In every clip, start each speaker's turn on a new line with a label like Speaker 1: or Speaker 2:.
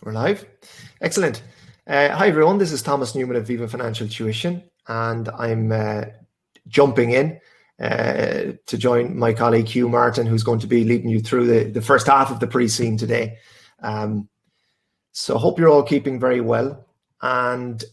Speaker 1: We're live. Excellent. Hi, everyone. This is Thomas Newman of Viva Financial Tuition, and I'm jumping in to join my colleague Hugh Martin, who's going to be leading you through the first half of the pre-scene today. So hope you're all keeping very well. And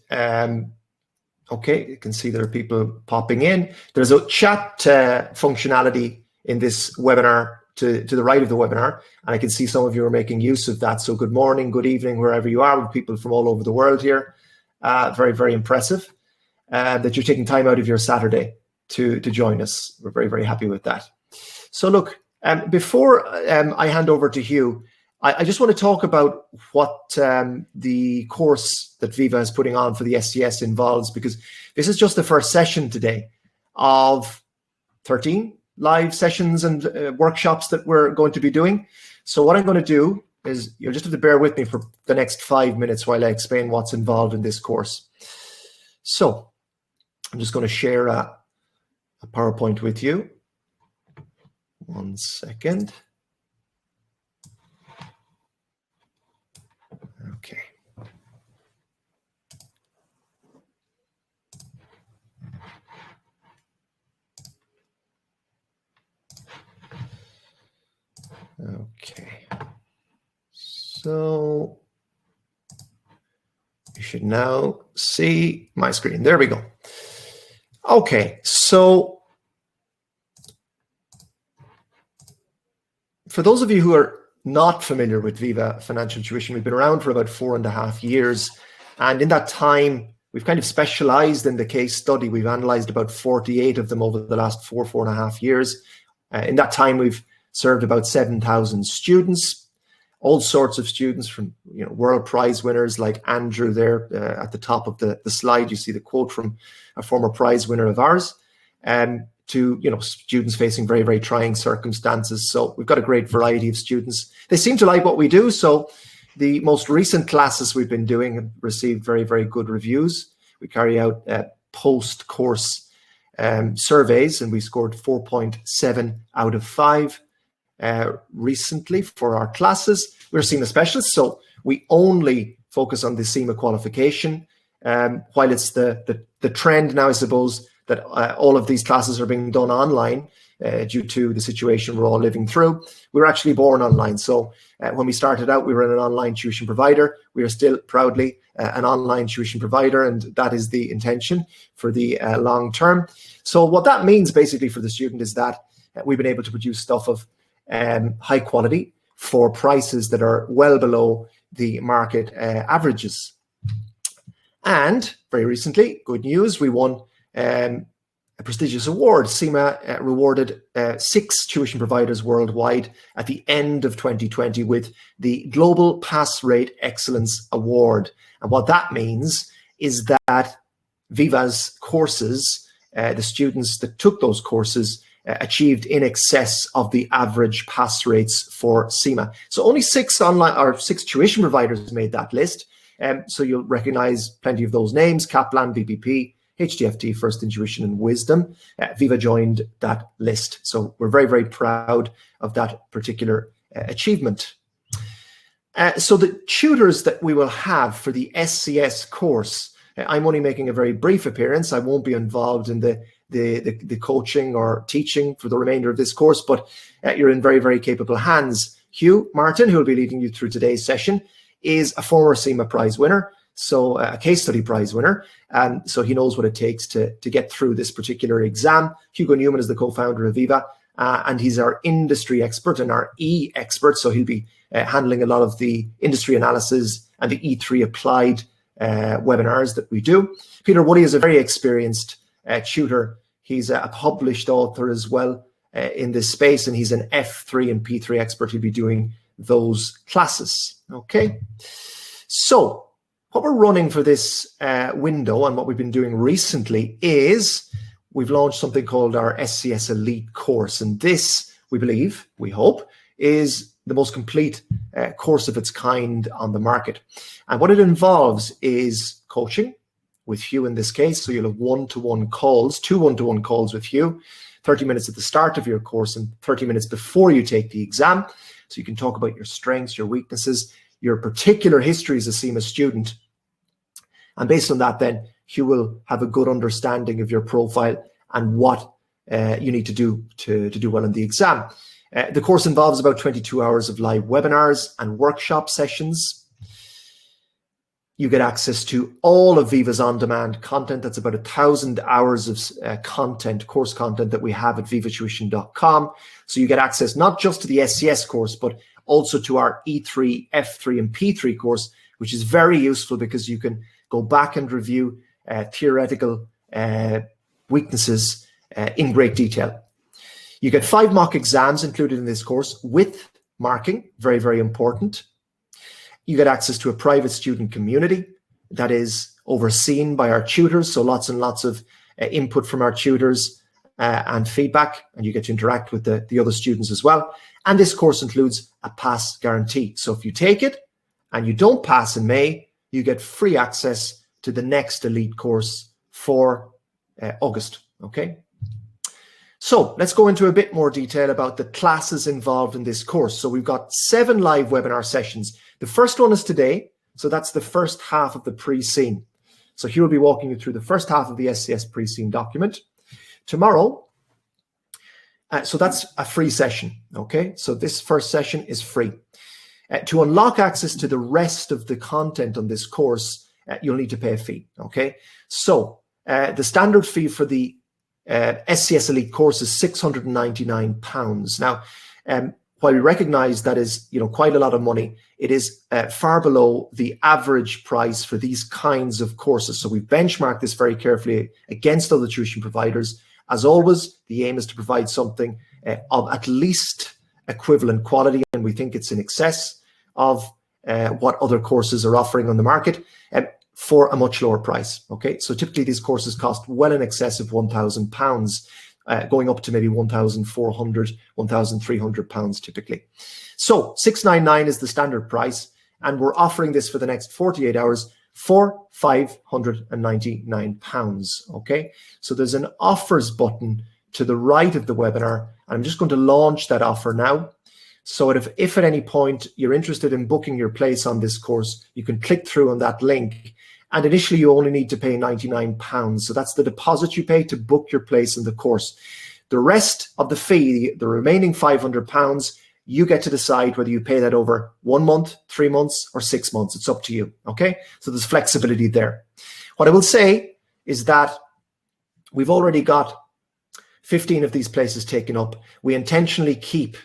Speaker 1: okay, you can see there are people popping in. There's a chat functionality in this webinar to the right of the webinar, and I can see some of you are making use of that. So good morning, good evening, wherever you are, with people from all over the world here. Very, very impressive that you're taking time out of your Saturday to join us. We're very, very happy with that. So look, before I hand over to Hugh, I just want to talk about what the course that Viva is putting on for the SCS involves, because this is just the first session today of 13 live sessions and workshops that we're going to be doing. So what I'm going to do is you'll just have to bear with me for the next 5 minutes while I explain what's involved in this course. So I'm just going to share a PowerPoint with you. 1 second. Okay. Okay, so you should now see my screen. There we go. Okay, so for those of you who are not familiar with Viva Financial Tuition, we've been around for about 4.5 years. And in that time, we've kind of specialized in the case study. We've analyzed about 48 of them over the last 4.5 years. In that time, we've served about 7,000 students, all sorts of students, from world prize winners like Andrew there at the top of the slide. You see the quote from a former prize winner of ours, to students facing very, very trying circumstances. So we've got a great variety of students. They seem to like what we do. So the most recent classes we've been doing have received very, very good reviews. We carry out post-course surveys, and we scored 4.7 out of 5. Recently for our classes. We're SEMA specialists, so we only focus on the SEMA qualification. While it's the trend now, I suppose, that all of these classes are being done online due to the situation we're all living through. We were actually born online. So when we started out, we were an online tuition provider. We are still proudly an online tuition provider, and that is the intention for the long term. So what that means basically for the student is that we've been able to produce stuff of high quality for prices that are well below the market averages. And very recently, good news, we won a prestigious award. SEMA rewarded 6 tuition providers worldwide at the end of 2020 with the Global Pass Rate Excellence Award. And what that means is that Viva's courses, the students that took those courses, achieved in excess of the average pass rates for SEMA. So only 6 online or 6 tuition providers made that list. So you'll recognize plenty of those names: Kaplan, VPP, HDFT, First Intuition, and Wisdom. Viva joined that list. So we're very, very proud of that particular achievement. So the tutors that we will have for the SCS course, I'm only making a very brief appearance. I won't be involved in the coaching or teaching for the remainder of this course, but you're in very, very capable hands. Hugh Martin, who will be leading you through today's session, is a former SEMA prize winner, so a case study prize winner, so he knows what it takes to get through this particular exam. Hugo Newman is the co-founder of Viva, and he's our industry expert and our E-expert, so he'll be handling a lot of the industry analysis and the E3 applied webinars that we do. Peter Woody is a very experienced tutor. He's a published author as well in this space, and he's an F3 and P3 expert. He'll be doing those classes. Okay, so what we're running for this window and what we've been doing recently is we've launched something called our SCS Elite Course, and this, we believe, we hope, is the most complete course of its kind on the market. And what it involves is coaching with Hugh in this case. So you'll have one-to-one calls, 2 one-to-one calls with Hugh, 30 minutes at the start of your course and 30 minutes before you take the exam. So you can talk about your strengths, your weaknesses. your particular history as a SEMA student. And based on that, then you will have a good understanding of your profile and what you need to do well in the exam. The course involves about 22 hours of live webinars and workshop sessions. You get access to all of Viva's on-demand content. That's about 1,000 hours of content, course content that we have at vivatuition.com. So you get access not just to the SCS course, but also to our E3, F3, and P3 course, which is very useful because you can go back and review theoretical weaknesses in great detail. You get 5 mock exams included in this course with marking, very, very important. You get access to a private student community that is overseen by our tutors, so lots and lots of input from our tutors and feedback, and you get to interact with the other students as well. And this course includes a pass guarantee. So if you take it and you don't pass in May, you get free access to the next Elite course for August, okay? So let's go into a bit more detail about the classes involved in this course. So we've got 7 live webinar sessions. The first one is today, so that's the first half of the pre-scene. So here we'll be walking you through the first half of the SCS pre-scene document. Tomorrow, so that's a free session, okay? So this first session is free. To unlock access to the rest of the content on this course, you'll need to pay a fee, okay? So the standard fee for the SCS Elite course is £699. Now, while we recognize that is, quite a lot of money, it is far below the average price for these kinds of courses. So we've benchmarked this very carefully against other tuition providers. As always, the aim is to provide something of at least equivalent quality, and we think it's in excess of what other courses are offering on the market for a much lower price. Okay, so typically these courses cost well in excess of £1,000. Going up to maybe £1,400, £1,300 typically. So $699 is the standard price, and we're offering this for the next 48 hours for £599. Okay, so there's an offers button to the right of the webinar, and I'm just going to launch that offer now. So if at any point you're interested in booking your place on this course, you can click through on that link. And initially, you only need to pay £99. So that's the deposit you pay to book your place in the course. The rest of the fee, the remaining £500, you get to decide whether you pay that over 1 month, 3 months, or 6 months. It's up to you, okay? So there's flexibility there. What I will say is that we've already got 15 of these places taken up. We intentionally keep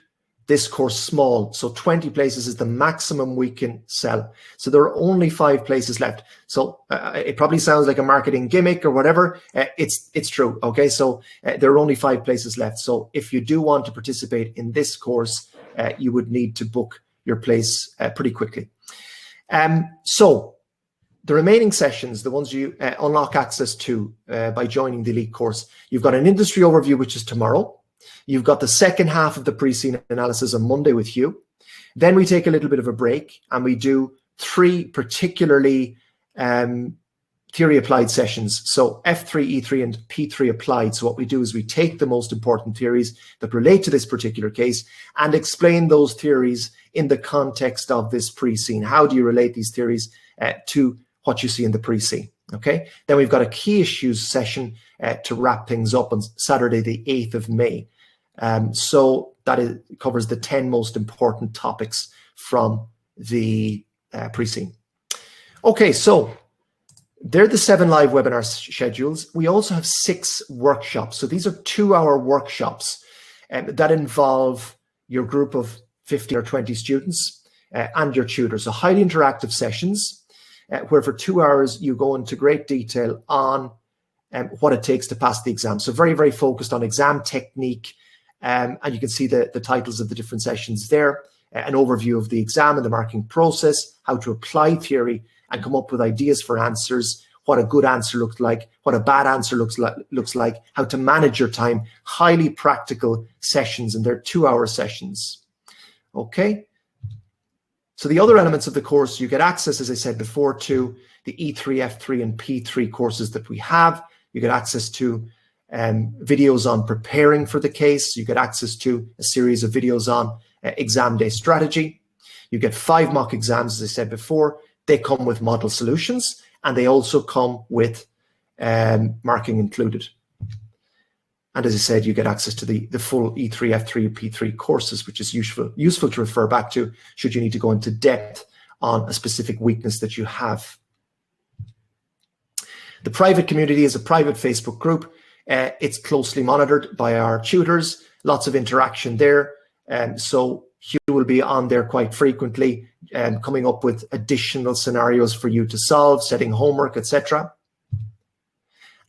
Speaker 1: this course small, so 20 places is the maximum we can sell. So there are only 5 places left. So it probably sounds like a marketing gimmick or whatever. It's true, okay? So there are only 5 places left. So if you do want to participate in this course, you would need to book your place pretty quickly. So the remaining sessions, the ones you unlock access to by joining the Elite course, you've got an industry overview, which is tomorrow. You've got the second half of the pre-scene analysis on Monday with you. Then we take a little bit of a break and we do 3 particularly theory applied sessions. So F3, E3, and P3 applied. So what we do is we take the most important theories that relate to this particular case and explain those theories in the context of this pre-scene. How do you relate these theories to what you see in the pre-scene? Okay. Then we've got a key issues session to wrap things up on Saturday, the 8th of May. So that covers the 10 most important topics from the pre-scene. Okay, so they're the 7 live webinar schedules. We also have 6 workshops. So these are 2-hour workshops that involve your group of 15 or 20 students and your tutor. So highly interactive sessions where for 2 hours you go into great detail on what it takes to pass the exam. So very, very focused on exam technique. And you can see the titles of the different sessions there, an overview of the exam and the marking process, how to apply theory and come up with ideas for answers, what a good answer looks like, what a bad answer looks like, how to manage your time, highly practical sessions, and they're 2-hour sessions. Okay. So the other elements of the course, you get access, as I said before, to the E3, F3, and P3 courses that we have. You get access to videos on preparing for the case. You get access to a series of videos on exam day strategy. You get 5 mock exams, as I said before. They come with model solutions, and they also come with marking included. And as I said, you get access to the full E3, F3, P3 courses, which is useful to refer back to should you need to go into depth on a specific weakness that you have. The private community is a private Facebook group. It's closely monitored by our tutors, lots of interaction there. So Hugh will be on there quite frequently, coming up with additional scenarios for you to solve, setting homework, etc.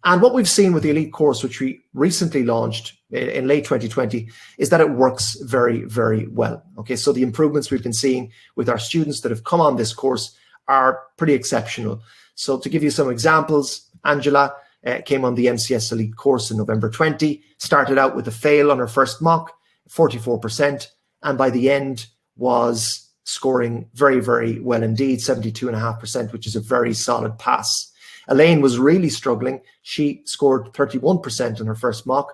Speaker 1: And what we've seen with the Elite course, which we recently launched in late 2020, is that it works very, very well. Okay, so the improvements we've been seeing with our students that have come on this course are pretty exceptional. So to give you some examples, Angela came on the SCS Elite course in November 20, started out with a fail on her first mock, 44%, and by the end was scoring very, very well indeed, 72.5%, which is a very solid pass. Elaine was really struggling. She scored 31% on her first mock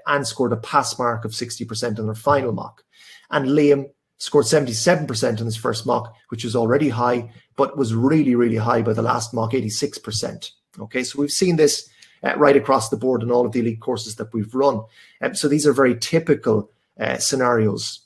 Speaker 1: and scored a pass mark of 60% on her final mock. And Liam scored 77% on his first mock, which was already high, but was really, really high by the last mock, 86%. Okay, so we've seen this right across the board in all of the Elite courses that we've run. So these are very typical scenarios.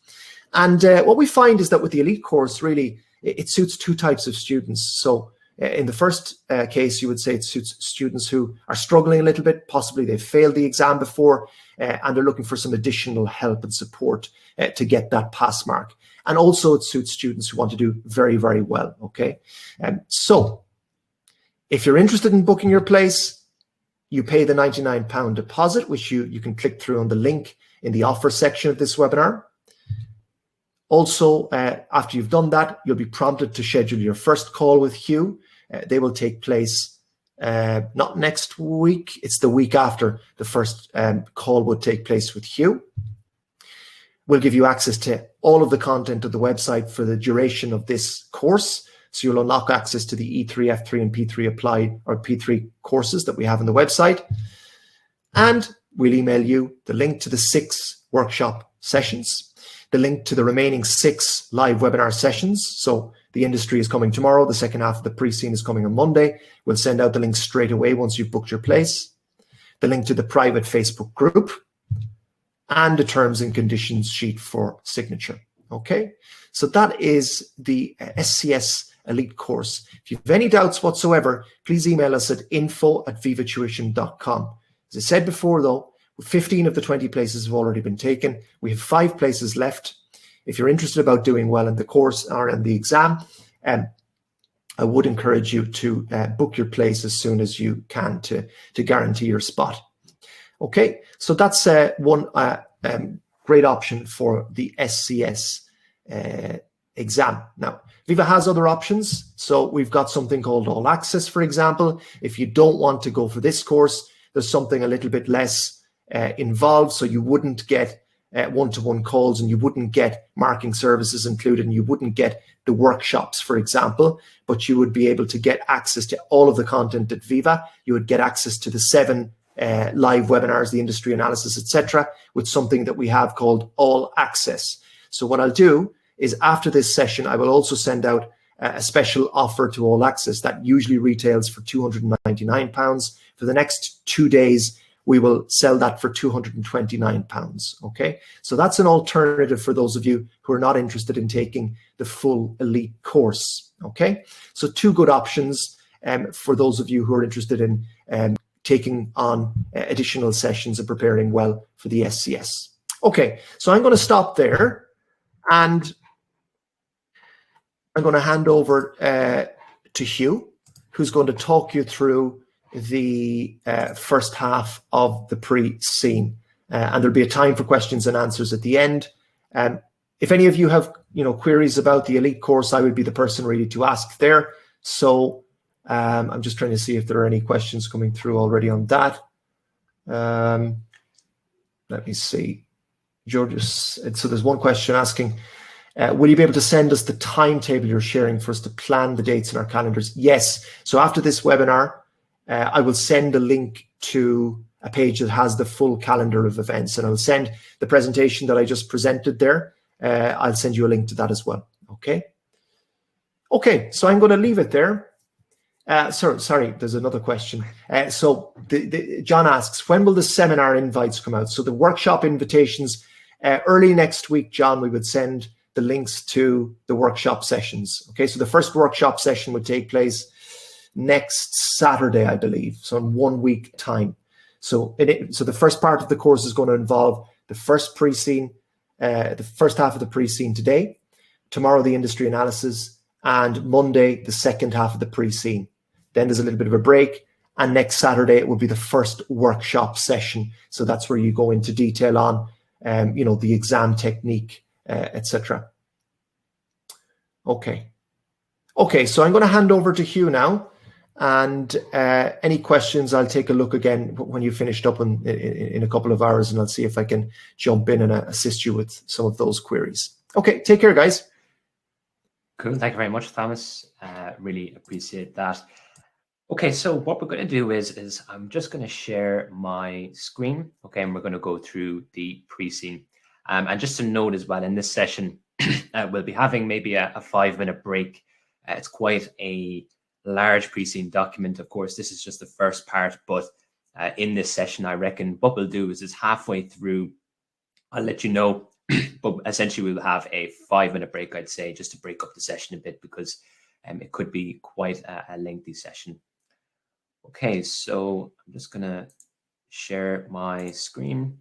Speaker 1: And what we find is that with the Elite course, really, it suits 2 types of students. So in the first case, you would say it suits students who are struggling a little bit, possibly they've failed the exam before, and they're looking for some additional help and support to get that pass mark. And also it suits students who want to do very, very well, okay? So if you're interested in booking your place, you pay the £99 deposit, which you can click through on the link in the offer section of this webinar. Also, after you've done that, you'll be prompted to schedule your first call with Hugh. They will take place not next week, it's the week after the first call would take place with Hugh. We'll give you access to all of the content of the website for the duration of this course. So you'll unlock access to the E3, F3, and P3 applied or P3 courses that we have on the website. And we'll email you the link to the 6 workshop sessions, the link to the remaining 6 live webinar sessions. So the industry is coming tomorrow. The second half of the pre-scene is coming on Monday. We'll send out the link straight away once you've booked your place. The link to the private Facebook group and the terms and conditions sheet for signature. Okay, so that is the SCS Elite course. If you have any doubts whatsoever, please email us at info@vivatuition.com. As I said before, though, 15 of the 20 places have already been taken. We have 5 places left. If you're interested about doing well in the course or in the exam, I would encourage you to book your place as soon as you can to guarantee your spot. Okay, so that's one great option for the SCS exam. Now, Viva has other options. So we've got something called All Access, for example. If you don't want to go for this course, there's something a little bit less involved. So you wouldn't get one-to-one calls, and you wouldn't get marking services included, and you wouldn't get the workshops, for example, but you would be able to get access to all of the content at Viva. You would get access to the 7 live webinars, the industry analysis, etc., with something that we have called All Access. So what I'll do is after this session, I will also send out a special offer to All Access that usually retails for £299. For the next 2 days, we will sell that for £229, okay? So that's an alternative for those of you who are not interested in taking the full Elite course, okay? So 2 good options for those of you who are interested in taking on additional sessions and preparing well for the SCS. Okay, so I'm going to stop there, and I'm going to hand over to Hugh, who's going to talk you through the first half of the pre-scene, and there'll be a time for questions and answers at the end. If any of you have queries about the Elite course, I would be the person really to ask there. So I'm just trying to see if there are any questions coming through already on that. Let me see. Georges, so there's one question asking, will you be able to send us the timetable you're sharing for us to plan the dates in our calendars? Yes. So after this webinar, I will send a link to a page that has the full calendar of events, and I'll send the presentation that I just presented there. I'll send you a link to that as well. Okay. Okay, so I'm going to leave it there. Sorry, there's another question. So John asks, when will the seminar invites come out? So the workshop invitations, early next week, John, we would send the links to the workshop sessions. Okay, so the first workshop session would take place next Saturday, I believe, so in 1 week time. So the first part of the course is going to involve the first pre-scene, the first half of the pre-scene today, tomorrow the industry analysis, and Monday the second half of the pre-scene. Then there's a little bit of a break, and next Saturday it will be the first workshop session. So that's where you go into detail on, the exam technique, etc. Okay, so I'm going to hand over to Hugh now. And any questions, I'll take a look again when you finished up in a couple of hours, and I'll see if I can jump in and assist you with some of those queries. Okay, take care, guys.
Speaker 2: Cool. Thank you very much, Thomas. Really appreciate that. Okay, so what we're going to do is I'm just going to share my screen, okay, and we're going to go through the pre-scene. And just to note as well, in this session, we'll be having maybe a 5-minute break. It's quite a large pre-scene document. Of course, this is just the first part, but in this session, I reckon what we'll do is halfway through, I'll let you know, but essentially we'll have a 5-minute break, I'd say, just to break up the session a bit, because it could be quite a lengthy session. Okay, so I'm just going to share my screen.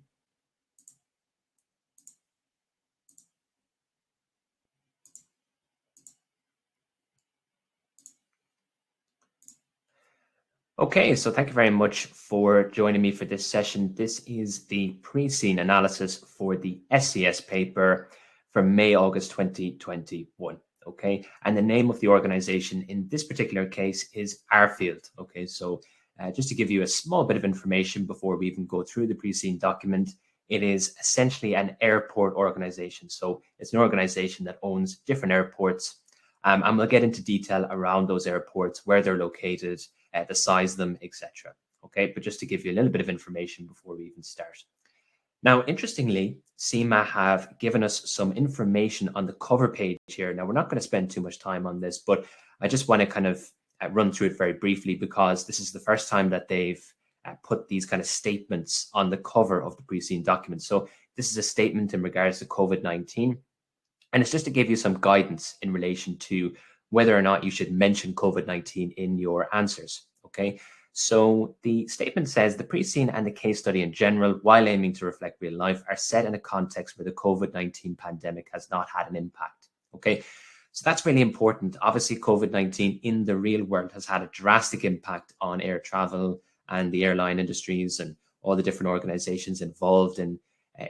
Speaker 2: Okay, so thank you very much for joining me for this session. This is the pre-scene analysis for the SCS paper for May-August 2021. Okay, and the name of the organization in this particular case is Airfield. Okay, so just to give you a small bit of information before we even go through the pre-scene document, it is essentially an airport organization. So it's an organization that owns different airports, and we'll get into detail around those airports, where they're located, the size of them, etc. Okay, but just to give you a little bit of information before we even start. Now, interestingly, SCMA have given us some information on the cover page here. Now, we're not going to spend too much time on this, but I just want to kind of run through it very briefly, because this is the first time that they've put these kind of statements on the cover of the pre-scene document. So this is a statement in regards to COVID-19, and it's just to give you some guidance in relation to whether or not you should mention COVID-19 in your answers. Okay, so the statement says the pre-scene and the case study in general, while aiming to reflect real life, are set in a context where the COVID-19 pandemic has not had an impact. Okay, so that's really important. Obviously, COVID-19 in the real world has had a drastic impact on air travel and the airline industries and all the different organizations involved in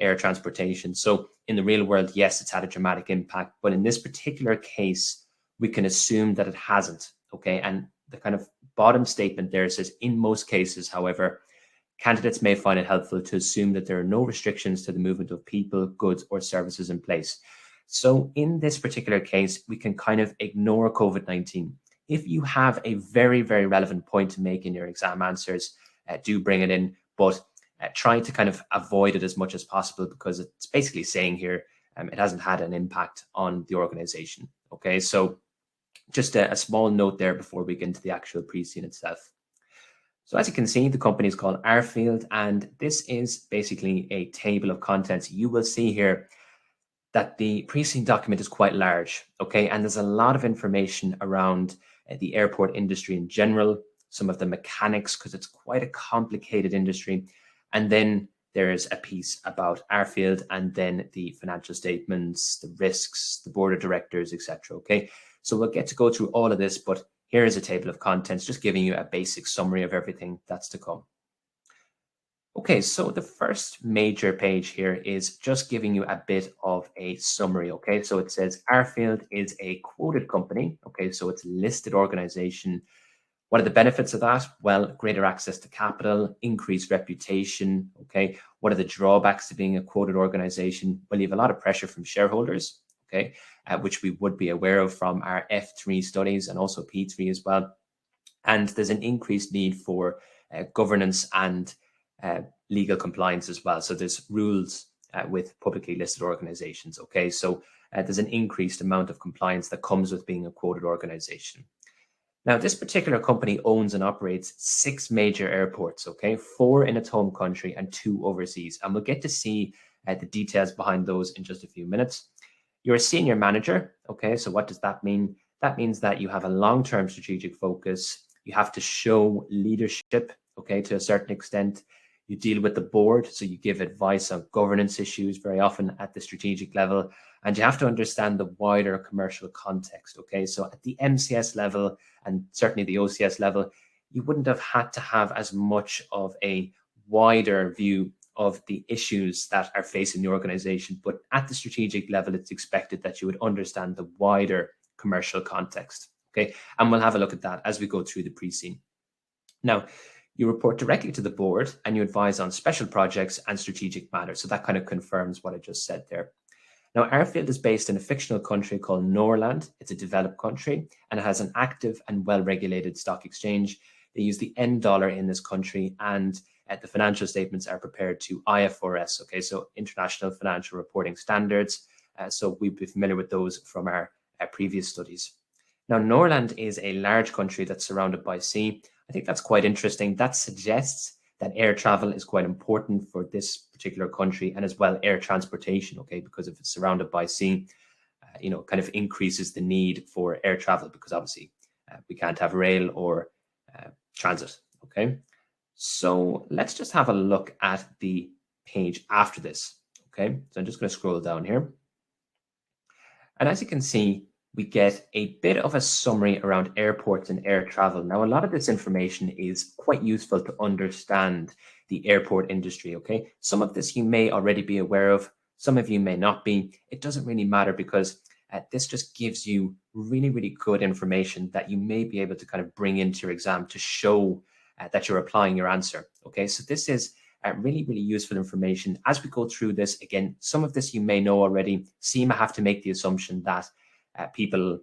Speaker 2: air transportation. So in the real world, yes, it's had a dramatic impact, but in this particular case, we can assume that it hasn't. Okay, and the kind of bottom statement there says, in most cases, however, candidates may find it helpful to assume that there are no restrictions to the movement of people, goods, or services in place. So in this particular case, we can kind of ignore COVID-19. If you have a very, very relevant point to make in your exam answers, do bring it in, but try to kind of avoid it as much as possible, because it's basically saying here it hasn't had an impact on the organization. Okay, so just a small note there before we get into the actual pre-scene itself. So as you can see, the company is called Airfield, and this is basically a table of contents. You will see here that the pre-scene document is quite large, okay? And there's a lot of information around the airport industry in general, some of the mechanics, because it's quite a complicated industry. And then there's a piece about Airfield, and then the financial statements, the risks, the board of directors, etc. Okay, so we'll get to go through all of this, but here is a table of contents, just giving you a basic summary of everything that's to come. Okay, so the first major page here is just giving you a bit of a summary. Okay, so it says Airfield is a quoted company. Okay, so it's a listed organization. What are the benefits of that? Well, greater access to capital, increased reputation. Okay, what are the drawbacks to being a quoted organization? Well, you have a lot of pressure from shareholders, okay, which we would be aware of from our F3 studies and also P3 as well. And there's an increased need for governance and legal compliance as well. So there's rules with publicly listed organizations. Okay, so there's an increased amount of compliance that comes with being a quoted organization. Now, this particular company owns and operates 6 major airports, okay, 4 in its home country and 2 overseas. And we'll get to see the details behind those in just a few minutes. You're a senior manager, okay, so what does that mean? That means that you have a long-term strategic focus. You have to show leadership, okay, to a certain extent. You deal with the board, so you give advice on governance issues very often at the strategic level. And you have to understand the wider commercial context, okay? So at the MCS level and certainly the OCS level, you wouldn't have had to have as much of a wider view of the issues that are facing the organization. But at the strategic level, it's expected that you would understand the wider commercial context, okay? And we'll have a look at that as we go through the pre-scene. Now, you report directly to the board and you advise on special projects and strategic matters. So that kind of confirms what I just said there. Now, Airfield is based in a fictional country called Norland. It's a developed country and it has an active and well-regulated stock exchange. They use the N dollar in this country, and the financial statements are prepared to IFRS, okay, so International Financial Reporting Standards. So we'd be familiar with those from our previous studies. Now, Norland is a large country that's surrounded by sea. I think that's quite interesting. That suggests that air travel is quite important for this particular country, and as well air transportation, okay, because if it's surrounded by sea, kind of increases the need for air travel, because obviously we can't have rail or transit, okay. So let's just have a look at the page after this, okay. So I'm just going to scroll down here. And as you can see, we get a bit of a summary around airports and air travel. Now, a lot of this information is quite useful to understand the airport industry, okay? Some of this you may already be aware of, some of you may not be. It doesn't really matter, because this just gives you really, really good information that you may be able to kind of bring into your exam to show that you're applying your answer, okay? So this is really, really useful information. As we go through this, again, some of this you may know already. CIMA have to make the assumption that people,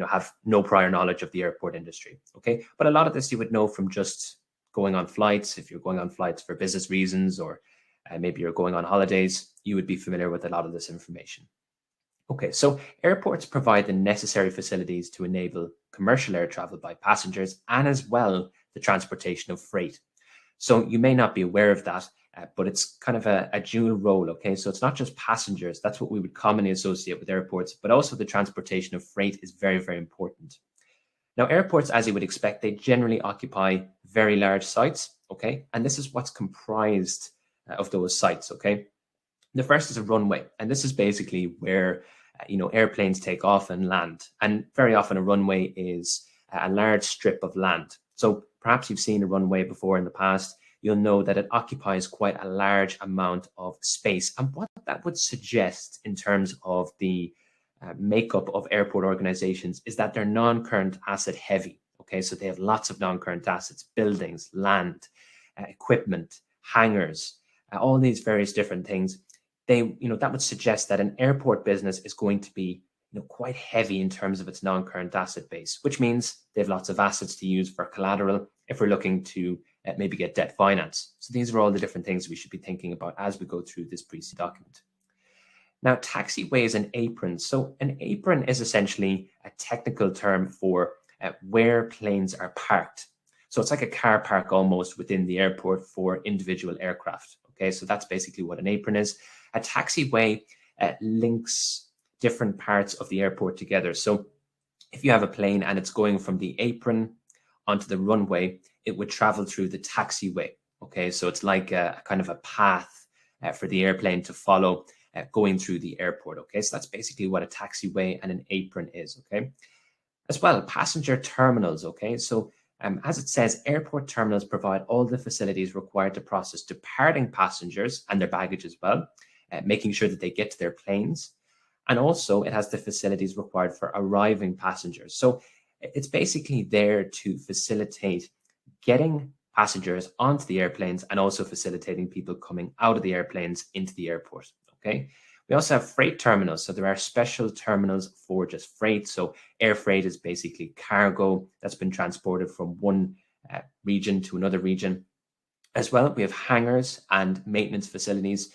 Speaker 2: have no prior knowledge of the airport industry, okay? But a lot of this you would know from just going on flights. If you're going on flights for business reasons, or maybe you're going on holidays, you would be familiar with a lot of this information. Okay, so airports provide the necessary facilities to enable commercial air travel by passengers, and as well the transportation of freight. So you may not be aware of that, but it's kind of a dual role, okay? So it's not just passengers, that's what we would commonly associate with airports, but also the transportation of freight is very, very important. Now, airports, as you would expect, they generally occupy very large sites, okay? And this is what's comprised of those sites, okay? The first is a runway, and this is basically where, airplanes take off and land. And very often a runway is a large strip of land. So perhaps you've seen a runway before in the past. You'll know that it occupies quite a large amount of space. And what that would suggest in terms of the makeup of airport organizations is that they're non-current asset heavy. Okay, so they have lots of non-current assets, buildings, land, equipment, hangars, all these various different things. That would suggest that an airport business is going to be quite heavy in terms of its non-current asset base, which means they have lots of assets to use for collateral if we're looking to maybe get debt finance. So these are all the different things we should be thinking about as we go through this pre-scene document. Now, taxiways and aprons. So an apron is essentially a technical term for where planes are parked. So it's like a car park almost within the airport for individual aircraft. Okay, so that's basically what an apron is. A taxiway links different parts of the airport together. So if you have a plane and it's going from the apron onto the runway, it would travel through the taxiway. Okay, so it's like a kind of a path for the airplane to follow going through the airport. Okay, so that's basically what a taxiway and an apron is. Okay, as well, passenger terminals. Okay, so as it says, airport terminals provide all the facilities required to process departing passengers and their baggage as well, making sure that they get to their planes. And also it has the facilities required for arriving passengers. So it's basically there to facilitate getting passengers onto the airplanes and also facilitating people coming out of the airplanes into the airport. Okay. We also have freight terminals. So there are special terminals for just freight. So air freight is basically cargo that's been transported from one region to another region. As well, we have hangars and maintenance facilities.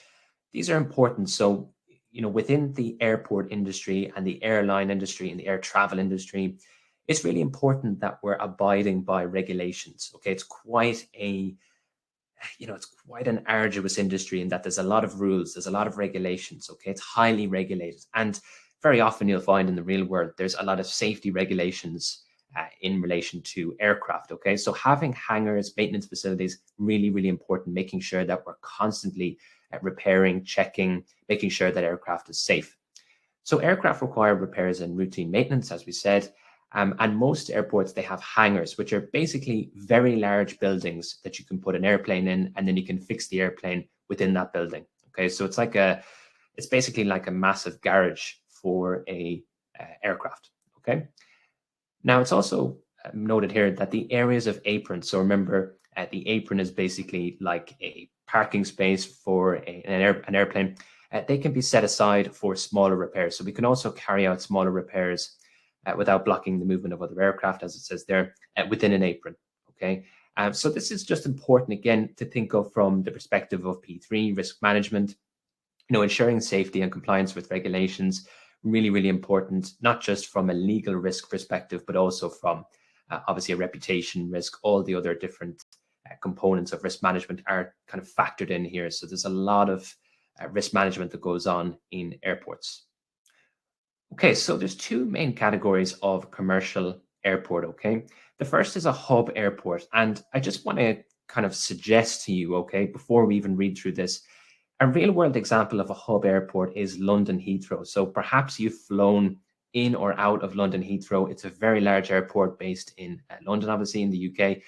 Speaker 2: these are important. So, within the airport industry and the airline industry and the air travel industry, it's really important that we're abiding by regulations. Okay, it's quite an arduous industry in that there's a lot of rules, there's a lot of regulations. Okay, it's highly regulated, and very often you'll find in the real world there's a lot of safety regulations in relation to aircraft. Okay, so having hangars, maintenance facilities, really, really important, making sure that we're constantly repairing, checking, making sure that aircraft is safe. So aircraft require repairs and routine maintenance, as we said. And most airports, they have hangars, which are basically very large buildings that you can put an airplane in, and then you can fix the airplane within that building. Okay, so it's basically like a massive garage for a aircraft. Okay. Now it's also noted here that the areas of apron. So remember, the apron is basically like a parking space for an airplane. They can be set aside for smaller repairs. So we can also carry out smaller repairs without blocking the movement of other aircraft, as it says there, within an apron. Okay, so this is just important again to think of from the perspective of P3 risk management. Ensuring safety and compliance with regulations, really, really important, not just from a legal risk perspective, but also from obviously a reputation risk. All the other different components of risk management are kind of factored in here. So there's a lot of risk management that goes on in airports. Okay, so there's two main categories of commercial airport. Okay, the first is a hub airport, and I just want to kind of suggest to you, okay, before we even read through this, a real world example of a hub airport is London Heathrow. So perhaps you've flown in or out of London Heathrow. It's a very large airport based in London, obviously in the UK.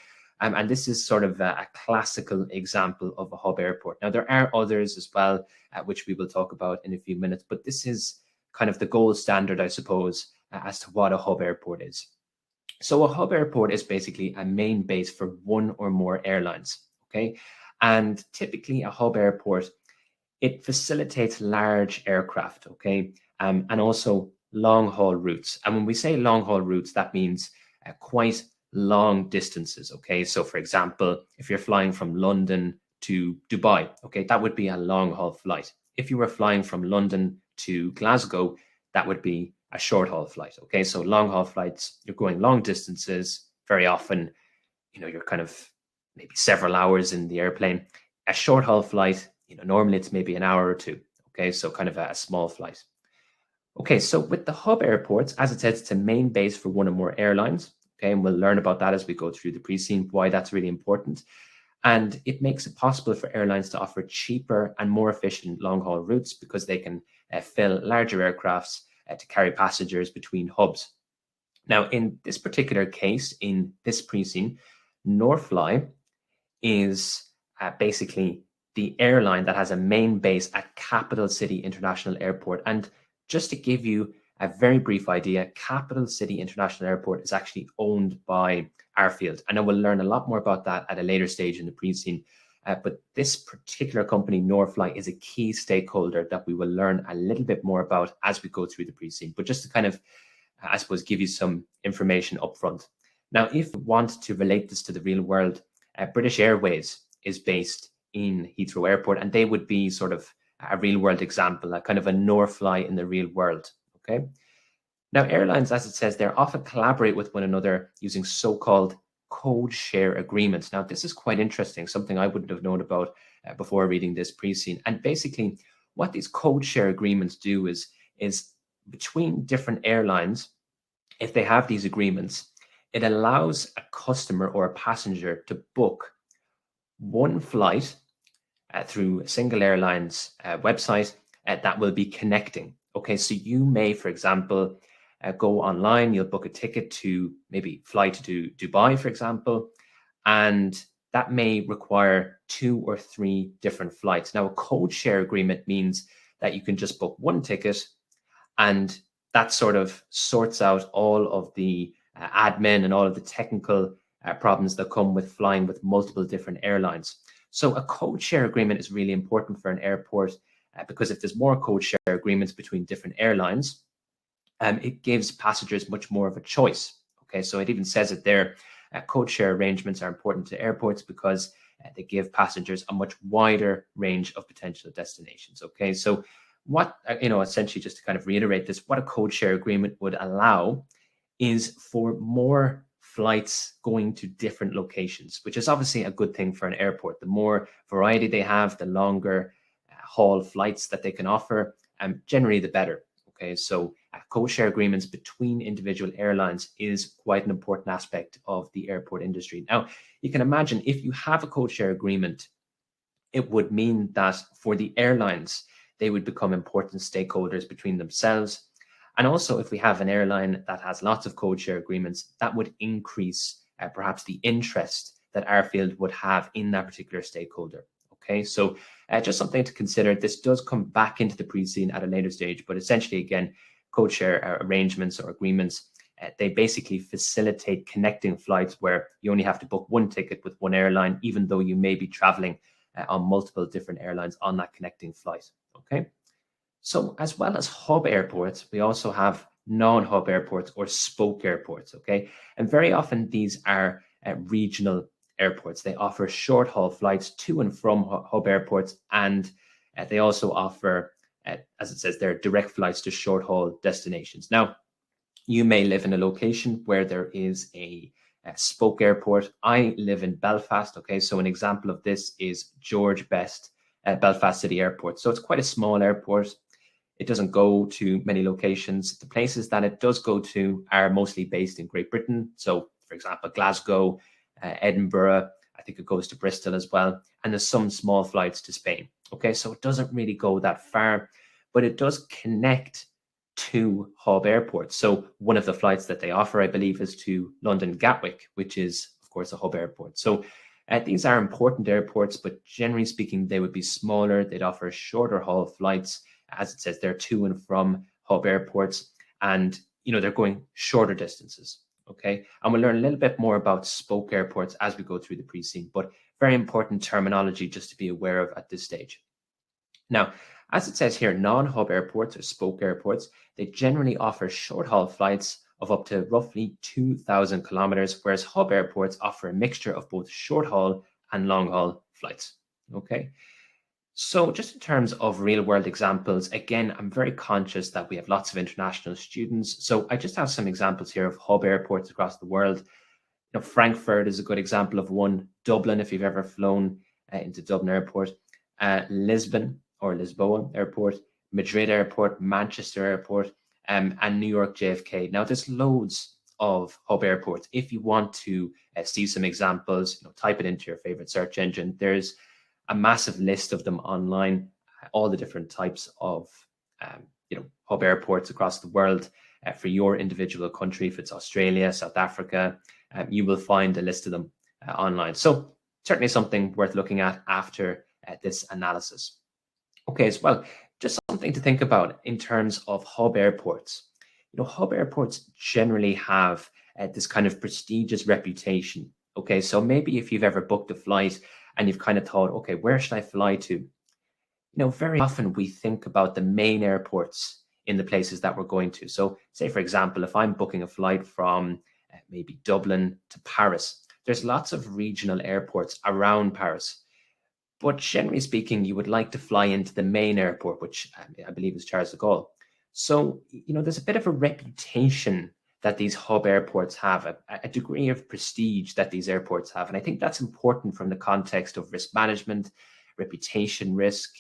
Speaker 2: And this is sort of a classical example of a hub airport. Now, there are others as well, which we will talk about in a few minutes, but this is kind of the gold standard, I suppose, as to what a hub airport is. So a hub airport is basically a main base for one or more airlines, okay? And typically a hub airport, it facilitates large aircraft, okay? And also long-haul routes. And when we say long-haul routes, that means quite long distances, okay? So for example, if you're flying from London to Dubai, okay, that would be a long-haul flight. If you were flying from London to Glasgow, that would be a short-haul flight, okay? So long-haul flights, you're going long distances. Very often, you're kind of maybe several hours in the airplane. A short-haul flight, normally it's maybe an hour or two, okay? So kind of a small flight. Okay, so with the hub airports, as it says, it's a main base for one or more airlines, okay? And we'll learn about that as we go through the pre-scene, why that's really important. And it makes it possible for airlines to offer cheaper and more efficient long-haul routes because they can fill larger aircrafts to carry passengers between hubs. Now, in this particular case, in this pre-scene, Norfly is basically the airline that has a main base at Capital City International Airport. And just to give you a very brief idea, Capital City International Airport is actually owned by Airfield. I know we'll learn a lot more about that at a later stage in the pre-scene. But this particular company, Norfly, is a key stakeholder that we will learn a little bit more about as we go through the pre-scene. But just to kind of, I suppose, give you some information up front. Now, if you want to relate this to the real world, British Airways is based in Heathrow Airport, and they would be sort of a real world example, a kind of a Norfly in the real world. Okay. Now, airlines, as it says, they often collaborate with one another using so-called code share agreements. Now, this is quite interesting, something I wouldn't have known about before reading this pre-scene. And basically, what these code share agreements do is between different airlines, if they have these agreements, it allows a customer or a passenger to book one flight through a single airline's website that will be connecting. Okay, so you may, for example, go online, you'll book a ticket to maybe fly to Dubai, for example, and that may require 2 or 3 different flights. Now, a code share agreement means that you can just book one ticket, and that sort of sorts out all of the admin and all of the technical problems that come with flying with multiple different airlines. So a code share agreement is really important for an airport because if there's more code share agreements between different airlines, it gives passengers much more of a choice. Okay, so it even says it there. Code share arrangements are important to airports because they give passengers a much wider range of potential destinations. Okay, so what, essentially, just to kind of reiterate this, what a code share agreement would allow is for more flights going to different locations, which is obviously a good thing for an airport. The more variety they have, the longer haul flights that they can offer, generally the better. Okay, so code share agreements between individual airlines is quite an important aspect of the airport industry. Now, you can imagine if you have a code share agreement, it would mean that for the airlines, they would become important stakeholders between themselves. And also, if we have an airline that has lots of code share agreements, that would increase perhaps the interest that Airfield would have in that particular stakeholder. Okay, so just something to consider. This does come back into the pre-scene at a later stage, but essentially, again, code share arrangements or agreements, they basically facilitate connecting flights where you only have to book one ticket with one airline, even though you may be traveling on multiple different airlines on that connecting flight. Okay, so as well as hub airports, we also have non-hub airports or spoke airports. Okay, and very often these are regional airports. They offer short haul flights to and from hub airports, and they also offer, as it says there, direct flights to short haul destinations. Now, you may live in a location where there is a spoke airport. I live in Belfast. Okay, so an example of this is George Best Belfast City Airport. So it's quite a small airport. It doesn't go to many locations. The places that it does go to are mostly based in Great Britain. So, for example, Glasgow, Edinburgh, I think it goes to Bristol as well. And there's some small flights to Spain. Okay, so it doesn't really go that far, but it does connect to hub airports. So one of the flights that they offer, I believe, is to London Gatwick, which is, of course, a hub airport. So these are important airports, but generally speaking, they would be smaller. They'd offer shorter haul flights. As it says, they're to and from hub airports, and they're going shorter distances. Okay, and we'll learn a little bit more about spoke airports as we go through the pre-scene, but very important terminology just to be aware of at this stage. Now, as it says here, non-hub airports or spoke airports, they generally offer short haul flights of up to roughly 2,000 kilometers, whereas hub airports offer a mixture of both short haul and long haul flights. Okay. So just in terms of real world examples, again, I'm very conscious that we have lots of international students. So I just have some examples here of hub airports across the world. Frankfurt is a good example of one. Dublin, if you've ever flown into Dublin Airport. Lisbon or Lisboa Airport. Madrid Airport, Manchester Airport, and New York JFK. Now, there's loads of hub airports. If you want to see some examples, type it into your favorite search engine. There's a massive list of them online, all the different types of hub airports across the world for your individual country. If it's Australia, South Africa, you will find a list of them online. So certainly something worth looking at after this analysis. Okay, as well, just something to think about in terms of hub airports. Hub airports generally have this kind of prestigious reputation. Okay, so maybe if you've ever booked a flight and you've kind of thought, okay, where should I fly to? Very often we think about the main airports in the places that we're going to. So say, for example, if I'm booking a flight from maybe Dublin to Paris, there's lots of regional airports around Paris. But generally speaking, you would like to fly into the main airport, which I believe is Charles de Gaulle. So, there's a bit of a reputation that these hub airports have, a degree of prestige that these airports have. And I think that's important from the context of risk management, reputation risk,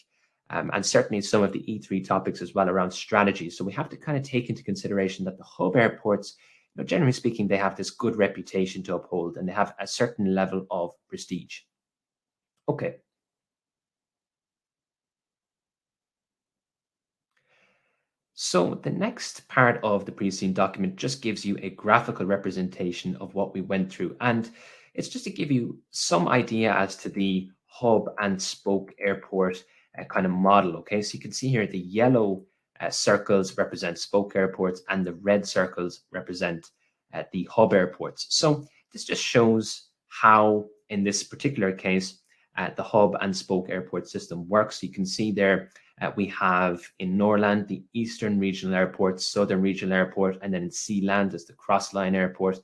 Speaker 2: and certainly some of the E3 topics as well around strategy. So we have to kind of take into consideration that the hub airports, generally speaking, they have this good reputation to uphold and they have a certain level of prestige. Okay. So the next part of the pre-scene document just gives you a graphical representation of what we went through. And it's just to give you some idea as to the hub and spoke airport kind of model. Okay, so you can see here the yellow circles represent spoke airports and the red circles represent the hub airports. So this just shows how, in this particular case, the hub and spoke airport system works. You can see there we have in Norland the Eastern Regional Airport, Southern Regional Airport, and then in Sealand is the Crossline Airport,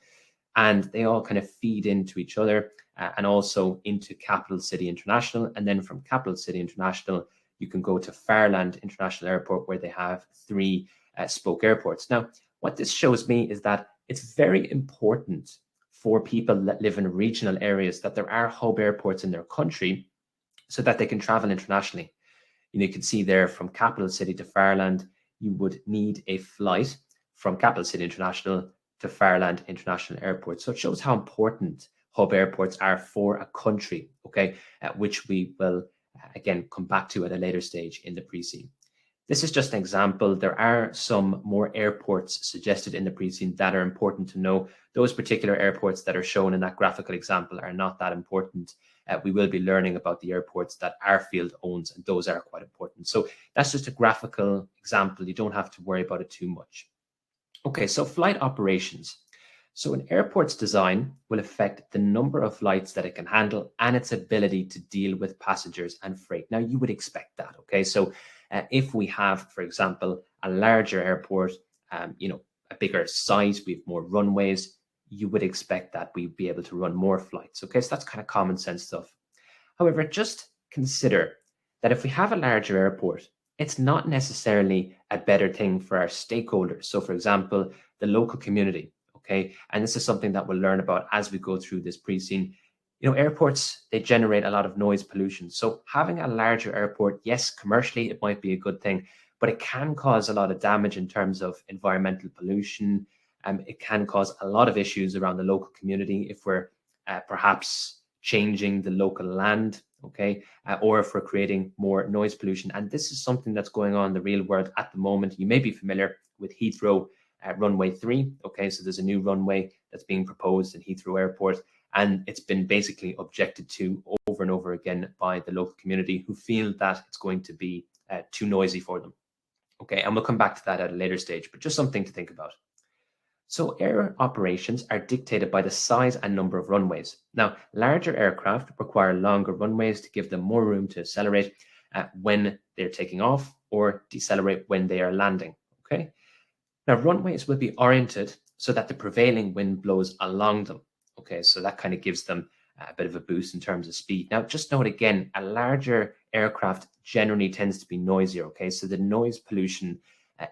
Speaker 2: and they all kind of feed into each other. and also into Capital City International. And then from Capital City International, you can go to Farland International Airport, where they have 3 spoke airports. Now, what this shows me is that it's very important for people that live in regional areas that there are hub airports in their country so that they can travel internationally. You can see there from Capital City to Farland, you would need a flight from Capital City International to Farland International Airport. So it shows how important hub airports are for a country, okay, which we will again come back to at a later stage in the pre-scene. This is just an example. There are some more airports suggested in the pre-scene that are important to know. Those particular airports that are shown in that graphical example are not that important. We will be learning about the airports that Airfield owns, and those are quite important. So that's just a graphical example. You don't have to worry about it too much. Okay, so flight operations. So an airport's design will affect the number of flights that it can handle and its ability to deal with passengers and freight. Now, you would expect that, okay? So if we have, for example, a larger airport, a bigger site, we have more runways, you would expect that we'd be able to run more flights, okay? So that's kind of common sense stuff. However, just consider that if we have a larger airport, it's not necessarily a better thing for our stakeholders. So for example, the local community, okay? And this is something that we'll learn about as we go through this pre-scene. Airports, they generate a lot of noise pollution. So having a larger airport, yes, commercially, it might be a good thing, but it can cause a lot of damage in terms of environmental pollution. It can cause a lot of issues around the local community if we're perhaps changing the local land, okay, or if we're creating more noise pollution. And this is something that's going on in the real world at the moment. You may be familiar with Heathrow runway 3, okay, so there's a new runway that's being proposed in Heathrow Airport, and it's been basically objected to over and over again by the local community, who feel that it's going to be too noisy for them. Okay, and we'll come back to that at a later stage, but just something to think about. So air operations are dictated by the size and number of runways. Now, larger aircraft require longer runways to give them more room to accelerate when they're taking off or decelerate when they are landing, okay? Now, runways will be oriented so that the prevailing wind blows along them, okay? So that kind of gives them a bit of a boost in terms of speed. Now, just note again, a larger aircraft generally tends to be noisier, okay? So the noise pollution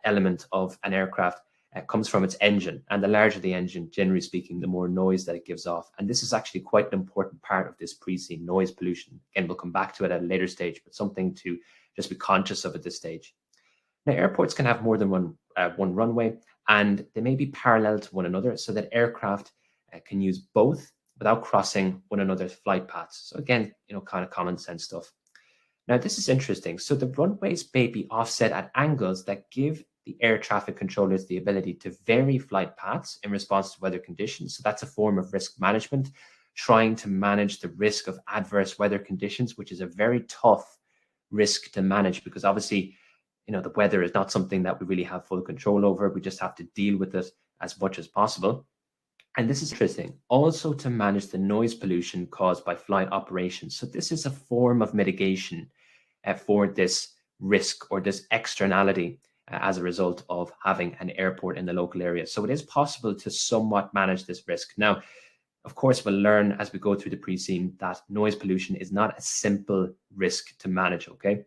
Speaker 2: element of an aircraft comes from its engine, and the larger the engine, generally speaking, the more noise that it gives off. And this is actually quite an important part of this pre-scene, noise pollution. Again, we'll come back to it at a later stage, but something to just be conscious of at this stage. Now, airports can have more than one runway, and they may be parallel to one another so that aircraft can use both without crossing one another's flight paths. So again, kind of common sense stuff. Now, this is interesting. So the runways may be offset at angles that give the air traffic controllers the ability to vary flight paths in response to weather conditions. So that's a form of risk management, trying to manage the risk of adverse weather conditions, which is a very tough risk to manage, because obviously, the weather is not something that we really have full control over. We just have to deal with it as much as possible. And this is interesting, also to manage the noise pollution caused by flight operations. So this is a form of mitigation for this risk or this externality as a result of having an airport in the local area. So it is possible to somewhat manage this risk. Now, of course, we'll learn as we go through the pre-scene that noise pollution is not a simple risk to manage, okay?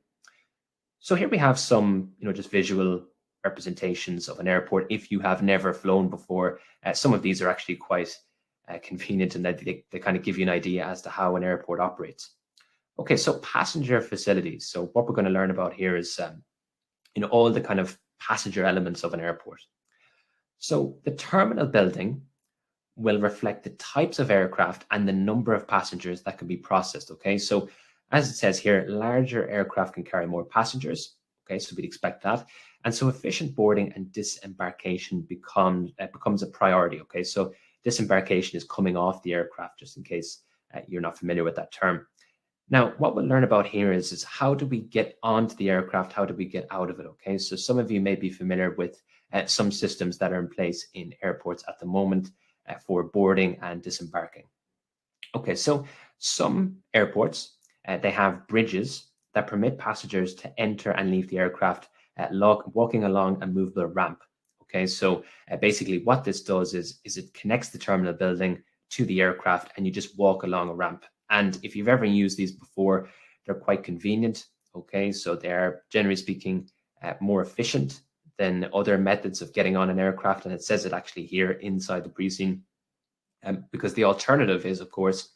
Speaker 2: So here we have some, just visual representations of an airport. If you have never flown before, some of these are actually quite convenient, and they kind of give you an idea as to how an airport operates. Okay, so passenger facilities. So what we're going to learn about here is all the kind of passenger elements of an airport. So the terminal building will reflect the types of aircraft and the number of passengers that can be processed, okay? So as it says here, larger aircraft can carry more passengers, okay? So we'd expect that. And so efficient boarding and disembarkation becomes a priority, okay? So disembarkation is coming off the aircraft, just in case you're not familiar with that term. Now, what we'll learn about here is how do we get onto the aircraft? How do we get out of it? Okay, so some of you may be familiar with some systems that are in place in airports at the moment for boarding and disembarking. Okay, so some airports, they have bridges that permit passengers to enter and leave the aircraft walking along a movable ramp. Okay, so basically what this does is it connects the terminal building to the aircraft, and you just walk along a ramp. And if you've ever used these before, they're quite convenient. Okay, so they're generally speaking more efficient than other methods of getting on an aircraft, and it says it actually here inside the pre-scene. Because the alternative is, of course,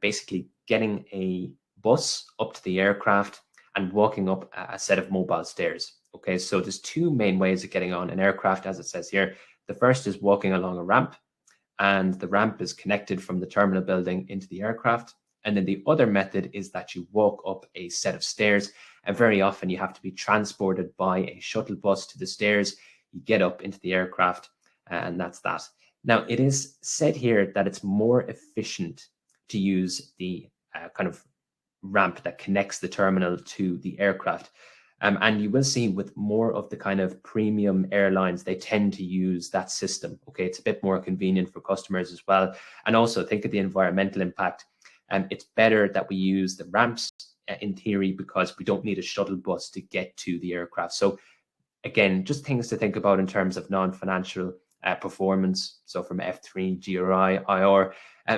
Speaker 2: basically getting a bus up to the aircraft and walking up a set of mobile stairs. Okay, so there's two main ways of getting on an aircraft, as it says here. The first is walking along a ramp, and the ramp is connected from the terminal building into the aircraft. And then the other method is that you walk up a set of stairs, and very often you have to be transported by a shuttle bus to the stairs. You get up into the aircraft, and that's that. Now, it is said here that it's more efficient to use the kind of ramp that connects the terminal to the aircraft. And you will see with more of the kind of premium airlines, they tend to use that system. Okay, it's a bit more convenient for customers as well. And also think of the environmental impact. It's better that we use the ramps in theory, because we don't need a shuttle bus to get to the aircraft. So again, just things to think about in terms of non-financial performance. So from F3, GRI, IR,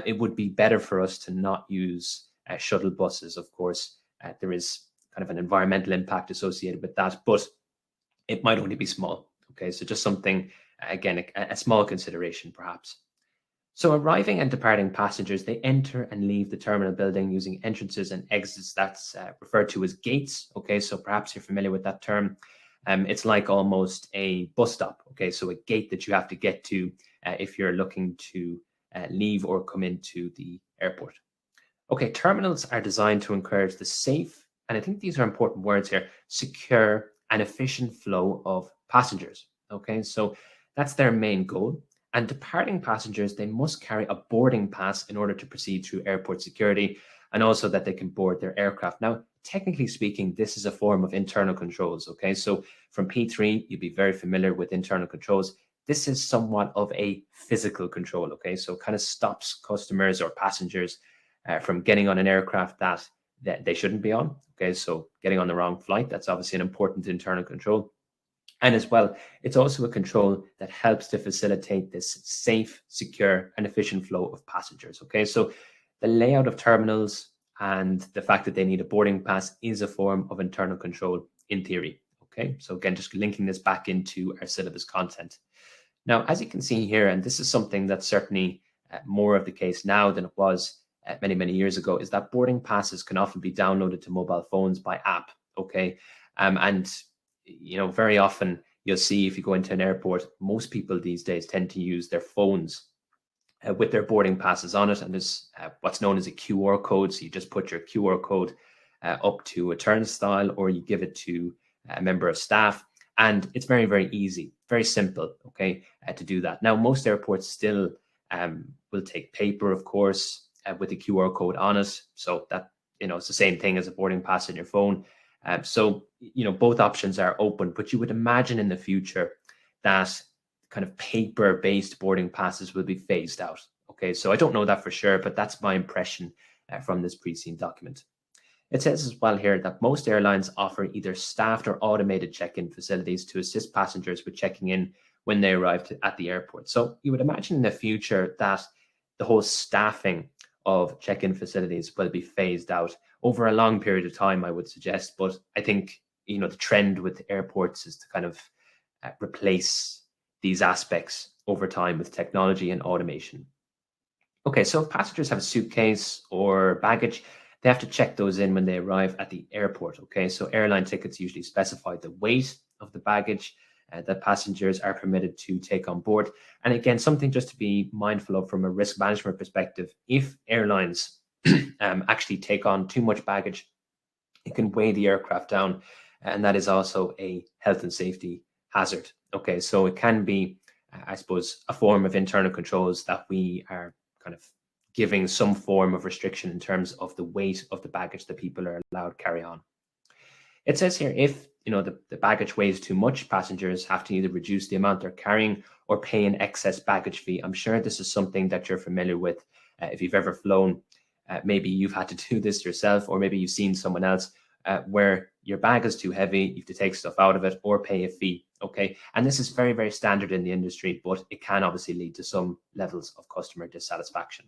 Speaker 2: it would be better for us to not use shuttle buses. Of course, there is kind of an environmental impact associated with that, but it might only be small. Okay, so just something, again, a small consideration perhaps. So arriving and departing passengers, they enter and leave the terminal building using entrances and exits. That's referred to as gates. Okay, so perhaps you're familiar with that term. It's like almost a bus stop. Okay, so a gate that you have to get to if you're looking to leave or come into the airport. Okay, terminals are designed to encourage the safe, and I think these are important words here, secure and efficient flow of passengers. Okay, so that's their main goal. And departing passengers, they must carry a boarding pass in order to proceed through airport security, and also that they can board their aircraft. Now, technically speaking, this is a form of internal controls. Okay, so from P3, you'd be very familiar with internal controls. This is somewhat of a physical control. Okay, so it kind of stops customers or passengers from getting on an aircraft that they shouldn't be on. Okay, so getting on the wrong flight, that's obviously an important internal control. And as well, it's also a control that helps to facilitate this safe, secure, and efficient flow of passengers. Okay, so the layout of terminals and the fact that they need a boarding pass is a form of internal control in theory. Okay, so again, just linking this back into our syllabus content. Now, as you can see here, and this is something that's certainly more of the case now than it was many, many years ago, is that boarding passes can often be downloaded to mobile phones by app. Okay, and you know, very often you'll see if you go into an airport, most people these days tend to use their phones with their boarding passes on it. And there's what's known as a QR code. So you just put your QR code up to a turnstile, or you give it to a member of staff. And it's very, very easy, very simple, okay, to do that. Now, most airports still will take paper, of course, with the QR code on it. So that, you know, it's the same thing as a boarding pass in your phone. So, you know, both options are open, but you would imagine in the future that kind of paper-based boarding passes will be phased out. Okay, so I don't know that for sure, but that's my impression from this pre-scene document. It says as well here that most airlines offer either staffed or automated check-in facilities to assist passengers with checking in when they arrive at the airport. So you would imagine in the future that the whole staffing of check-in facilities will be phased out over a long period of time, I would suggest. But I think, you know, the trend with airports is to kind of replace these aspects over time with technology and automation. Okay, so if passengers have a suitcase or baggage, they have to check those in when they arrive at the airport. Okay, so airline tickets usually specify the weight of the baggage that passengers are permitted to take on board. And again, something just to be mindful of from a risk management perspective, if airlines actually take on too much baggage, it can weigh the aircraft down. And that is also a health and safety hazard. Okay, so it can be, I suppose, a form of internal controls that we are kind of giving some form of restriction in terms of the weight of the baggage that people are allowed to carry on. It says here, if you know the baggage weighs too much, passengers have to either reduce the amount they're carrying or pay an excess baggage fee. I'm sure this is something that you're familiar with. If you've ever flown, maybe you've had to do this yourself, or maybe you've seen someone else where your bag is too heavy, you have to take stuff out of it or pay a fee. Okay, and this is very, very standard in the industry, but it can obviously lead to some levels of customer dissatisfaction.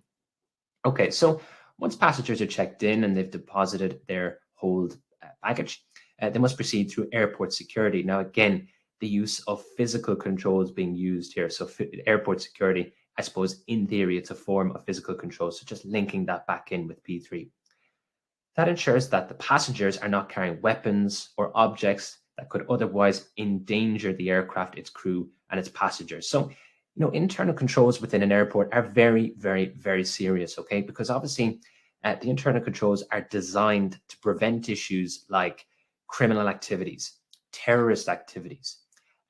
Speaker 2: Okay, so once passengers are checked in and they've deposited their hold baggage, they must proceed through airport security. Now, again, the use of physical controls being used here. So airport security, I suppose, in theory, it's a form of physical control. So just linking that back in with P3. That ensures that the passengers are not carrying weapons or objects that could otherwise endanger the aircraft, its crew, and its passengers. So, internal controls within an airport are very, very, very serious, okay? Because obviously, the internal controls are designed to prevent issues like criminal activities, terrorist activities,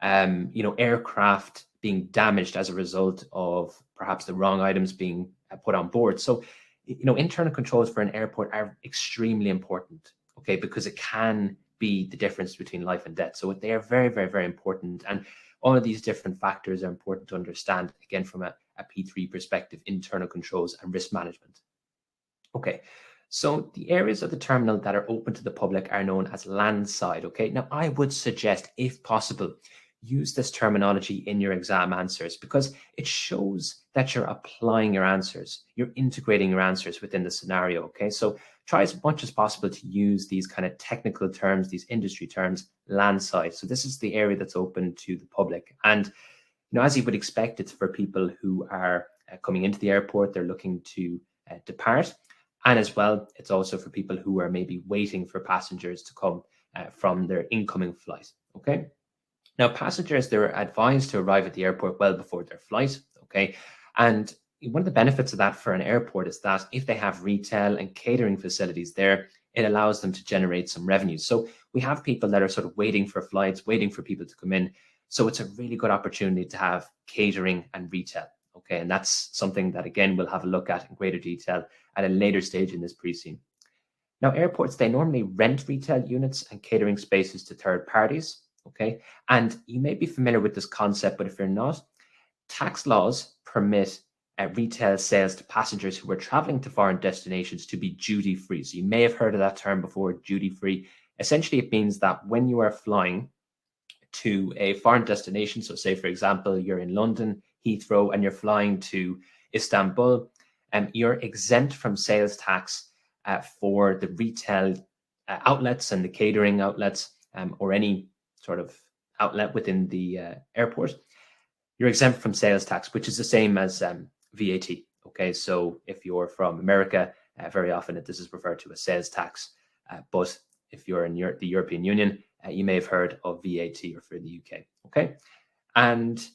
Speaker 2: aircraft being damaged as a result of perhaps the wrong items being put on board. So, internal controls for an airport are extremely important, okay, because it can be the difference between life and death. So they are very, very, very important. And all of these different factors are important to understand, again, from a P3 perspective, internal controls and risk management. Okay, so the areas of the terminal that are open to the public are known as landside, okay? Now, I would suggest, if possible, use this terminology in your exam answers because it shows that you're applying your answers, you're integrating your answers within the scenario, okay? So try as much as possible to use these kind of technical terms, these industry terms, landside. So this is the area that's open to the public. And, as you would expect, it's for people who are coming into the airport, they're looking to depart. And as well, it's also for people who are maybe waiting for passengers to come from their incoming flight, okay? Now, passengers, they're advised to arrive at the airport well before their flight, okay? And one of the benefits of that for an airport is that if they have retail and catering facilities there, it allows them to generate some revenue. So we have people that are sort of waiting for flights, waiting for people to come in. So it's a really good opportunity to have catering and retail, okay? And that's something that, again, we'll have a look at in greater detail at a later stage in this pre-scene. Now, airports, they normally rent retail units and catering spaces to third parties, okay? And you may be familiar with this concept, but if you're not, tax laws permit retail sales to passengers who are traveling to foreign destinations to be duty-free. So you may have heard of that term before, duty-free. Essentially, it means that when you are flying to a foreign destination, so say, for example, you're in London, Heathrow, and you're flying to Istanbul, you're exempt from sales tax for the retail outlets and the catering outlets or any sort of outlet within the airport. You're exempt from sales tax, which is the same as VAT. Okay, so if you're from America, very often this is referred to as sales tax. But if you're in the European Union, you may have heard of VAT or for the UK. Okay, and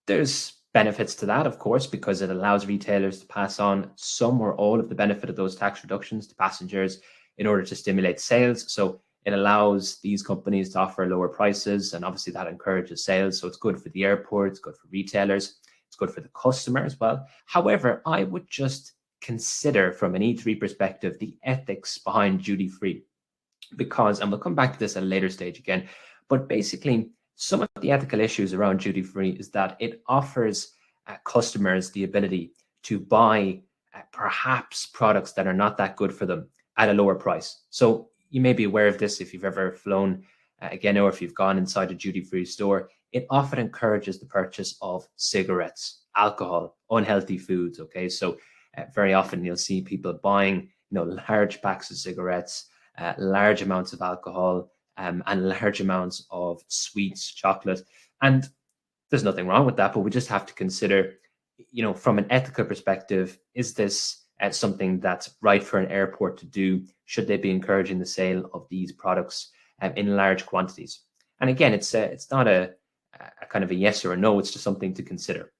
Speaker 2: there's benefits to that, of course, because it allows retailers to pass on some or all of the benefit of those tax reductions to passengers in order to stimulate sales. So it allows these companies to offer lower prices, and obviously that encourages sales. So it's good for the airport, it's good for retailers, it's good for the customer as well. However, I would just consider from an E3 perspective the ethics behind duty-free, because, and we'll come back to this at a later stage again, but basically some of the ethical issues around duty-free is that it offers customers the ability to buy perhaps products that are not that good for them at a lower price. So you may be aware of this if you've ever flown again, or if you've gone inside a duty-free store. It often encourages the purchase of cigarettes, alcohol, unhealthy foods. Okay, so very often you'll see people buying, large packs of cigarettes, large amounts of alcohol, and large amounts of sweets, chocolate. And there's nothing wrong with that, but we just have to consider, from an ethical perspective, is this something that's right for an airport to do? Should they be encouraging the sale of these products in large quantities? And again, it's not a kind of a yes or a no, it's just something to consider.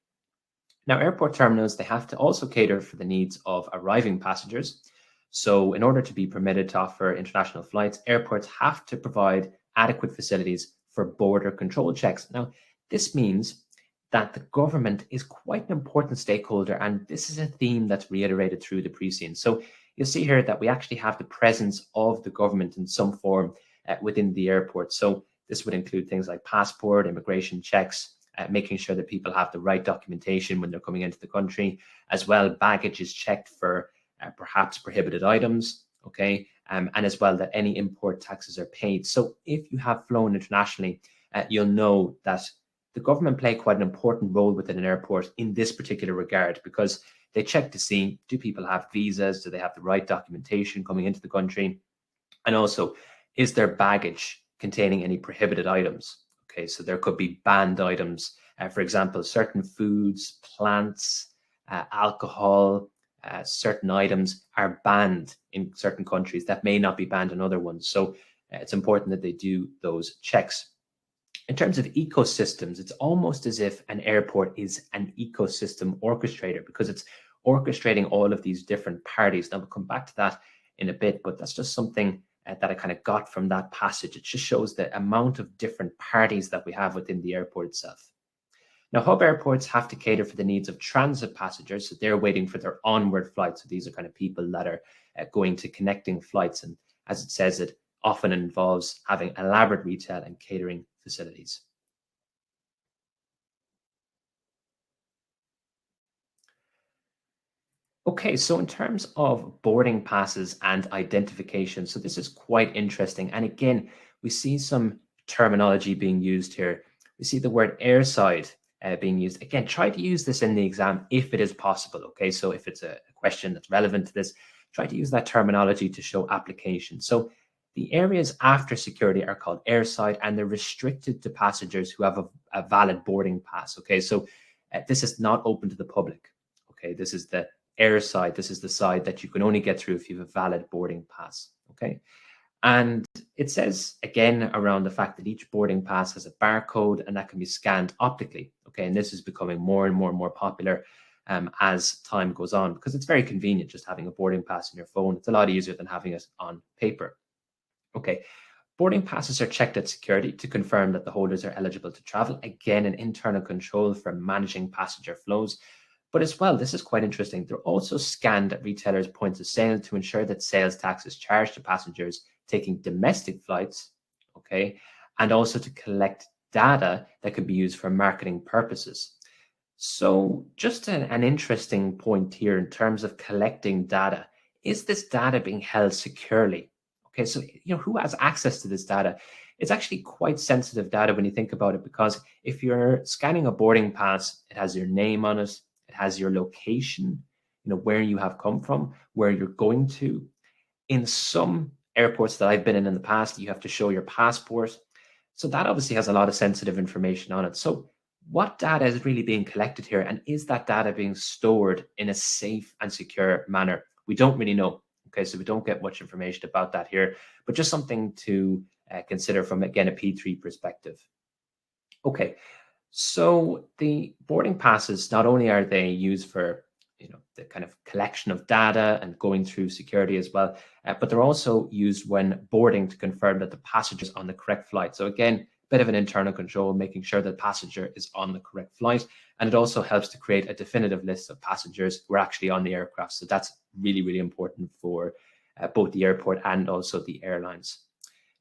Speaker 2: Now, airport terminals, they have to also cater for the needs of arriving passengers. So in order to be permitted to offer international flights, airports have to provide adequate facilities for border control checks. Now, this means that the government is quite an important stakeholder, and this is a theme that's reiterated through the pre-scene. So you'll see here that we actually have the presence of the government in some form within the airport. So this would include things like passport, immigration checks, making sure that people have the right documentation when they're coming into the country. As well, baggage is checked for perhaps prohibited items, okay? and as well that any import taxes are paid. So if you have flown internationally, you'll know that the government play quite an important role within an airport in this particular regard, because they check to see, do people have visas? Do they have the right documentation coming into the country? And also, is their baggage containing any prohibited items? Okay, so there could be banned items. For example, certain foods, plants, alcohol, certain items are banned in certain countries that may not be banned in other ones. So it's important that they do those checks. In terms of ecosystems, it's almost as if an airport is an ecosystem orchestrator, because it's orchestrating all of these different parties. Now, we'll come back to that in a bit, but that's just something that I kind of got from that passage. It just shows the amount of different parties that we have within the airport itself. Now, hub airports have to cater for the needs of transit passengers, so they're waiting for their onward flights. So these are kind of people that are going to connecting flights, and as it says, it often involves having elaborate retail and catering facilities. Okay, so in terms of boarding passes and identification, so this is quite interesting. And again, we see some terminology being used here. We see the word airside being used. Again, try to use this in the exam if it is possible. Okay, so if it's a question that's relevant to this, try to use that terminology to show application. So the areas after security are called airside, and they're restricted to passengers who have a valid boarding pass. Okay, so this is not open to the public. Okay, this is the airside. This is the side that you can only get through if you have a valid boarding pass. Okay, and it says again around the fact that each boarding pass has a barcode, and that can be scanned optically. Okay, and this is becoming more and more popular as time goes on, because it's very convenient just having a boarding pass on your phone. It's a lot easier than having it on paper. Okay, boarding passes are checked at security to confirm that the holders are eligible to travel. Again, an internal control for managing passenger flows. But as well, this is quite interesting, they're also scanned at retailers' points of sale to ensure that sales tax is charged to passengers taking domestic flights, okay, and also to collect data that could be used for marketing purposes. So just an interesting point here in terms of collecting data. Is this data being held securely? Okay, so who has access to this data? It's actually quite sensitive data when you think about it, because if you're scanning a boarding pass, it has your name on it, it has your location, where you have come from, where you're going to. In some airports that I've been in the past, you have to show your passport. So that obviously has a lot of sensitive information on it. So what data is really being collected here, and is that data being stored in a safe and secure manner? We don't really know. Okay, so we don't get much information about that here, but just something to consider from, again, a P3 perspective. Okay, so the boarding passes, not only are they used for the kind of collection of data and going through security as well, but they're also used when boarding to confirm that the passenger is on the correct flight. So again, bit of an internal control, making sure that passenger is on the correct flight. And it also helps to create a definitive list of passengers who are actually on the aircraft. So that's really important for both the airport and also the airlines.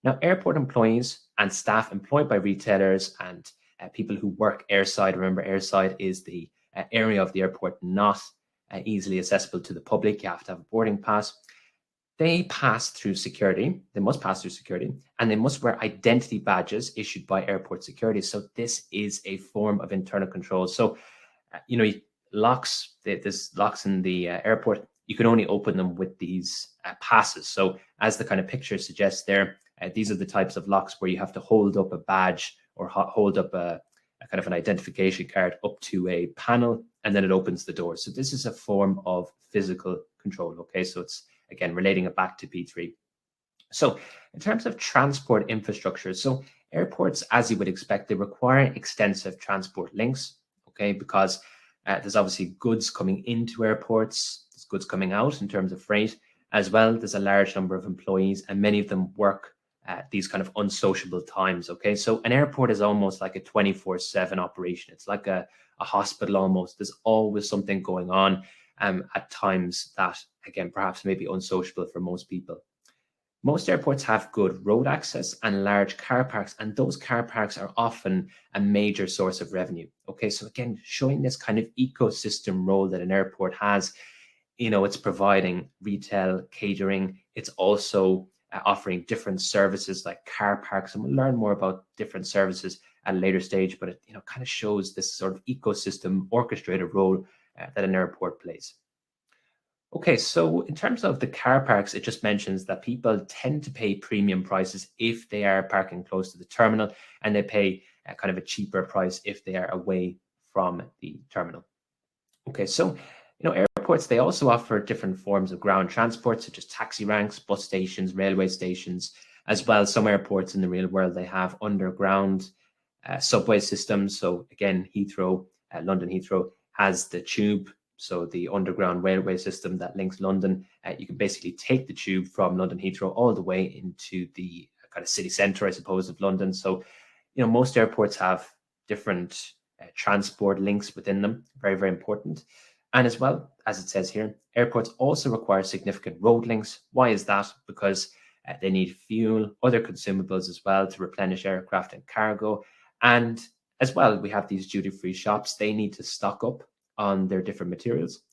Speaker 2: Now, airport employees and staff employed by retailers and people who work airside, remember airside is the area of the airport not easily accessible to the public. You have to have a boarding pass. They pass through security. They must pass through security, and they must wear identity badges issued by airport security. So this is a form of internal control. So, locks, there's locks in the airport. You can only open them with these passes. So as the kind of picture suggests there, these are the types of locks where you have to hold up a badge or hold up a kind of an identification card up to a panel, and then it opens the door. So this is a form of physical control. Okay, so it's, again, relating it back to P3. So in terms of transport infrastructure, so airports, as you would expect, they require extensive transport links, okay, because there's obviously goods coming into airports, there's goods coming out in terms of freight, as well. There's a large number of employees, and many of them work at these kind of unsociable times, okay? So an airport is almost like a 24/7 operation. It's like a hospital almost. There's always something going on at times that, again, perhaps maybe unsociable for most people. Most airports have good road access and large car parks, and those car parks are often a major source of revenue. Okay, so again, showing this kind of ecosystem role that an airport has it's providing retail, catering. It's also offering different services like car parks, and we'll learn more about different services at a later stage, but it kind of shows this sort of ecosystem orchestrated role that an airport plays. Okay, so in terms of the car parks, it just mentions that people tend to pay premium prices if they are parking close to the terminal, and they pay kind of a cheaper price if they are away from the terminal. Okay, so airports, they also offer different forms of ground transport, such as taxi ranks, bus stations, railway stations, as well as some airports in the real world, they have underground subway systems. So again, London Heathrow has the tube, so the underground railway system that links London. You can basically take the tube from London Heathrow all the way into the kind of city centre, I suppose, of London. So, most airports have different transport links within them, very, very important. And as well, as it says here, airports also require significant road links. Why is that? Because they need fuel, other consumables as well to replenish aircraft and cargo. And as well, we have these duty-free shops. They need to stock up on their different materials.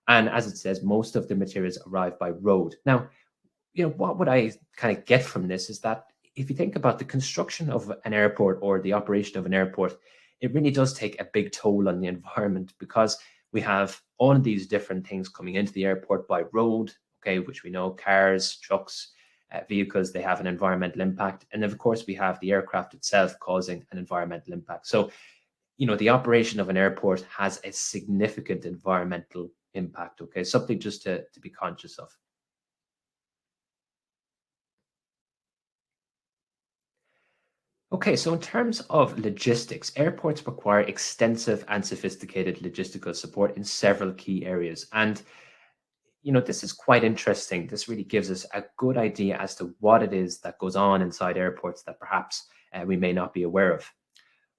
Speaker 2: And as it says, most of the materials arrive by road. Now, what would I kind of get from this is that if you think about the construction of an airport or the operation of an airport, it really does take a big toll on the environment, because we have all of these different things coming into the airport by road, okay, which we know, cars, trucks, vehicles, they have an environmental impact. And of course, we have the aircraft itself causing an environmental impact. So, the operation of an airport has a significant environmental impact, okay, something just to be conscious of. Okay, so in terms of logistics, airports require extensive and sophisticated logistical support in several key areas. And, this is quite interesting. This really gives us a good idea as to what it is that goes on inside airports that perhaps we may not be aware of.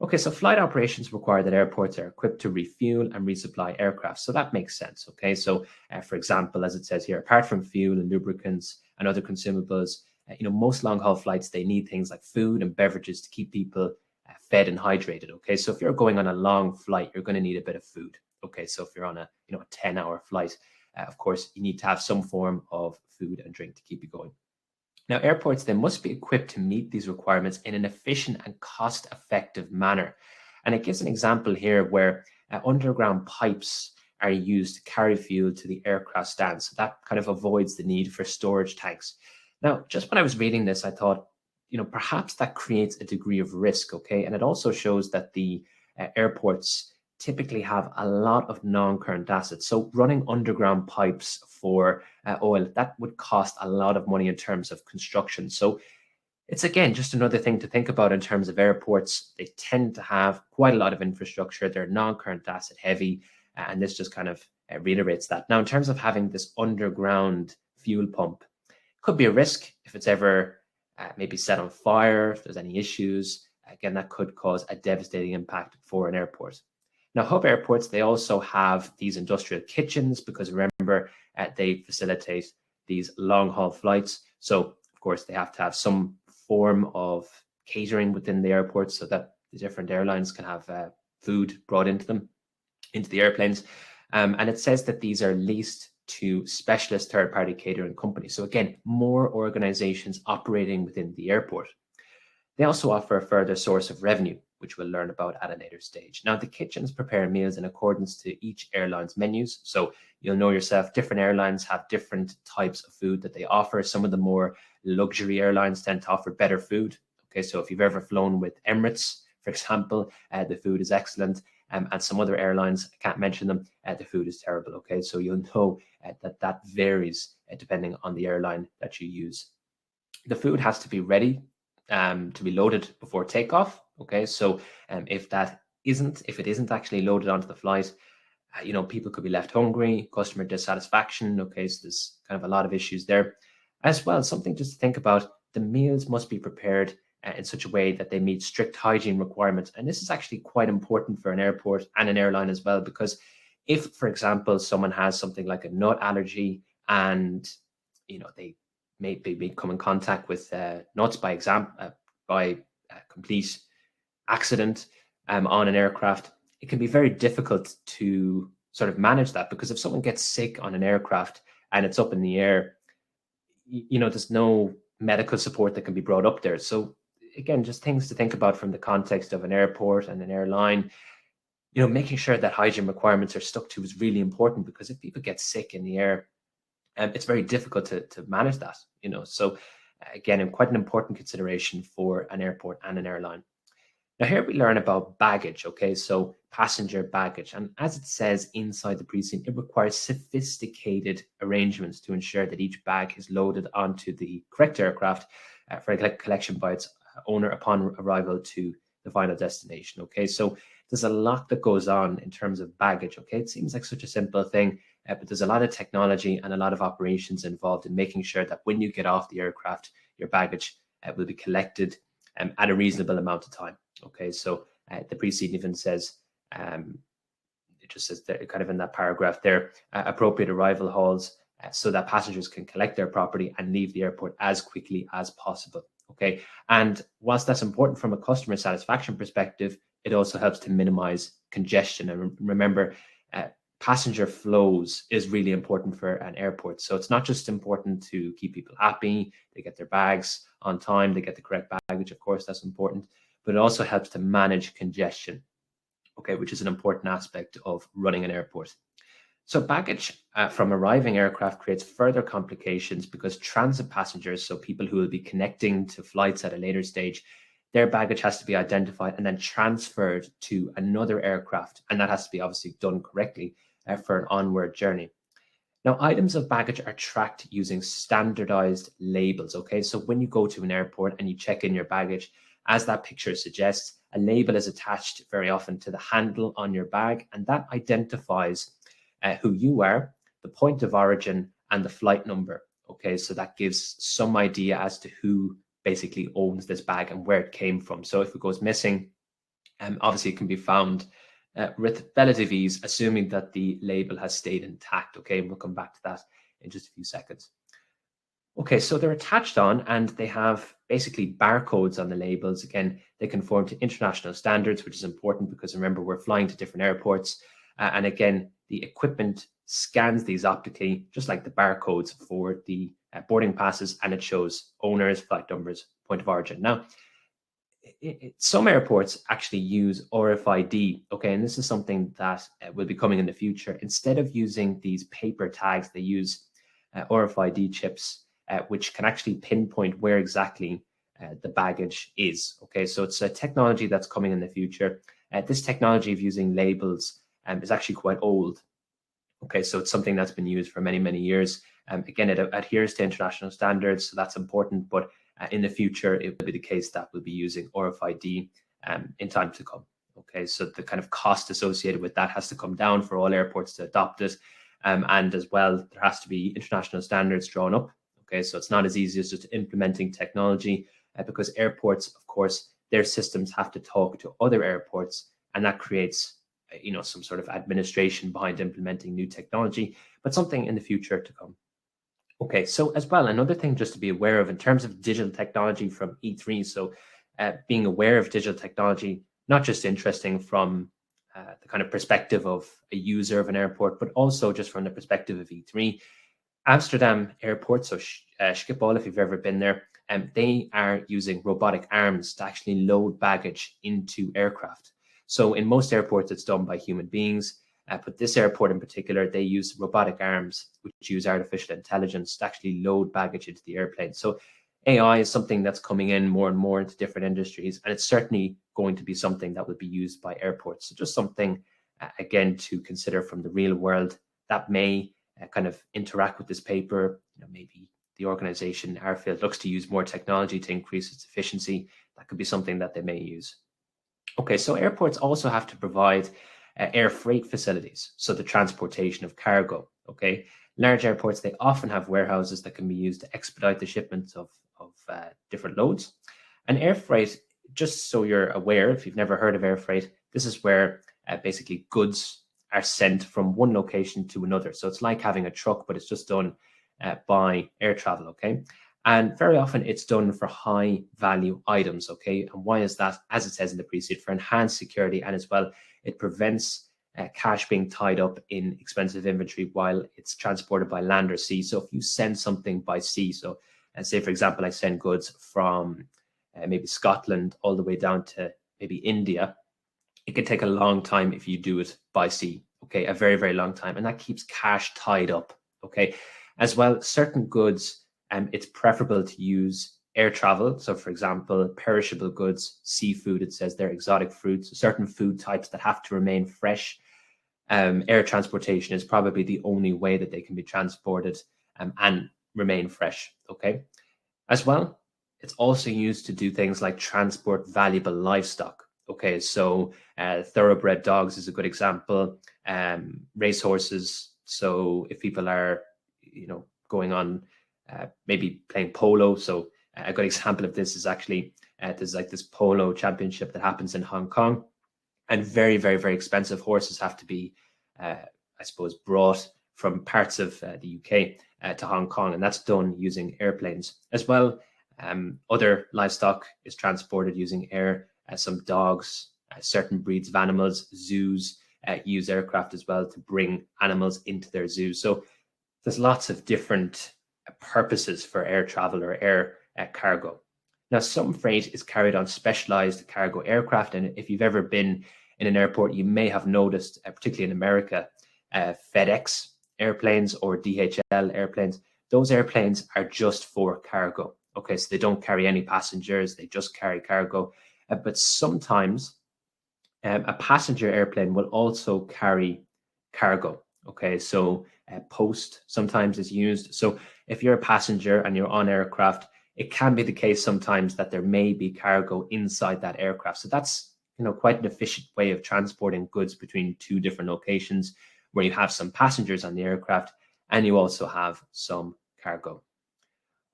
Speaker 2: Okay, so flight operations require that airports are equipped to refuel and resupply aircraft. So that makes sense. Okay, so for example, as it says here, apart from fuel and lubricants and other consumables, most long-haul flights, they need things like food and beverages to keep people fed and hydrated. Okay, so if you're going on a long flight, you're going to need a bit of food. Okay, so if you're on a 10-hour flight, of course, you need to have some form of food and drink to keep you going. Now, airports, they must be equipped to meet these requirements in an efficient and cost-effective manner. And it gives an example here where underground pipes are used to carry fuel to the aircraft stand. So that kind of avoids the need for storage tanks. Now, just when I was reading this, I thought, perhaps that creates a degree of risk, okay? And it also shows that the airports typically have a lot of non-current assets. So running underground pipes for oil, that would cost a lot of money in terms of construction. So it's, again, just another thing to think about in terms of airports. They tend to have quite a lot of infrastructure. They're non-current asset heavy, and this just kind of reiterates that. Now, in terms of having this underground fuel pump, could be a risk if it's ever maybe set on fire, if there's any issues. Again, that could cause a devastating impact for an airport. Now, hub airports, they also have these industrial kitchens because remember, they facilitate these long-haul flights. So, of course, they have to have some form of catering within the airport so that the different airlines can have food brought into them, into the airplanes. And it says that these are leased to specialist third-party catering companies. So again, more organizations operating within the airport. They also offer a further source of revenue, which we'll learn about at a later stage. Now, the kitchens prepare meals in accordance to each airline's menus. So you'll know yourself, different airlines have different types of food that they offer. Some of the more luxury airlines tend to offer better food. Okay, so if you've ever flown with Emirates, for example, the food is excellent. And some other airlines, I can't mention them, the food is terrible. Okay, so you'll know that varies depending on the airline that you use. The food has to be ready to be loaded before takeoff. Okay, so if it isn't actually loaded onto the flight, people could be left hungry, customer dissatisfaction. Okay, so there's kind of a lot of issues there. As well, something just to think about, the meals must be prepared in such a way that they meet strict hygiene requirements. And this is actually quite important for an airport and an airline as well, because if, for example, someone has something like a nut allergy and, they may come in contact with nuts by complete accident on an aircraft, it can be very difficult to sort of manage that, because if someone gets sick on an aircraft and it's up in the air, there's no medical support that can be brought up there. So again, just things to think about from the context of an airport and an airline. Making sure that hygiene requirements are stuck to is really important, because if people get sick in the air, it's very difficult to manage that. So again, quite an important consideration for an airport and an airline. Now here we learn about baggage, okay? So passenger baggage. And as it says inside the pre-scene, it requires sophisticated arrangements to ensure that each bag is loaded onto the correct aircraft for a collection by its owner upon arrival to the final destination, okay? So there's a lot that goes on in terms of baggage, okay? It seems like such a simple thing, but there's a lot of technology and a lot of operations involved in making sure that when you get off the aircraft, your baggage will be collected at a reasonable amount of time. Okay, so the pre-scene even says, it just says there, kind of in that paragraph there, appropriate arrival halls so that passengers can collect their property and leave the airport as quickly as possible. Okay, and whilst that's important from a customer satisfaction perspective, it also helps to minimize congestion. And remember, passenger flows is really important for an airport. So it's not just important to keep people happy, they get their bags on time, they get the correct baggage, of course, that's important, but it also helps to manage congestion, okay, which is an important aspect of running an airport. So baggage from arriving aircraft creates further complications because transit passengers, so people who will be connecting to flights at a later stage, their baggage has to be identified and then transferred to another aircraft. And that has to be obviously done correctly for an onward journey. Now, items of baggage are tracked using standardized labels, okay? So when you go to an airport and you check in your baggage, as that picture suggests, a label is attached very often to the handle on your bag, and that identifies who you are, the point of origin, and the flight number. Okay, so that gives some idea as to who basically owns this bag and where it came from. So if it goes missing, obviously it can be found with relative ease, assuming that the label has stayed intact. Okay, and we'll come back to that in just a few seconds. Okay, so they're attached on and they have basically barcodes on the labels. Again, they conform to international standards, which is important because remember, we're flying to different airports. And again, the equipment scans these optically, just like the barcodes for the boarding passes, and it shows owners, flight numbers, point of origin. Now, some airports actually use RFID, okay, and this is something that will be coming in the future. Instead of using these paper tags, they use RFID chips, which can actually pinpoint where exactly the baggage is. Okay, so it's a technology that's coming in the future. This technology of using labels is actually quite old. Okay, so it's something that's been used for many, many years. Again, it adheres to international standards, so that's important. But in the future, it will be the case that we'll be using RFID in time to come. Okay, so the kind of cost associated with that has to come down for all airports to adopt it. And as well, there has to be international standards drawn up. Okay, so it's not as easy as just implementing technology because airports, of course, their systems have to talk to other airports, and that creates some sort of administration behind implementing new technology, but something in the future to come. Okay, so as well, another thing just to be aware of in terms of digital technology from E3, so being aware of digital technology, not just interesting from the kind of perspective of a user of an airport, but also just from the perspective of E3. Amsterdam Airport, so Schiphol, if you've ever been there, they are using robotic arms to actually load baggage into aircraft. So in most airports, it's done by human beings, but this airport in particular, they use robotic arms, which use artificial intelligence to actually load baggage into the airplane. So AI is something that's coming in more and more into different industries, and it's certainly going to be something that will be used by airports. So just something, again, to consider from the real world that may kind of interact with this paper. Maybe the organization, Airfield, looks to use more technology to increase its efficiency. That could be something that they may use. Okay, so airports also have to provide air freight facilities, so the transportation of cargo. Okay, large airports, they often have warehouses that can be used to expedite the shipments of different loads. And air freight, just so you're aware, if you've never heard of air freight, this is where basically goods are sent from one location to another. So it's like having a truck, but it's just done by air travel. Okay. And very often it's done for high value items, okay? And why is that? As it says in the pre-scene, for enhanced security, and as well, it prevents cash being tied up in expensive inventory while it's transported by land or sea. So if you send something by sea, so say for example, I send goods from maybe Scotland all the way down to maybe India, it can take a long time if you do it by sea, okay, a very, very long time. And that keeps cash tied up, okay. As well, certain goods, it's preferable to use air travel. So for example, perishable goods, seafood, it says they're exotic fruits, certain food types that have to remain fresh. Air transportation is probably the only way that they can be transported and remain fresh, okay. As well, it's also used to do things like transport valuable livestock. Okay, so thoroughbred dogs is a good example. Racehorses. So if people are, going on maybe playing polo. So a good example of this is actually there's like this polo championship that happens in Hong Kong, and very, very, very expensive horses have to be, I suppose, brought from parts of the UK to Hong Kong, and that's done using airplanes. As well, other livestock is transported using air. Some dogs, certain breeds of animals, zoos use aircraft as well to bring animals into their zoos. So there's lots of different purposes for air travel or air cargo. Now, some freight is carried on specialized cargo aircraft, and if you've ever been in an airport, you may have noticed, particularly in America, FedEx airplanes or DHL airplanes. Those airplanes are just for cargo. Okay, so they don't carry any passengers, they just carry cargo. But sometimes a passenger airplane will also carry cargo. Okay, so post sometimes is used. So if you're a passenger and you're on aircraft, it can be the case sometimes that there may be cargo inside that aircraft. So that's quite an efficient way of transporting goods between two different locations, where you have some passengers on the aircraft and you also have some cargo.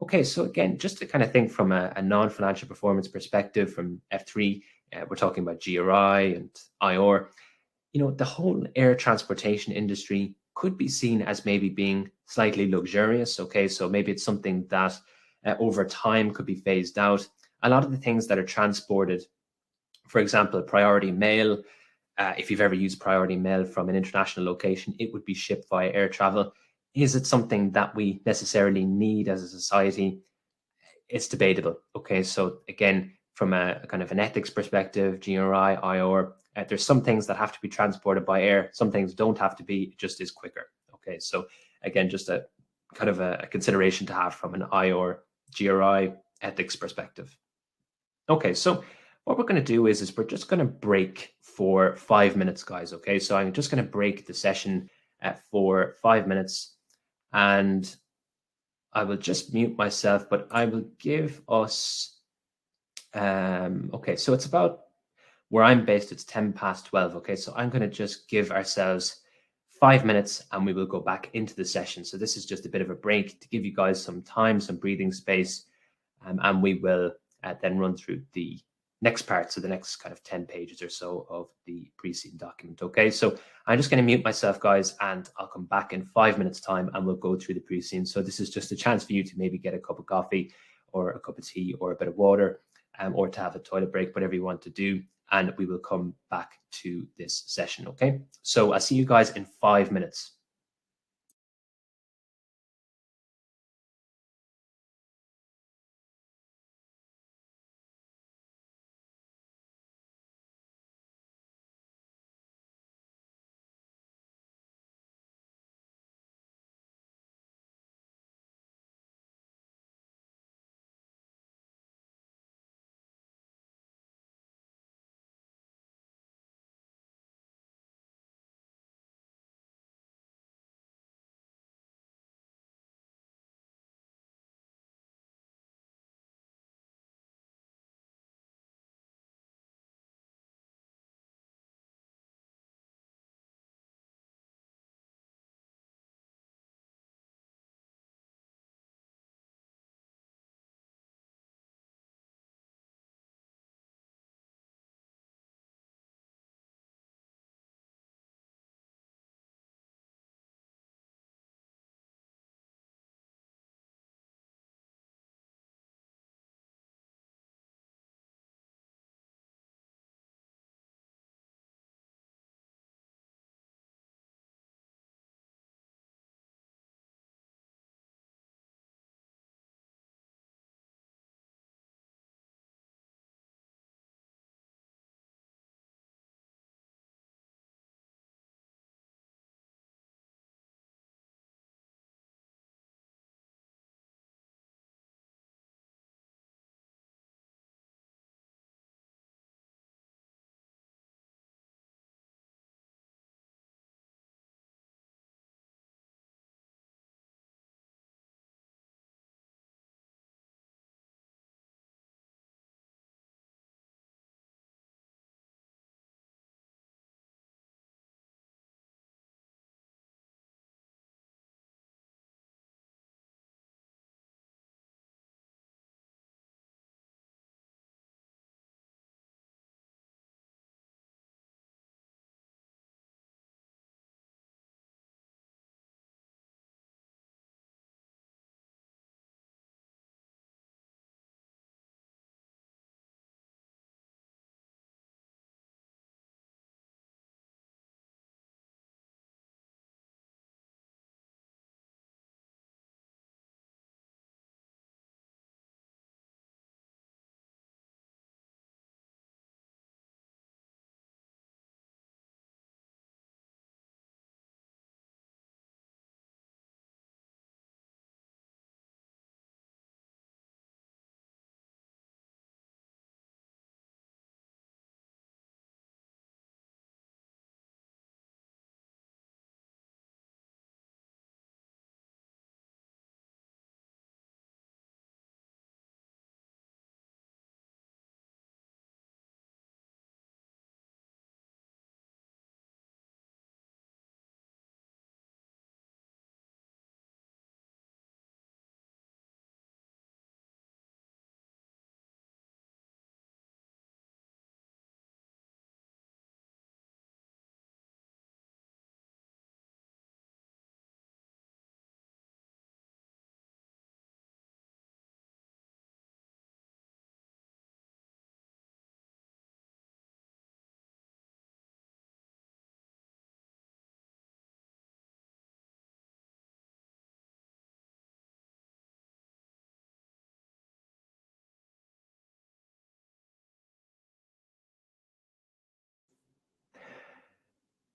Speaker 2: Okay, so again, just to kind of think from a non-financial performance perspective from F3, we're talking about GRI and IOR. The whole air transportation industry could be seen as maybe being slightly luxurious. Okay, so maybe it's something that over time could be phased out. A lot of the things that are transported, for example, priority mail, if you've ever used priority mail from an international location, it would be shipped via air travel. Is it something that we necessarily need as a society? It's debatable. Okay, so again, from a kind of an ethics perspective, GRI, IOR, there's some things that have to be transported by air. Some things don't have to be. It just is quicker. Okay, so again, just a kind of a consideration to have from an IOR, GRI ethics perspective. Okay, so what we're going to do is we're just going to break for 5 minutes, guys. Okay, so I'm just going to break the session for 5 minutes, and I will just mute myself, but I will give us, okay, so it's about where I'm based, it's 10 past 12. Okay, so I'm going to just give ourselves 5 minutes and we will go back into the session. So this is just a bit of a break to give you guys some time, some breathing space, and we will then run through the next part, so the next kind of 10 pages or so of the pre-scene document. Okay, so I'm just going to mute myself, guys, and I'll come back in 5 minutes time and we'll go through the pre-scene. So this is just a chance for you to maybe get a cup of coffee or a cup of tea or a bit of water, or to have a toilet break, whatever you want to do, and we will come back to this session. Okay, so I'll see you guys in 5 minutes.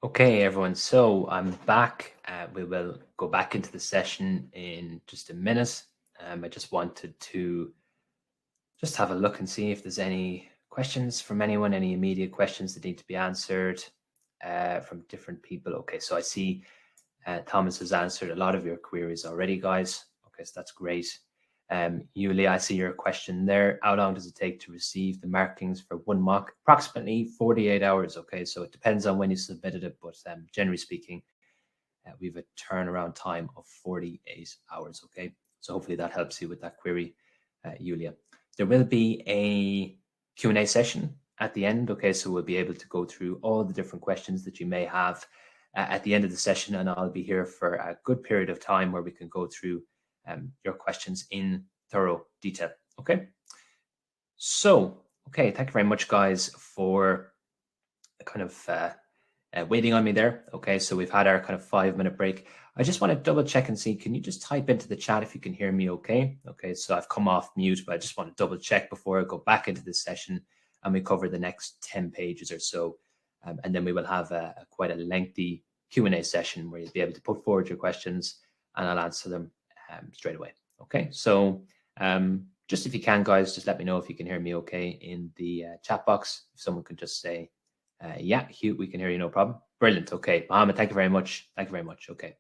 Speaker 2: Okay, everyone. So I'm back. We will go back into the session in just a minute. I just wanted to just have a look and see if there's any questions from anyone, any immediate questions that need to be answered from different people. Okay, so I see Thomas has answered a lot of your queries already, guys. Okay, so that's great. Yulia, I see your question there. How long does it take to receive the markings for one mock? Approximately 48 hours. Okay, so it depends on when you submitted it, but generally speaking, we have a turnaround time of 48 hours. Okay, so hopefully that helps you with that query, Yulia. There will be a Q&A session at the end. Okay, so we'll be able to go through all the different questions that you may have at the end of the session, and I'll be here for a good period of time where we can go through your questions in thorough detail. Okay, so okay, thank you very much, guys, for kind of waiting on me there. Okay, so we've had our kind of 5-minute break. I just want to double check and see, can you just type into the chat if you can hear me okay? Okay, so I've come off mute, but I just want to double check before I go back into this session and we cover the next 10 pages or so. And then we will have quite a lengthy Q&A session where you'll be able to put forward your questions and I'll answer them straight away. Okay, so just if you can, guys, just let me know if you can hear me okay in the chat box. If someone could just say, yeah, Hugh, we can hear you, no problem. Brilliant. Okay, Mohammed, thank you very much. Thank you very much. Okay.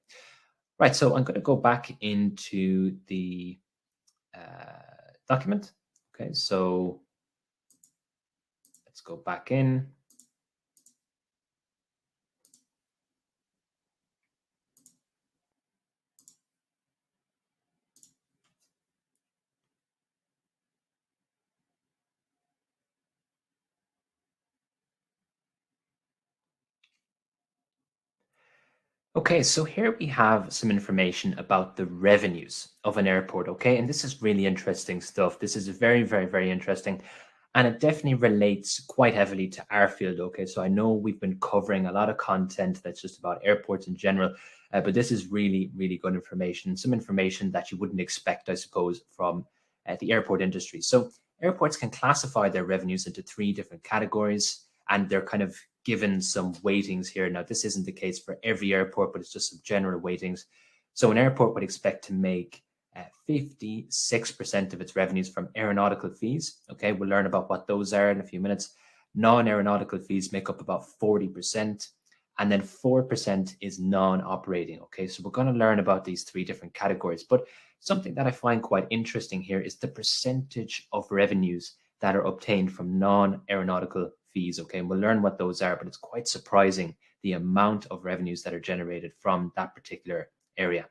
Speaker 2: Right, so I'm going to go back into the document. Okay, so let's go back in. Okay, so here we have some information about the revenues of an airport, okay? And this is really interesting stuff. This is very, very, very interesting. And it definitely relates quite heavily to our field, okay? So I know we've been covering a lot of content that's just about airports in general, but this is really, really good information. Some information that you wouldn't expect, I suppose, from the airport industry. So airports can classify their revenues into 3 different categories, and they're kind of given some weightings here. Now, this isn't the case for every airport, but it's just some general weightings. So an airport would expect to make 56% of its revenues from aeronautical fees. Okay, we'll learn about what those are in a few minutes. Non-aeronautical fees make up about 40%, and then 4% is non-operating. Okay, so we're going to learn about these 3 different categories. But something that I find quite interesting here is the percentage of revenues that are obtained from non-aeronautical fees. Okay, and we'll learn what those are, but it's quite surprising the amount of revenues that are generated from that particular area.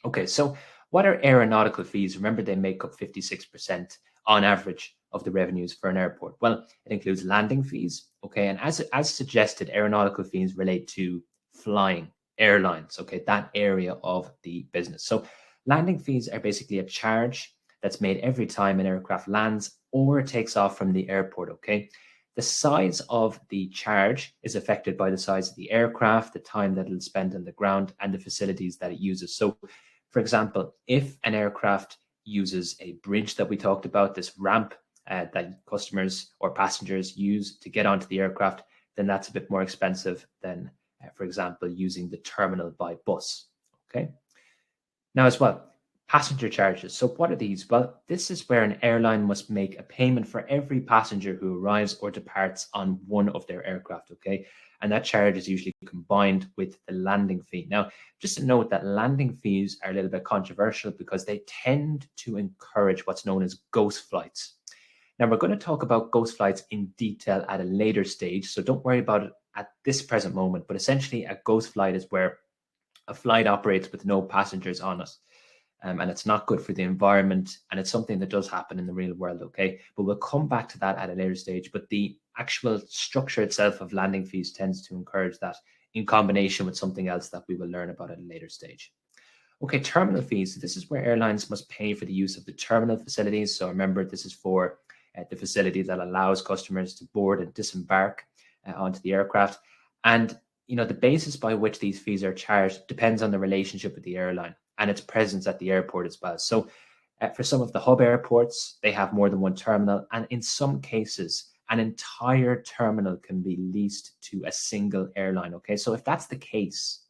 Speaker 2: Okay, so what are aeronautical fees? Remember, they make up 56% on average of the revenues for an airport. Well, it includes landing fees. Okay, and as suggested, aeronautical fees relate to flying, airlines. Okay, that area of the business. So landing fees are basically a charge that's made every time an aircraft lands or takes off from the airport. Okay, the size of the charge is affected by the size of the aircraft, the time that it'll spend on the ground, and the facilities that it uses. So, for example, if an aircraft uses a bridge that we talked about, this ramp that customers or passengers use to get onto the aircraft, then that's a bit more expensive than, for example, using the terminal by bus. Okay. Now, as well, passenger charges. So what are these? Well, this is where an airline must make a payment for every passenger who arrives or departs on one of their aircraft, okay? And that charge is usually combined with the landing fee. Now, just to note that landing fees are a little bit controversial because they tend to encourage what's known as ghost flights. Now, we're going to talk about ghost flights in detail at a later stage, so don't worry about it at this present moment. But essentially, a ghost flight is where a flight operates with no passengers on it. And it's not good for the environment, and it's something that does happen in the real world, okay? But we'll come back to that at a later stage. But the actual structure itself of landing fees tends to encourage that in combination with something else that we will learn about at a later stage. Okay, terminal fees. This is where airlines must pay for the use of the terminal facilities. So remember, this is for the facility that allows customers to board and disembark onto the aircraft. And, you know, the basis by which these fees are charged depends on the relationship with the airline and its presence at the airport as well. So for some of the hub airports, they have more than one terminal. And in some cases, an entire terminal can be leased to a single airline. Okay, so if that's the case,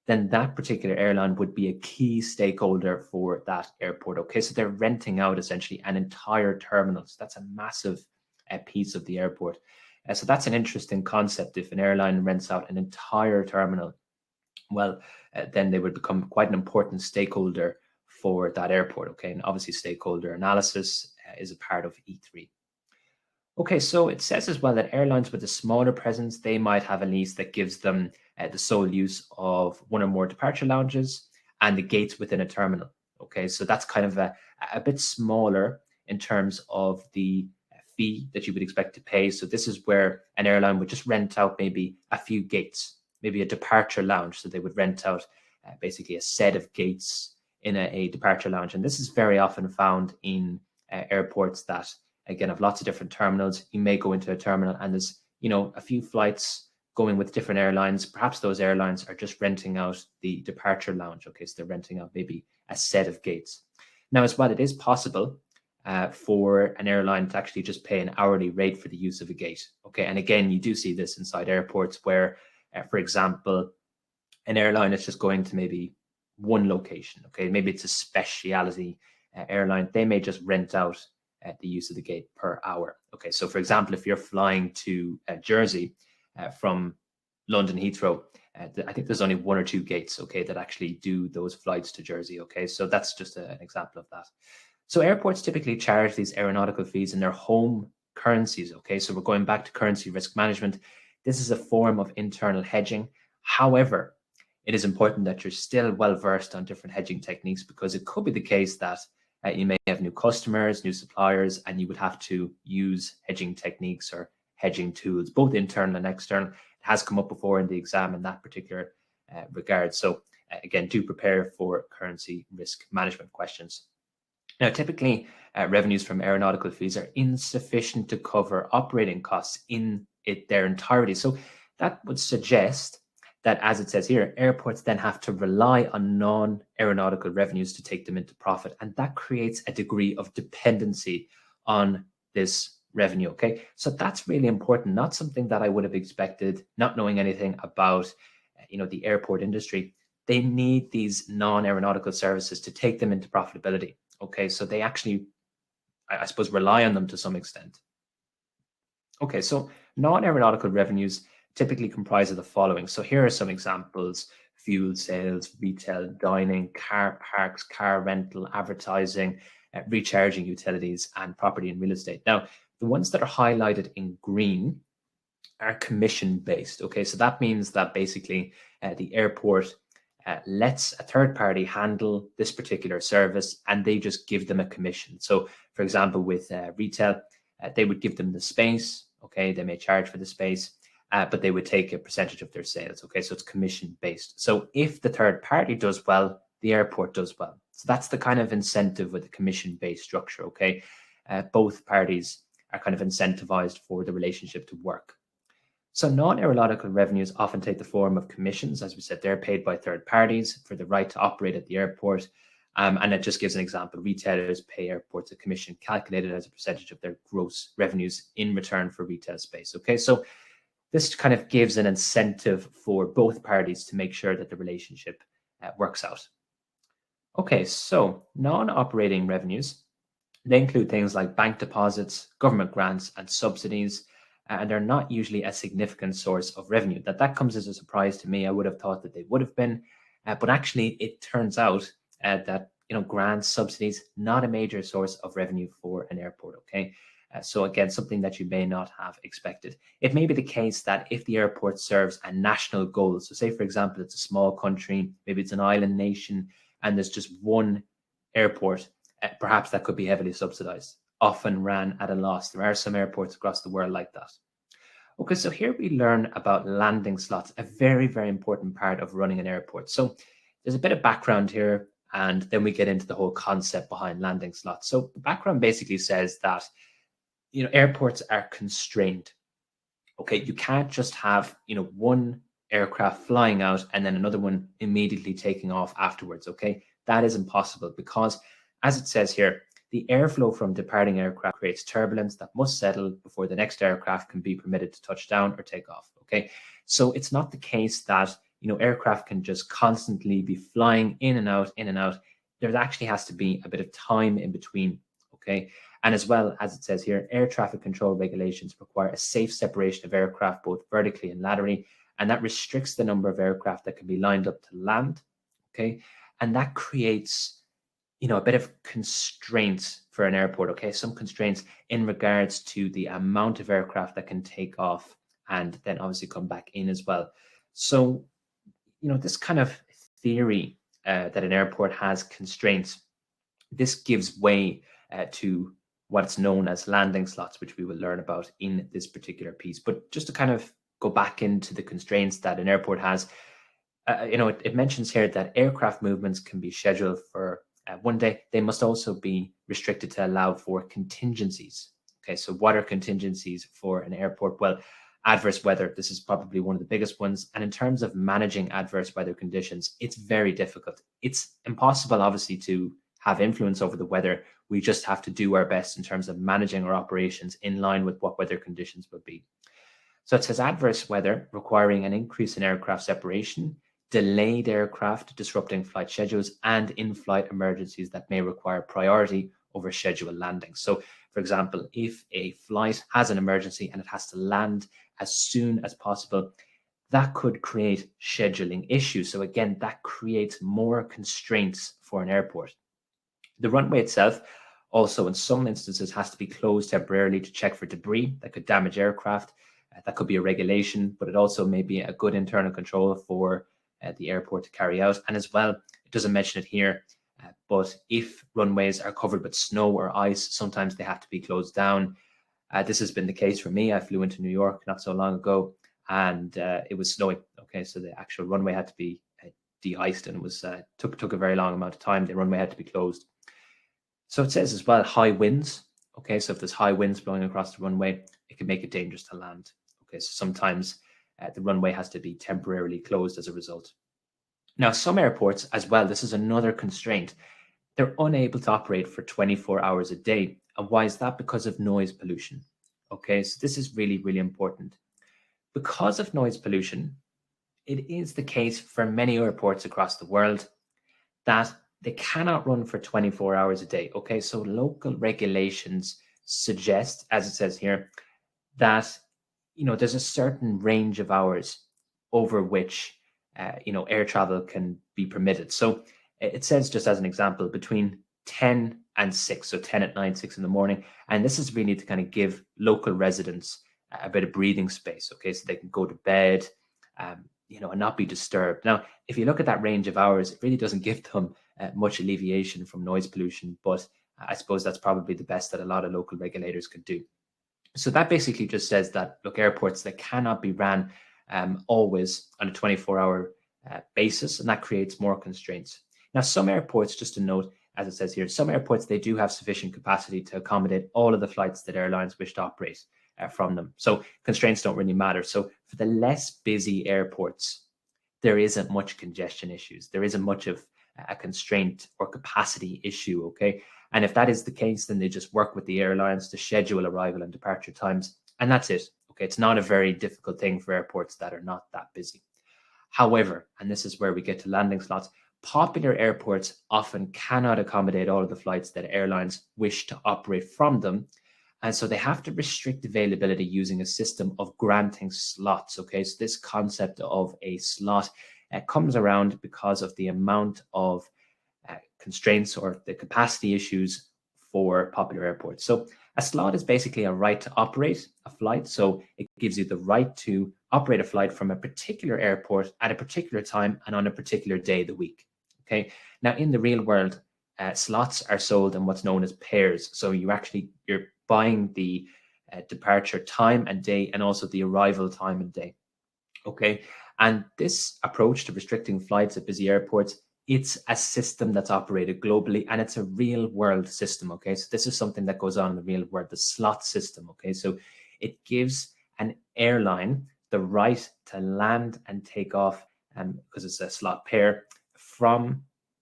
Speaker 2: then that particular airline would be a key stakeholder for that airport. Okay, so they're renting out essentially an entire terminal. So that's a massive piece of the airport. So that's an interesting concept. If an airline rents out an entire terminal, well, then they would become quite an important stakeholder for that airport. Okay, and obviously stakeholder analysis is a part of E3. Okay, so it says as well that airlines with a smaller presence, they might have a lease that gives them the sole use of one or more departure lounges and the gates within a terminal. Okay, so that's kind of a bit smaller in terms of the fee that you would expect to pay. So this is where an airline would just rent out maybe a few gates, maybe a departure lounge. So they would rent out basically a set of gates in a departure lounge. And this is very often found in airports that, again, have lots of different terminals. You may go into a terminal and there's, a few flights going with different airlines. Perhaps those airlines are just renting out the departure lounge. Okay, so they're renting out maybe a set of gates. Now, as well, it is possible for an airline to actually just pay an hourly rate for the use of a gate. Okay, and again, you do see this inside airports where, for example, an airline is just going to maybe one location. Okay, maybe it's a specialty airline. They may just rent out the use of the gate per hour. Okay, so for example, if you're flying to Jersey from London Heathrow, I think there's only one or two gates, okay, that actually do those flights to Jersey. Okay, so that's just an example of that. So airports typically charge these aeronautical fees in their home currencies. Okay, so we're going back to currency risk management. This is a form of internal hedging. However, it is important that you're still well versed on different hedging techniques, because it could be the case that you may have new customers, new suppliers, and you would have to use hedging techniques or hedging tools, both internal and external. It has come up before in the exam in that particular regard. So again, do prepare for currency risk management questions. Now, typically, revenues from aeronautical fees are insufficient to cover operating costs in their entirety. So that would suggest that, as it says here, airports then have to rely on non-aeronautical revenues to take them into profit. And that creates a degree of dependency on this revenue, okay? So that's really important, not something that I would have expected, not knowing anything about, the airport industry. They need these non-aeronautical services to take them into profitability, okay? So they actually, I suppose, rely on them to some extent. Okay, so non-aeronautical revenues typically comprise of the following. So here are some examples: fuel sales, retail, dining, car parks, car rental, advertising, recharging utilities, and property and real estate. Now, the ones that are highlighted in green are commission-based. Okay, so that means that basically the airport lets a third party handle this particular service, and they just give them a commission. So, for example, with retail, they would give them the space. Okay, they may charge for the space, but they would take a percentage of their sales. Okay, so it's commission-based. So if the third party does well, the airport does well. So that's the kind of incentive with the commission-based structure. Okay, both parties are kind of incentivized for the relationship to work. So non-aeronautical revenues often take the form of commissions. As we said, they're paid by third parties for the right to operate at the airport. And it just gives an example. Retailers pay airports a commission calculated as a percentage of their gross revenues in return for retail space. Okay, so this kind of gives an incentive for both parties to make sure that the relationship works out. Okay, so non-operating revenues, they include things like bank deposits, government grants, and subsidies. And they're not usually a significant source of revenue. That comes as a surprise to me. I would have thought that they would have been, but actually it turns out that grants, subsidies, not a major source of revenue for an airport. Okay, so again, something that you may not have expected. It may be the case that if the airport serves a national goal, so say for example it's a small country, maybe it's an island nation, and there's just one airport, perhaps that could be heavily subsidized, often ran at a loss. There are some airports across the world like that. Okay, so here we learn about landing slots, a very, very important part of running an airport. So there's a bit of background here, and then we get into the whole concept behind landing slots. So the background basically says that, airports are constrained. Okay, you can't just have, one aircraft flying out and then another one immediately taking off afterwards. Okay, that is impossible because, as it says here, the airflow from departing aircraft creates turbulence that must settle before the next aircraft can be permitted to touch down or take off. Okay, so it's not the case that aircraft can just constantly be flying in and out, in and out. There actually has to be a bit of time in between. Okay, and as well as it says here, air traffic control regulations require a safe separation of aircraft both vertically and laterally, and that restricts the number of aircraft that can be lined up to land. Okay, and that creates a bit of constraints for an airport. Okay, some constraints in regards to the amount of aircraft that can take off and then obviously come back in as well. So this kind of theory that an airport has constraints, this gives way to what's known as landing slots, which we will learn about in this particular piece. But just to kind of go back into the constraints that an airport has, it mentions here that aircraft movements can be scheduled for one day. They must also be restricted to allow for contingencies. Okay, so what are contingencies for an airport? Well, adverse weather, this is probably one of the biggest ones. And in terms of managing adverse weather conditions, it's very difficult. It's impossible, obviously, to have influence over the weather. We just have to do our best in terms of managing our operations in line with what weather conditions will be. So it says adverse weather requiring an increase in aircraft separation, delayed aircraft disrupting flight schedules, and in-flight emergencies that may require priority over scheduled landings. So, for example, if a flight has an emergency and it has to land as soon as possible, that could create scheduling issues. So again, that creates more constraints for an airport. The runway itself also, in some instances, has to be closed temporarily to check for debris that could damage aircraft. That could be a regulation, but it also may be a good internal control for the airport to carry out. And as well, it doesn't mention it here, but if runways are covered with snow or ice, sometimes they have to be closed down. This has been the case for me. I flew into New York not so long ago, and it was snowing. Okay, so the actual runway had to be de-iced, and it was took a very long amount of time. The runway had to be closed. So it says as well, high winds. Okay, so if there's high winds blowing across the runway, it can make it dangerous to land. Okay, so sometimes the runway has to be temporarily closed as a result. Now, some airports as well, this is another constraint. They're unable to operate for 24 hours a day. And why is that? Because of noise pollution. Okay, so this is really, really important. Because of noise pollution, it is the case for many airports across the world that they cannot run for 24 hours a day. Okay, so local regulations suggest, as it says here, that there's a certain range of hours over which air travel can be permitted. So it says, just as an example, between 10 and 6, so 10 at night, 6 in the morning. And this is really to kind of give local residents a bit of breathing space, okay, so they can go to bed, and not be disturbed. Now, if you look at that range of hours, it really doesn't give them much alleviation from noise pollution, but I suppose that's probably the best that a lot of local regulators could do. So that basically just says that, look, airports that cannot be ran always on a 24-hour basis, and that creates more constraints. Now, some airports, just to note, as it says here, some airports, they do have sufficient capacity to accommodate all of the flights that airlines wish to operate from them. So constraints don't really matter. So for the less busy airports, there isn't much congestion issues. There isn't much of a constraint or capacity issue, okay? And if that is the case, then they just work with the airlines to schedule arrival and departure times, and that's it. Okay, it's not a very difficult thing for airports that are not that busy. However, and this is where we get to landing slots, popular airports often cannot accommodate all of the flights that airlines wish to operate from them. And so they have to restrict availability using a system of granting slots. Okay, so this concept of a slot comes around because of the amount of constraints or the capacity issues for popular airports. So a slot is basically a right to operate a flight. So it gives you the right to operate a flight from a particular airport at a particular time and on a particular day of the week. Okay. Now, in the real world, slots are sold in what's known as pairs. So you're buying the departure time and day, and also the arrival time and day. Okay. And this approach to restricting flights at busy airports, it's a system that's operated globally, and it's a real world system. Okay. So this is something that goes on in the real world, the slot system. Okay. So it gives an airline the right to land and take off, because it's a slot pair, from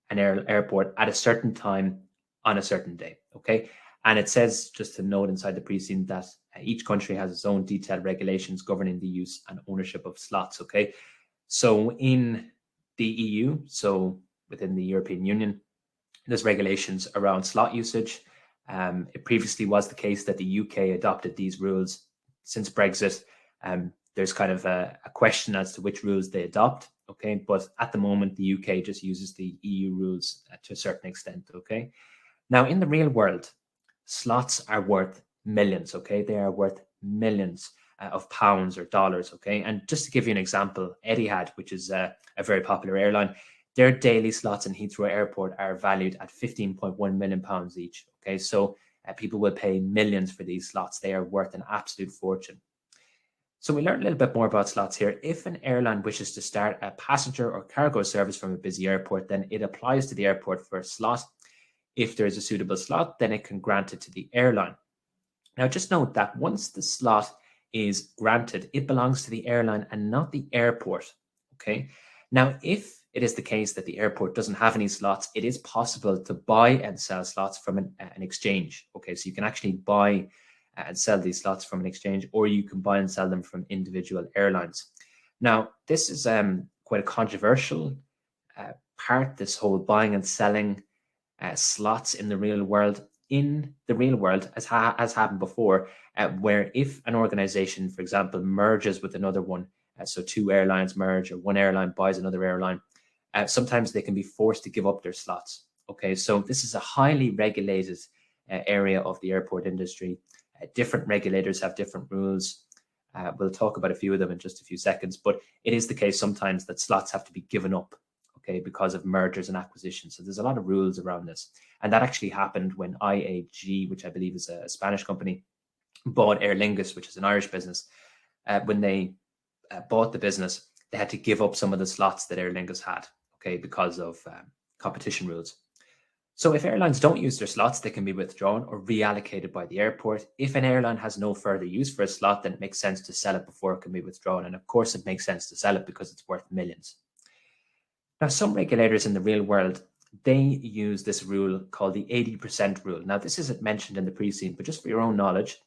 Speaker 2: an airport at a certain time on a certain day. okay? And it says, just to note inside the pre-scene, that each country has its own detailed regulations governing the use and ownership of slots, okay? So in the EU, so within the European Union, there's regulations around slot usage. It previously was the case that the UK adopted these rules. Since Brexit, there's kind of a question as to which rules they adopt, okay? But at the moment, the UK just uses the EU rules to a certain extent, okay? Now, in the real world, slots are worth millions, okay? They are worth millions of pounds or dollars, okay? And just to give you an example, Etihad, which is a very popular airline, their daily slots in Heathrow Airport are valued at £15.1 million each, okay? So people will pay millions for these slots. They are worth an absolute fortune. So we learned a little bit more about slots here. If an airline wishes to start a passenger or cargo service from a busy airport, then it applies to the airport for a slot. If there is a suitable slot, then it can grant it to the airline. Now, just note that once the slot is granted, it belongs to the airline and not the airport, okay? Now, if it is the case that the airport doesn't have any slots, it is possible to buy and sell slots from an exchange, okay? So you can actually buy and sell these slots from an exchange, or you can buy and sell them from individual airlines. Now, this is quite a controversial part, this whole buying and selling slots in the real world. In the real world, as happened before, where if an organization, for example, merges with another one, so two airlines merge or one airline buys another airline, sometimes they can be forced to give up their slots. Okay, so this is a highly regulated area of the airport industry. Different regulators have different rules. We'll talk about a few of them in just a few seconds, but it is the case sometimes that slots have to be given up, okay, because of mergers and acquisitions. So there's a lot of rules around this. And that actually happened when IAG, which I believe is a Spanish company, bought Aer Lingus, which is an Irish business. When they bought the business, they had to give up some of the slots that Aer Lingus had, okay, because of competition rules. So if airlines don't use their slots, they can be withdrawn or reallocated by the airport. If an airline has no further use for a slot, then it makes sense to sell it before it can be withdrawn. And of course, it makes sense to sell it because it's worth millions. Now, some regulators in the real world, they use this rule called the 80% rule. Now, this isn't mentioned in the pre-scene, but just for your own knowledge,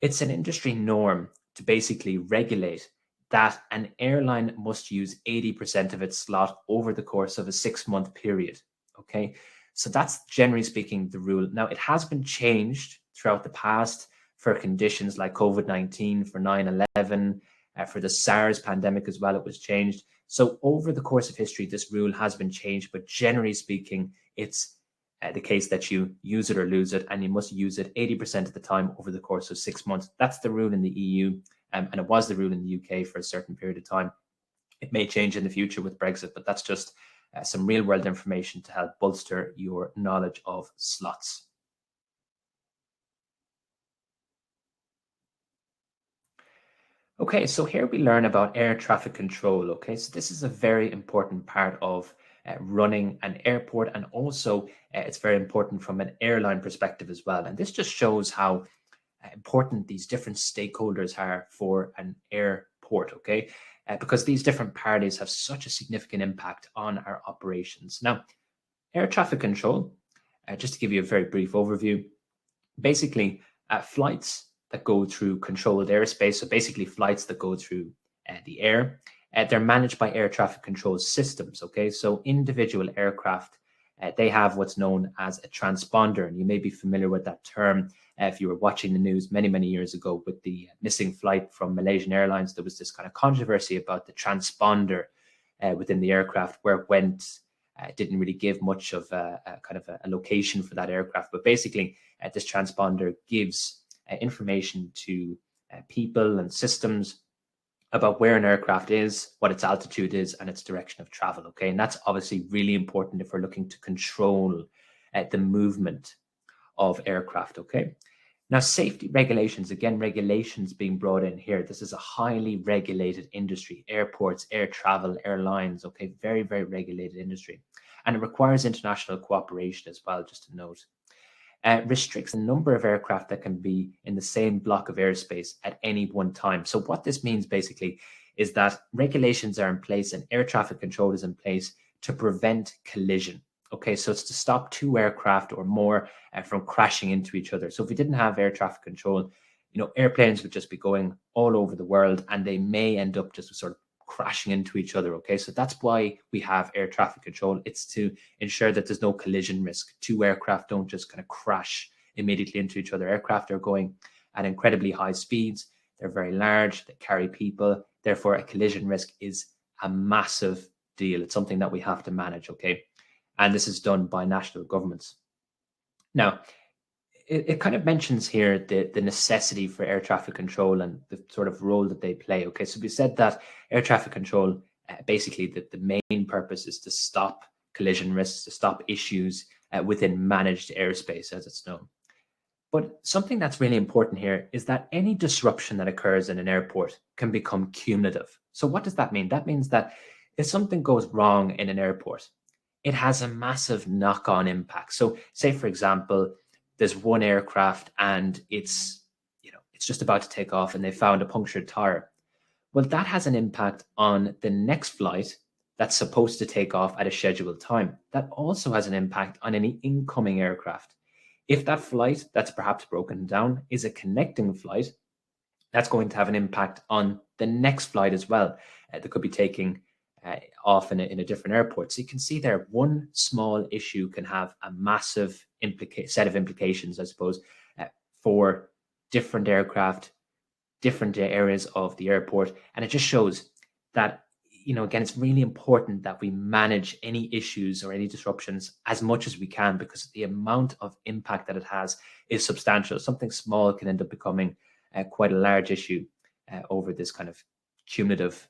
Speaker 2: it's an industry norm to basically regulate that an airline must use 80% of its slot over the course of a 6-month period, okay? So that's generally speaking the rule. Now, it has been changed throughout the past for conditions like COVID-19, for 9/11, for the SARS pandemic as well, it was changed. So over the course of history, this rule has been changed, but generally speaking, it's the case that you use it or lose it, and you must use it 80% of the time over the course of 6 months. That's the rule in the EU, and it was the rule in the UK for a certain period of time. It may change in the future with Brexit, but that's just some real world information to help bolster your knowledge of slots. Okay, so here we learn about air traffic control. Okay, so this is a very important part of running an airport, and also it's very important from an airline perspective as well. And this just shows how important these different stakeholders are for an airport, okay? Because these different parties have such a significant impact on our operations. Now, air traffic control, just to give you a very brief overview, basically flights that go through controlled airspace, so basically flights that go through the air, they're managed by air traffic control systems, okay? So individual aircraft, they have what's known as a transponder, and you may be familiar with that term if you were watching the news many, many years ago with the missing flight from Malaysian Airlines. There was this kind of controversy about the transponder within the aircraft, where it went. Didn't really give much of a kind of a location for that aircraft, but basically this transponder gives information to people and systems about where an aircraft is, what its altitude is, and its direction of travel, okay? And that's obviously really important if we're looking to control the movement of aircraft, okay? Now, safety regulations, again, regulations being brought in here. This is a highly regulated industry. Airports, air travel, airlines, okay? Very, very regulated industry. And it requires international cooperation as well, just to note. Restricts the number of aircraft that can be in the same block of airspace at any one time. So what this means basically is that regulations are in place and air traffic control is in place to prevent collision. Okay, so it's to stop two aircraft or more from crashing into each other. So if we didn't have air traffic control, airplanes would just be going all over the world, and they may end up just sort of crashing into each other. Okay, so that's why we have air traffic control. It's to ensure that there's no collision risk. Two aircraft don't just kind of crash immediately into each other. Aircraft are going at incredibly high speeds. They're very large. They carry people. Therefore, a collision risk is a massive deal. It's something that we have to manage. Okay, and this is done by national governments. Now, it kind of mentions here the necessity for air traffic control and the sort of role that they play. Okay, so we said that air traffic control, basically the main purpose is to stop collision risks, to stop issues within managed airspace, as it's known. But something that's really important here is that any disruption that occurs in an airport can become cumulative. So what does that mean? That means that if something goes wrong in an airport, it has a massive knock-on impact. So say, for example, there's one aircraft and it's just about to take off and they found a punctured tire. Well, that has an impact on the next flight that's supposed to take off at a scheduled time. That also has an impact on any incoming aircraft. If that flight that's perhaps broken down is a connecting flight, that's going to have an impact on the next flight as well. That could be taking off in a different airport. So you can see there, one small issue can have a massive set of implications, I suppose, for different aircraft, different areas of the airport. And it just shows that, again, it's really important that we manage any issues or any disruptions as much as we can, because the amount of impact that it has is substantial. Something small can end up becoming quite a large issue over this kind of cumulative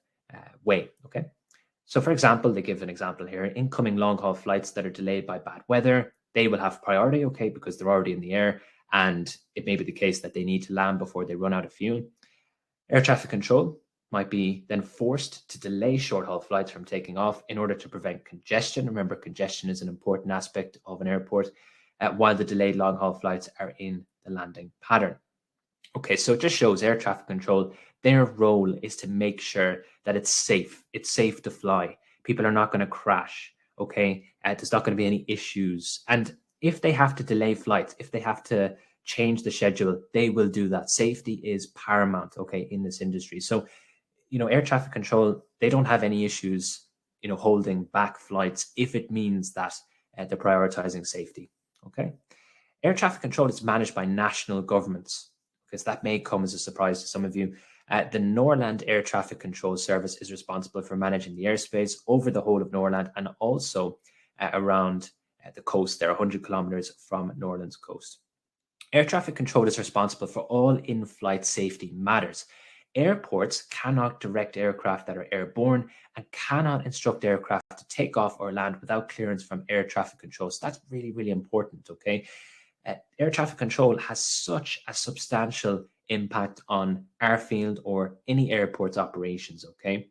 Speaker 2: way. Okay. So, for example, they give an example here: incoming long-haul flights that are delayed by bad weather, they will have priority, okay, because they're already in the air, and it may be the case that they need to land before they run out of fuel. Air traffic control might be then forced to delay short-haul flights from taking off in order to prevent congestion. Remember, congestion is an important aspect of an airport, while the delayed long-haul flights are in the landing pattern. Okay, so it just shows air traffic control, their role is to make sure that it's safe. It's safe to fly. People are not going to crash. Okay, there's not going to be any issues. And if they have to delay flights, if they have to change the schedule, they will do that. Safety is paramount, okay, in this industry. So, air traffic control, they don't have any issues, holding back flights if it means that they're prioritizing safety. Okay, air traffic control is managed by national governments, because that may come as a surprise to some of you. The Norland Air Traffic Control Service is responsible for managing the airspace over the whole of Norland and also around the coast. They're 100 kilometers from Norland's coast. Air traffic control is responsible for all in-flight safety matters. Airports cannot direct aircraft that are airborne and cannot instruct aircraft to take off or land without clearance from air traffic control. So that's really, really important, okay? Air traffic control has such a substantial impact on airfield or any airport's operations, okay?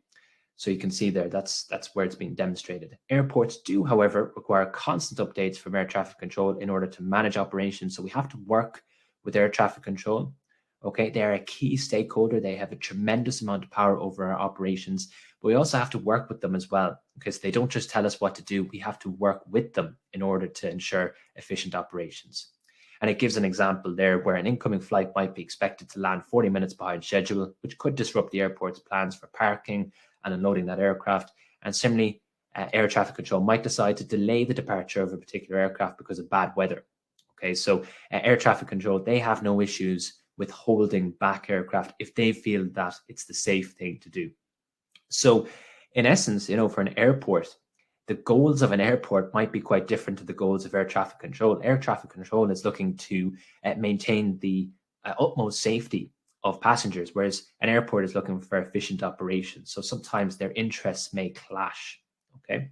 Speaker 2: So you can see there, that's where it's being demonstrated. Airports do, however, require constant updates from air traffic control in order to manage operations. So we have to work with air traffic control, okay? They are a key stakeholder. They have a tremendous amount of power over our operations, but we also have to work with them as well, because they don't just tell us what to do. We have to work with them in order to ensure efficient operations. And it gives an example there where an incoming flight might be expected to land 40 minutes behind schedule, which could disrupt the airport's plans for parking and unloading that aircraft. And similarly, air traffic control might decide to delay the departure of a particular aircraft because of bad weather. Okay, so air traffic control, they have no issues with holding back aircraft if they feel that it's the safe thing to do. So in essence, for an airport, the goals of an airport might be quite different to the goals of air traffic control. Air traffic control is looking to maintain the utmost safety of passengers, whereas an airport is looking for efficient operations. So sometimes their interests may clash, okay?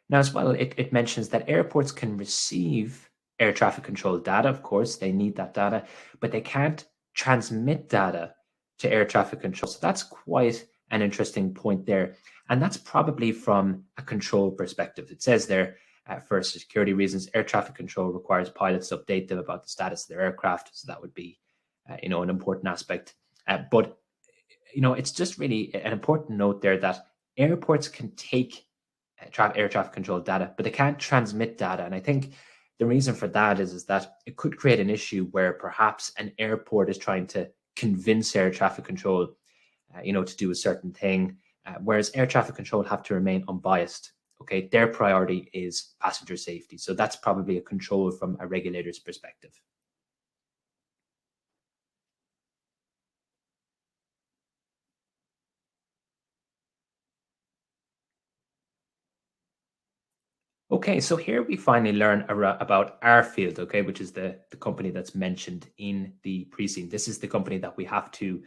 Speaker 2: Now, as well, it mentions that airports can receive air traffic control data. Of course, they need that data, but they can't transmit data to air traffic control. So that's quite an interesting point there. And that's probably from a control perspective. It says there, for security reasons, air traffic control requires pilots to update them about the status of their aircraft. So that would be, an important aspect. But it's just really an important note there that airports can take air traffic control data, but they can't transmit data. And I think the reason for that is that it could create an issue where perhaps an airport is trying to convince air traffic control, to do a certain thing, whereas air traffic control have to remain unbiased. Okay, their priority is passenger safety. So that's probably a control from a regulator's perspective. Okay, so here we finally learn about Airfield, okay, which is the company that's mentioned in the pre-scene. This is the company that we have to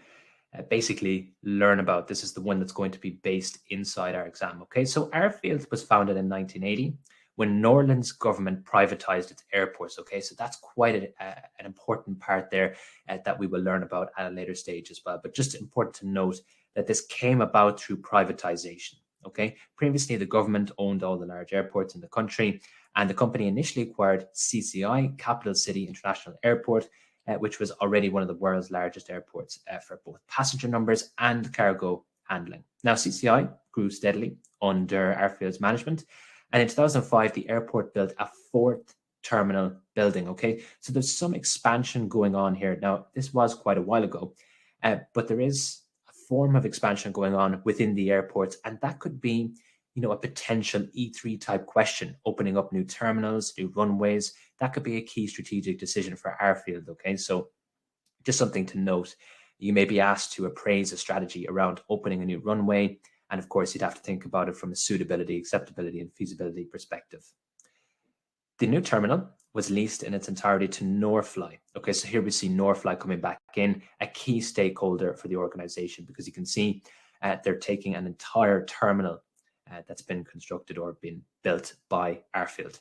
Speaker 2: basically learn about. This is the one that's going to be based inside our exam, okay? So Airfield was founded in 1980 when New Orleans government privatized its airports, okay? So that's quite an important part there that we will learn about at a later stage as well. But just important to note that this came about through privatization. Okay, previously the government owned all the large airports in the country, and the company initially acquired CCI, Capital City International Airport, which was already one of the world's largest airports for both passenger numbers and cargo handling. Now, CCI grew steadily under Airfield's management, and in 2005, the airport built a fourth terminal building. Okay, so there's some expansion going on here. Now, this was quite a while ago, but there is form of expansion going on within the airports, and that could be a potential E3 type question, opening up new terminals, new runways. That could be a key strategic decision for Airfield. Okay, so just something to note. You may be asked to appraise a strategy around opening a new runway, and of course you'd have to think about it from a suitability, acceptability and feasibility perspective. The new terminal was leased in its entirety to Norfly. Okay, so here we see Norfly coming back in, a key stakeholder for the organization, because you can see they're taking an entire terminal that's been constructed or been built by Airfield.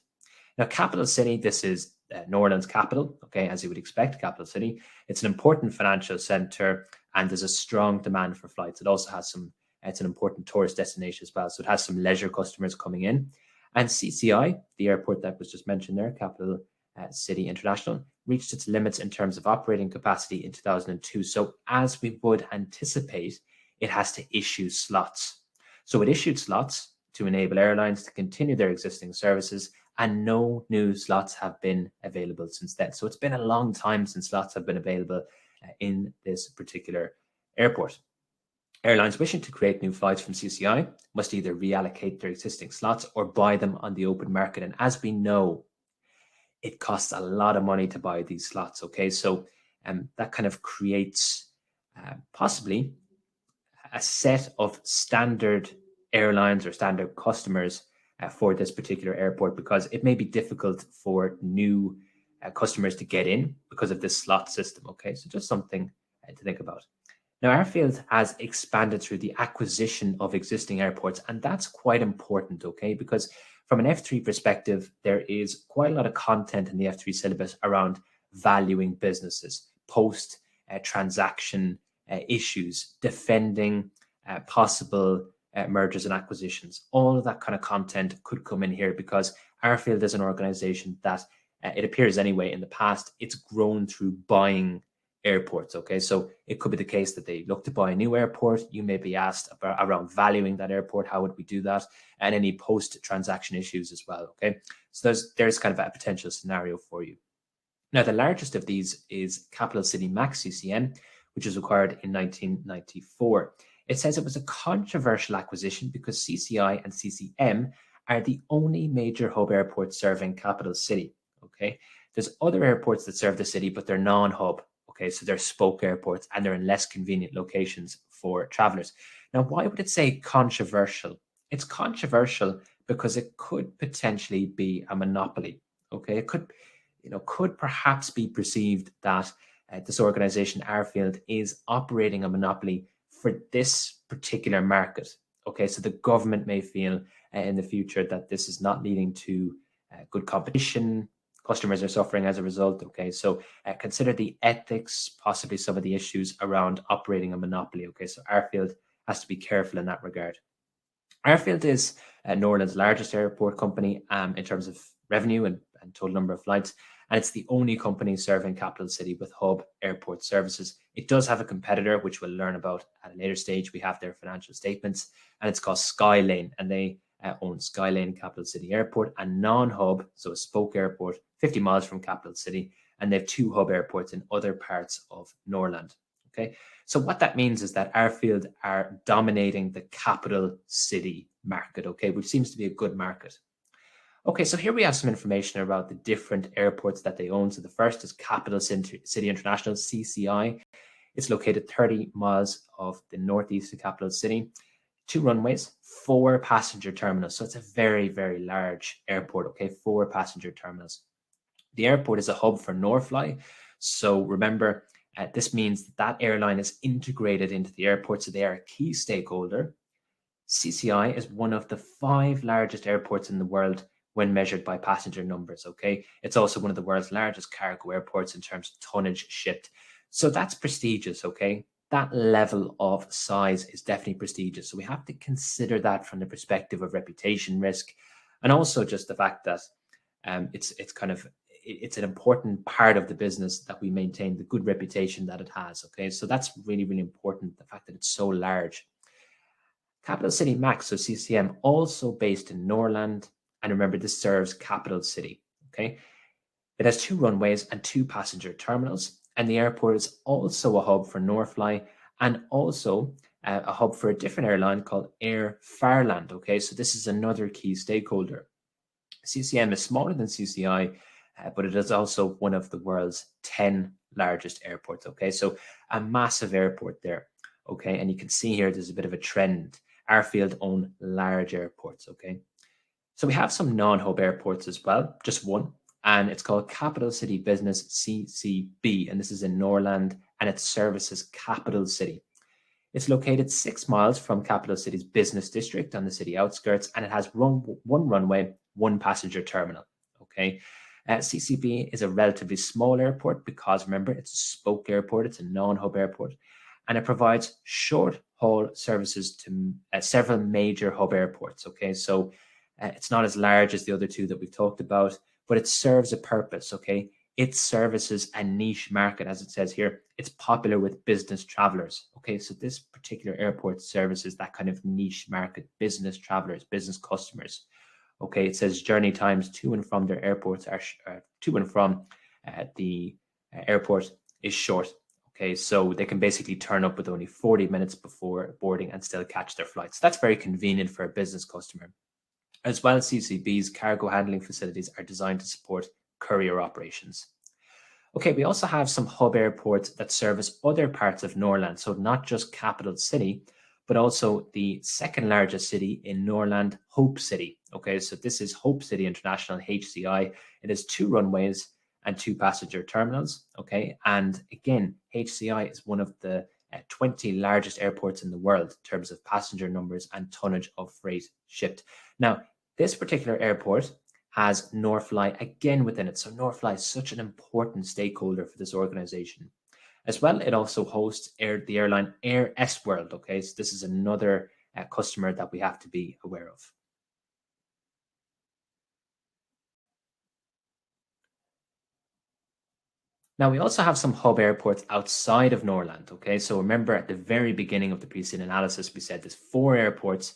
Speaker 2: Now, Capital City, this is New Orleans capital, okay, as you would expect, Capital City. It's an important financial center and there's a strong demand for flights. It also has it's an important tourist destination as well. So it has some leisure customers coming in. And CCI, the airport that was just mentioned there, Capital City International, reached its limits in terms of operating capacity in 2002. So as we would anticipate, it has to issue slots. So it issued slots to enable airlines to continue their existing services, and no new slots have been available since then. So it's been a long time since slots have been available in this particular airport. Airlines wishing to create new flights from CCI must either reallocate their existing slots or buy them on the open market. And as we know, it costs a lot of money to buy these slots. Okay, so that kind of creates possibly a set of standard airlines or standard customers for this particular airport, because it may be difficult for new customers to get in because of this slot system. Okay, so just something to think about. Now, Airfield has expanded through the acquisition of existing airports, and that's quite important, okay? Because from an F3 perspective, there is quite a lot of content in the F3 syllabus around valuing businesses, post-transaction issues, defending possible mergers and acquisitions. All of that kind of content could come in here because Airfield is an organization that, it appears anyway, in the past, it's grown through buying airports. Okay, so it could be the case that they look to buy a new airport. You may be asked around valuing that airport. How would we do that? And any post-transaction issues as well. Okay, so there's kind of a potential scenario for you. Now, the largest of these is Capital City Max CCN, which was acquired in 1994. It says it was a controversial acquisition because CCI and CCM are the only major hub airports serving Capital City. Okay, there's other airports that serve the city, but they're non-hub. Okay, so they're spoke airports and they're in less convenient locations for travelers. Now, why would it say controversial? It's controversial because it could potentially be a monopoly. Okay, it could, could perhaps be perceived that this organization, Airfield, is operating a monopoly for this particular market. Okay, so the government may feel in the future that this is not leading to good competition. Customers are suffering as a result. Okay, so consider the ethics, possibly some of the issues around operating a monopoly. Okay, so Airfield has to be careful in that regard. Airfield is New Orleans' largest airport company in terms of revenue and total number of flights, and it's the only company serving Capital City with hub airport services. It does have a competitor, which we'll learn about at a later stage. We have their financial statements, and it's called Skylane, and they own Skylane Capital City Airport, and non-hub, so a spoke airport, 50 miles from Capital City, and they have 2 hub airports in other parts of Norland. Okay, so what that means is that Airfield are dominating the capital city market, okay, which seems to be a good market. Okay, so here we have some information about the different airports that they own. So the first is Capital City International, CCI. It's located 30 miles of the northeast of Capital City. 2 runways, 4 passenger terminals. So it's a very, very large airport, okay, 4 passenger terminals. The airport is a hub for Norfly. So remember, this means that airline is integrated into the airport, so they are a key stakeholder. CCI is one of the 5 largest airports in the world when measured by passenger numbers, okay? It's also one of the world's largest cargo airports in terms of tonnage shipped. So that's prestigious, okay? That level of size is definitely prestigious. So we have to consider that from the perspective of reputation risk, and also just the fact that it's an important part of the business that we maintain the good reputation that it has, okay? So that's really, really important, the fact that it's so large. Capital City MAX, so CCM, also based in Norland. And remember, this serves Capital City, okay? It has 2 runways and 2 passenger terminals. And the airport is also a hub for Norfly, and also a hub for a different airline called Air Farland, okay? So this is another key stakeholder. CCM is smaller than CCI, but it is also one of the world's 10 largest airports, okay? So a massive airport there, okay? And you can see here there's a bit of a trend. Airfield own large airports, okay? So we have some non-hub airports as well, just one, and it's called Capital City Business, CCB, and this is in Norland, and it services Capital City. It's located 6 miles from Capital City's business district on the city outskirts, and it has one runway, 1 passenger terminal, okay? CCB is a relatively small airport because, remember, it's a spoke airport, it's a non-hub airport, and it provides short-haul services to several major hub airports, okay? So it's not as large as the other 2 that we've talked about, but it serves a purpose, okay? It services a niche market, as it says here. It's popular with business travelers, okay? So this particular airport services that kind of niche market, business travelers, business customers, okay? It says journey times to and from their airports are to and from the airport is short, okay? So they can basically turn up with only 40 minutes before boarding and still catch their flights. That's very convenient for a business customer. As well as CCB's cargo handling facilities are designed to support courier operations. Okay, we also have some hub airports that service other parts of Norland, so not just Capital City, but also the 2nd largest city in Norland, Hope City. Okay, so this is Hope City International, HCI. It has 2 runways and 2 passenger terminals. Okay, and again, HCI is one of the 20 largest airports in the world in terms of passenger numbers and tonnage of freight shipped. Now, this particular airport has Norfly again within it. So Norfly is such an important stakeholder for this organization. As well, it also hosts the airline Air S World. Okay, so this is another customer that we have to be aware of. Now, we also have some hub airports outside of Norland. Okay, so remember at the very beginning of the pre-scene analysis, we said there's 4 airports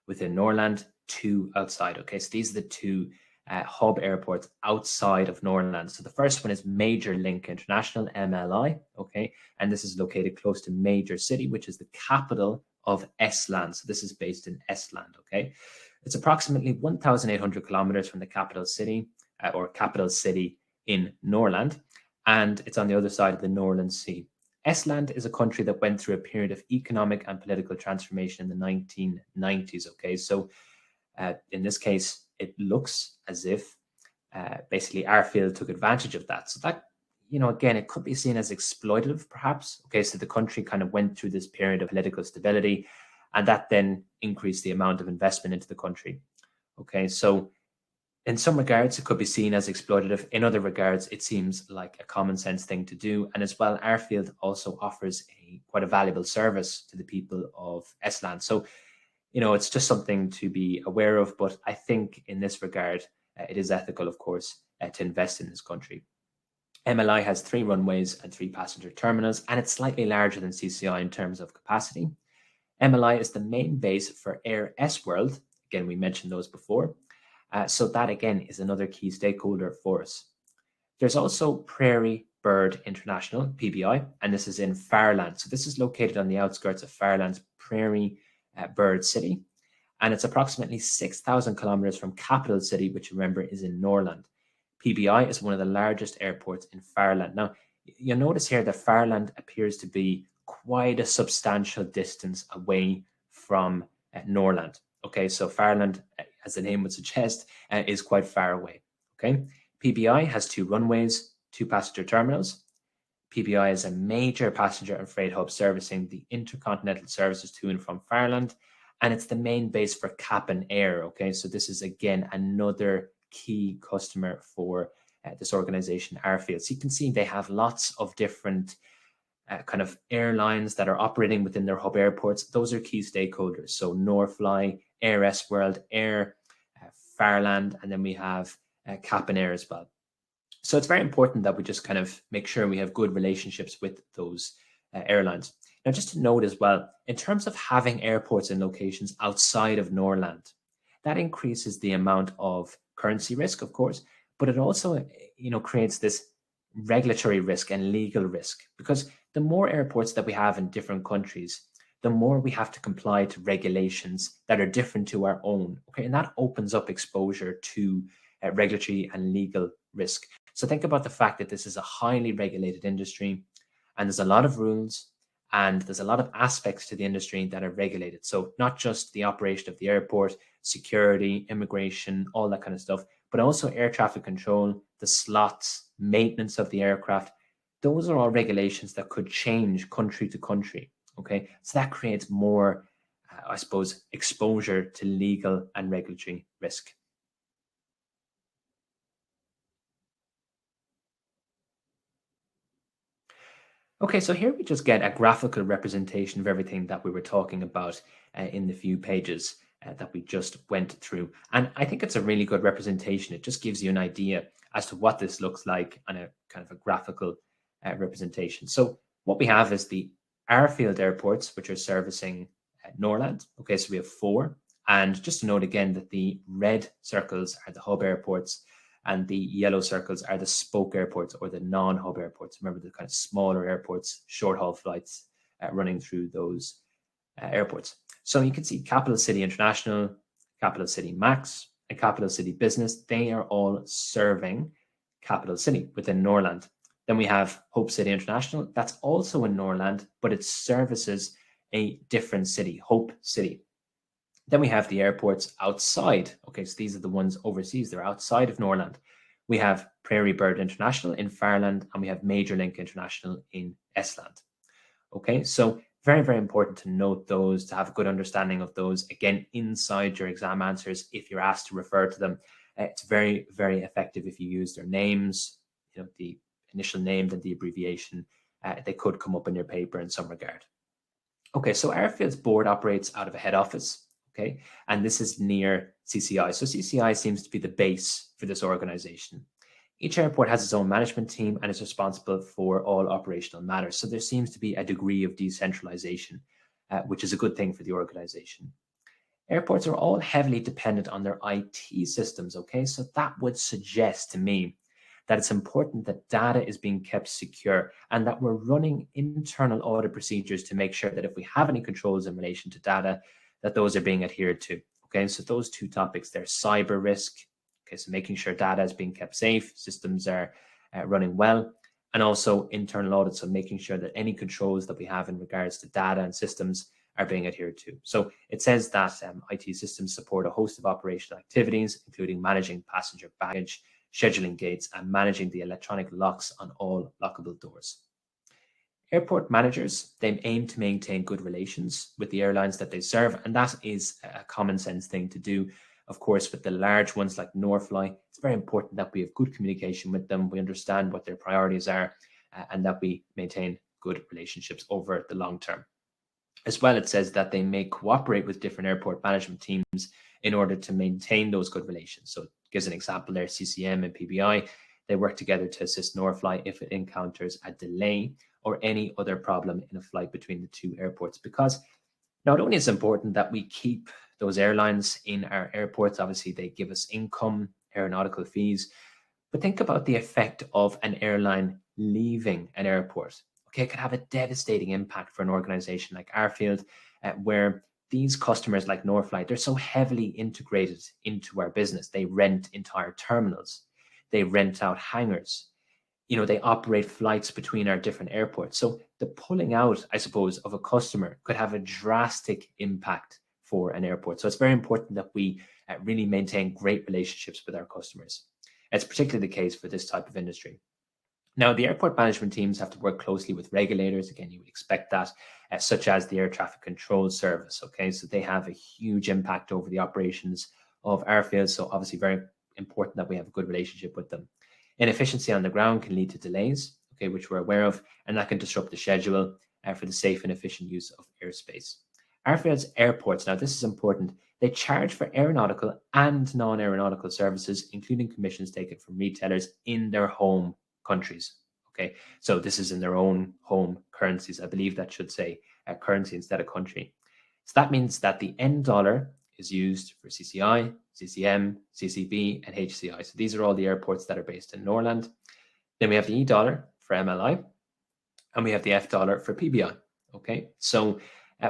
Speaker 2: within Norland, 2 outside. Okay, so these are the 2 hub airports outside of Norland. So the first one is Major Link International, MLI, okay, and this is located close to Major City, which is the capital of Estland. So this is based in Estland, okay. It's approximately 1,800 kilometers from the capital city in Norland, and it's on the other side of the Norland Sea. Estland is a country that went through a period of economic and political transformation in the 1990s, okay. So in this case, it looks as if basically Airfield took advantage of that. So that, again, it could be seen as exploitative, perhaps. Okay, so the country kind of went through this period of political stability, and that then increased the amount of investment into the country. Okay, so in some regards, it could be seen as exploitative. In other regards, it seems like a common sense thing to do. And as well, Airfield also offers quite a valuable service to the people of Estland. So it's just something to be aware of, but I think in this regard, it is ethical, of course, to invest in this country. MLI has 3 runways and 3 passenger terminals, and it's slightly larger than CCI in terms of capacity. MLI is the main base for Air S World, Again, we mentioned those before. So that, again, is another key stakeholder for us. There's also Prairie Bird International, PBI, and this is in Farland. So this is located on the outskirts of Farland's Prairie Bird City, and it's approximately 6,000 kilometers from capital city, which, remember, is in Norrland. PBI is one of the largest airports in Farland. Now, you'll notice here that Farland appears to be quite a substantial distance away from Norrland. Okay, so Farland, as the name would suggest, is quite far away. Okay, PBI has 2 runways, 2 passenger terminals. PBI is a major passenger and freight hub servicing the intercontinental services to and from Farland, and it's the main base for Cap'n Air. Okay, so this is, again, another key customer for this organization, Airfield. So you can see they have lots of different kind of airlines that are operating within their hub airports. Those are key stakeholders. So Norfly, Air S World, Air Farland, and then we have Cap'n Air as well. So it's very important that we just kind of make sure we have good relationships with those airlines. Now, just to note as well, in terms of having airports in locations outside of Norrland, that increases the amount of currency risk, of course, but it also, creates this regulatory risk and legal risk, because the more airports that we have in different countries, the more we have to comply to regulations that are different to our own. Okay, and that opens up exposure to regulatory and legal risk. So think about the fact that this is a highly regulated industry, and there's a lot of rules, and there's a lot of aspects to the industry that are regulated. So not just the operation of the airport, security, immigration, all that kind of stuff, but also air traffic control, the slots, maintenance of the aircraft. Those are all regulations that could change country to country. Okay, so that creates more, I suppose, exposure to legal and regulatory risk. Okay, so here we just get a graphical representation of everything that we were talking about in the few pages that we just went through. And I think it's a really good representation. It just gives you an idea as to what this looks like on a kind of a graphical representation. So what we have is the airfield airports, which are servicing Norrland. Okay, so we have 4. And just to note again that the red circles are the hub airports, and the yellow circles are the spoke airports or the non-hub airports. Remember, the kind of smaller airports, short-haul flights running through those airports. So you can see Capital City International, Capital City Max, and Capital City Business. They are all serving Capital City within Norrland. Then we have Hope City International. That's also in Norrland, but it services a different city, Hope City. Then we have the airports outside. Okay, so these are the ones overseas. They're outside of Norrland. We have Prairie Bird International in Farland, and we have Major Link International in Estland. Okay, so very, very important to note those, to have a good understanding of those. Again, inside your exam answers, if you're asked to refer to them, it's very, very effective if you use their names, the initial name and the abbreviation. They could come up in your paper in some regard. Okay, so Airfield's board operates out of a head office. Okay, and this is near CCI. So CCI seems to be the base for this organization. Each airport has its own management team and is responsible for all operational matters. So there seems to be a degree of decentralization, which is a good thing for the organization. Airports are all heavily dependent on their IT systems. Okay, so that would suggest to me that it's important that data is being kept secure and that we're running internal audit procedures to make sure that if we have any controls in relation to data, that those are being adhered to. Okay, so those 2 topics, there's cyber risk. Okay, so making sure data is being kept safe, systems are running well, and also internal audits, so making sure that any controls that we have in regards to data and systems are being adhered to. So it says that IT systems support a host of operational activities, including managing passenger baggage, scheduling gates, and managing the electronic locks on all lockable doors. Airport managers, they aim to maintain good relations with the airlines that they serve, and that is a common sense thing to do. Of course, with the large ones like Norfly, it's very important that we have good communication with them, we understand what their priorities are, and that we maintain good relationships over the long term. As well, it says that they may cooperate with different airport management teams in order to maintain those good relations. So it gives an example there, CCM and PBI, they work together to assist Norfly if it encounters a delay or any other problem in a flight between the 2 airports, because not only is it important that we keep those airlines in our airports, obviously they give us income, aeronautical fees. But think about the effect of an airline leaving an airport. Okay, it could have a devastating impact for an organization like Airfield, where these customers like Northflight, they're so heavily integrated into our business. They rent entire terminals. They rent out hangars. They operate flights between our different airports. So the pulling out, I suppose, of a customer could have a drastic impact for an airport. So it's very important that we really maintain great relationships with our customers. It's particularly the case for this type of industry. Now, the airport management teams have to work closely with regulators. Again, you would expect that, such as the Air Traffic Control Service. Okay, so they have a huge impact over the operations of airfields. So obviously very important that we have a good relationship with them. Inefficiency on the ground can lead to delays, okay, which we're aware of, and that can disrupt the schedule for the safe and efficient use of airspace. Airfields, airports, now this is important, they charge for aeronautical and non-aeronautical services, including commissions taken from retailers in their home countries. Okay, so this is in their own home currencies. I believe that should say currency instead of country. So that means that the end dollar is used for CCI, CCM, CCB, and HCI. So these are all the airports that are based in Norland. Then we have the E dollar for MLI, and we have the F dollar for PBI. Okay, so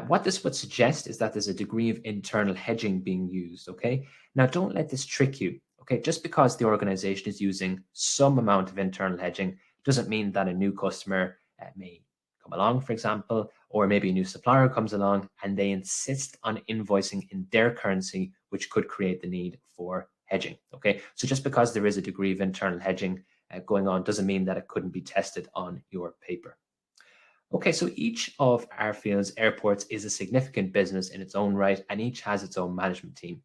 Speaker 2: what this would suggest is that there's a degree of internal hedging being used. Okay, now don't let this trick you. Okay, just because the organization is using some amount of internal hedging doesn't mean that a new customer may come along, for example, or maybe a new supplier comes along and they insist on invoicing in their currency, which could create the need for hedging. Okay, so just because there is a degree of internal hedging going on doesn't mean that it couldn't be tested on your paper. Okay, so each of Airfield's airports is a significant business in its own right, and each has its own management team.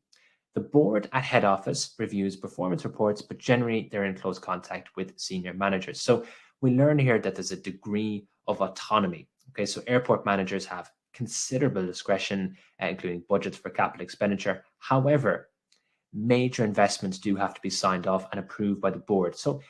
Speaker 2: The board at head office reviews performance reports, but generally they're in close contact with senior managers. So we learn here that there's a degree of autonomy. Okay, so airport managers have considerable discretion, including budgets for capital expenditure. However, major investments do have to be signed off and approved by the board. So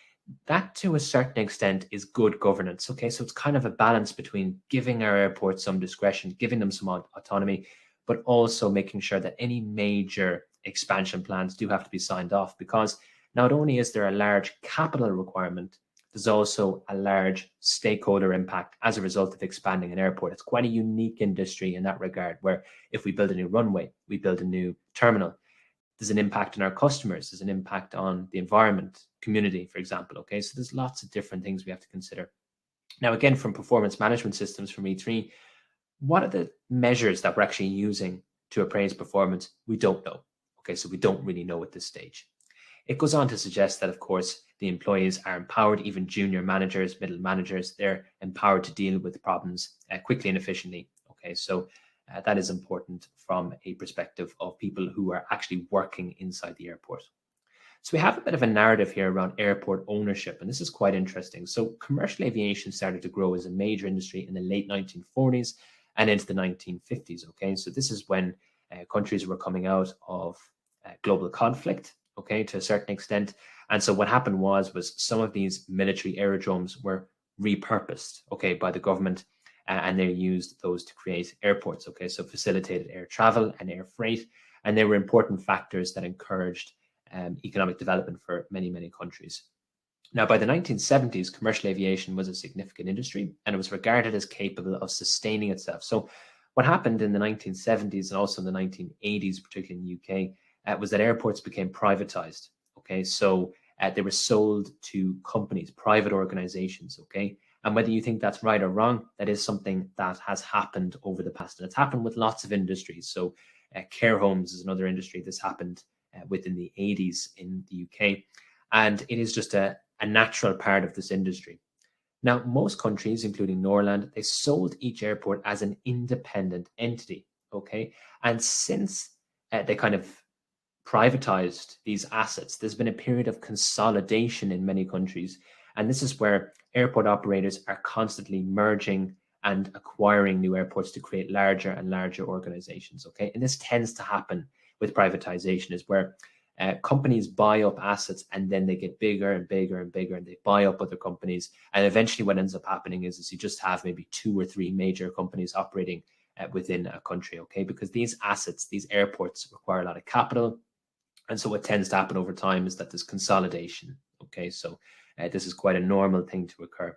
Speaker 2: that to a certain extent is good governance. Okay, so it's kind of a balance between giving our airports some discretion, giving them some autonomy, but also making sure that any major expansion plans do have to be signed off, because not only is there a large capital requirement, there's also a large stakeholder impact as a result of expanding an airport. It's quite a unique industry in that regard, where if we build a new runway, we build a new terminal, there's an impact on our customers, there's an impact on the environment, community, for example. Okay, so there's lots of different things we have to consider. Now, again, from performance management systems from E3, what are the measures that we're actually using to appraise performance? We don't know. Okay, so we don't really know at this stage. It goes on to suggest that, of course, the employees are empowered, even junior managers, middle managers, they're empowered to deal with problems quickly and efficiently. Okay, so that is important from a perspective of people who are actually working inside the airport. So we have a bit of a narrative here around airport ownership, and this is quite interesting. So commercial aviation started to grow as a major industry in the late 1940s and into the 1950s. Okay, so this is when countries were coming out of global conflict, okay, to a certain extent. And so what happened was some of these military aerodromes were repurposed, okay, by the government, and they used those to create airports, okay, so facilitated air travel and air freight, and they were important factors that encouraged economic development for many, many countries. Now, by the 1970s, commercial aviation was a significant industry, and it was regarded as capable of sustaining itself. So what happened in the 1970s and also in the 1980s, particularly in the UK, was that airports became privatized. Okay, so they were sold to companies, private organizations. Okay, and whether you think that's right or wrong, that is something that has happened over the past, and it's happened with lots of industries. So care homes is another industry. This happened within the 80s in the UK, and it is just a natural part of this industry. Now, most countries, including Norland, they sold each airport as an independent entity. Okay, and since they kind of privatized these assets, there's been a period of consolidation in many countries, and this is where airport operators are constantly merging and acquiring new airports to create larger and larger organizations. Okay, and this tends to happen with privatization, is where companies buy up assets and then they get bigger and bigger and bigger, and they buy up other companies, and eventually what ends up happening is you just have maybe 2 or 3 major companies operating within a country, okay? Because these assets, these airports require a lot of capital. And so what tends to happen over time is that there's consolidation, okay? So this is quite a normal thing to occur.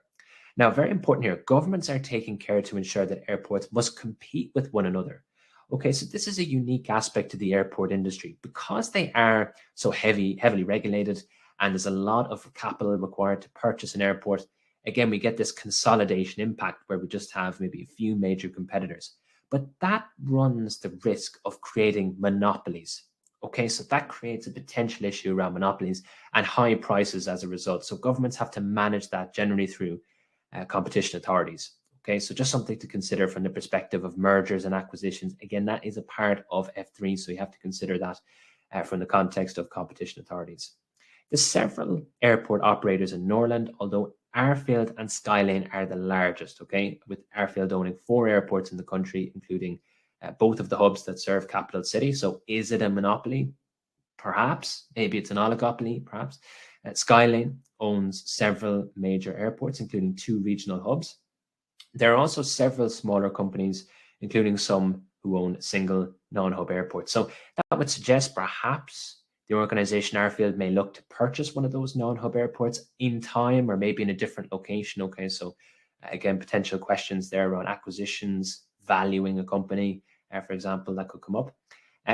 Speaker 2: Now, very important here, governments are taking care to ensure that airports must compete with one another. Okay, so this is a unique aspect to the airport industry because they are so heavily regulated and there's a lot of capital required to purchase an airport. Again, we get this consolidation impact where we just have maybe a few major competitors, but that runs the risk of creating monopolies. Okay, so that creates a potential issue around monopolies and high prices as a result. So governments have to manage that generally through competition authorities. Okay, so just something to consider from the perspective of mergers and acquisitions. Again, that is a part of F3, so you have to consider that from the context of competition authorities. There's several airport operators in Norland, although Airfield and Skylane are the largest, okay, with Airfield owning 4 airports in the country, including both of the hubs that serve capital city. So is it a monopoly? Perhaps. Maybe it's an oligopoly, perhaps. Skylane owns several major airports, including 2 regional hubs. There are also several smaller companies, including some who own single non-hub airports. So that would suggest perhaps the organization Airfield may look to purchase one of those non-hub airports in time or maybe in a different location. Okay, so again, potential questions there around acquisitions, valuing a company, for example, that could come up.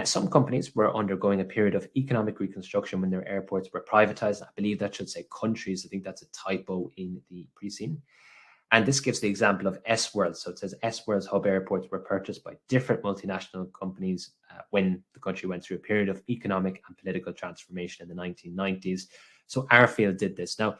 Speaker 2: Some companies were undergoing a period of economic reconstruction when their airports were privatized. I believe that should say countries. I think that's a typo in the pre-scene. And this gives the example of S-World. So it says S-World's hub airports were purchased by different multinational companies when the country went through a period of economic and political transformation in the 1990s. So Airfield did this. Now,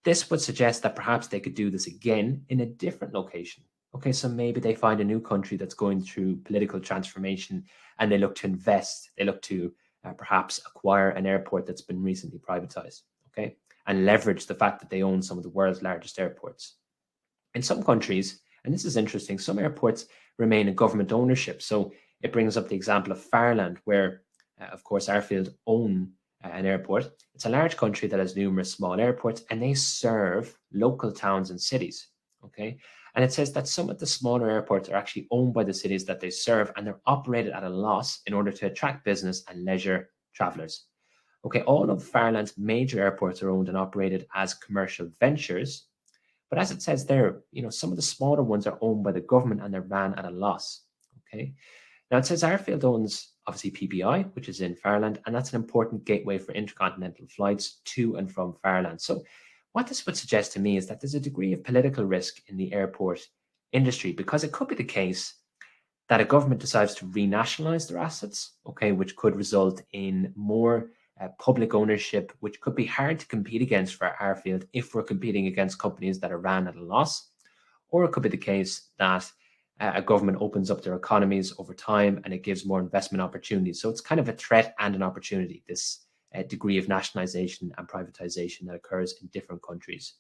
Speaker 2: this would suggest that perhaps they could do this again in a different location. Okay, so maybe they find a new country that's going through political transformation and they look to invest. They look to perhaps acquire an airport that's been recently privatized, okay, and leverage the fact that they own some of the world's largest airports. In some countries, and this is interesting, some airports remain in government ownership. So it brings up the example of Ireland, where, of course, Airfield own an airport. It's a large country that has numerous small airports, and they serve local towns and cities, okay? And it says that some of the smaller airports are actually owned by the cities that they serve, and they're operated at a loss in order to attract business and leisure travelers. Okay, all of Ireland's major airports are owned and operated as commercial ventures. But as it says there, some of the smaller ones are owned by the government and they're ran at a loss. Okay. Now it says Airfield owns obviously PPI, which is in Ireland, and that's an important gateway for intercontinental flights to and from Ireland. So what this would suggest to me is that there's a degree of political risk in the airport industry, because it could be the case that a government decides to renationalize their assets, okay, which could result in more public ownership, which could be hard to compete against for Airfield if we're competing against companies that are ran at a loss. Or it could be the case that a government opens up their economies over time and it gives more investment opportunities. So it's kind of a threat and an opportunity, this degree of nationalization and privatization that occurs in different countries.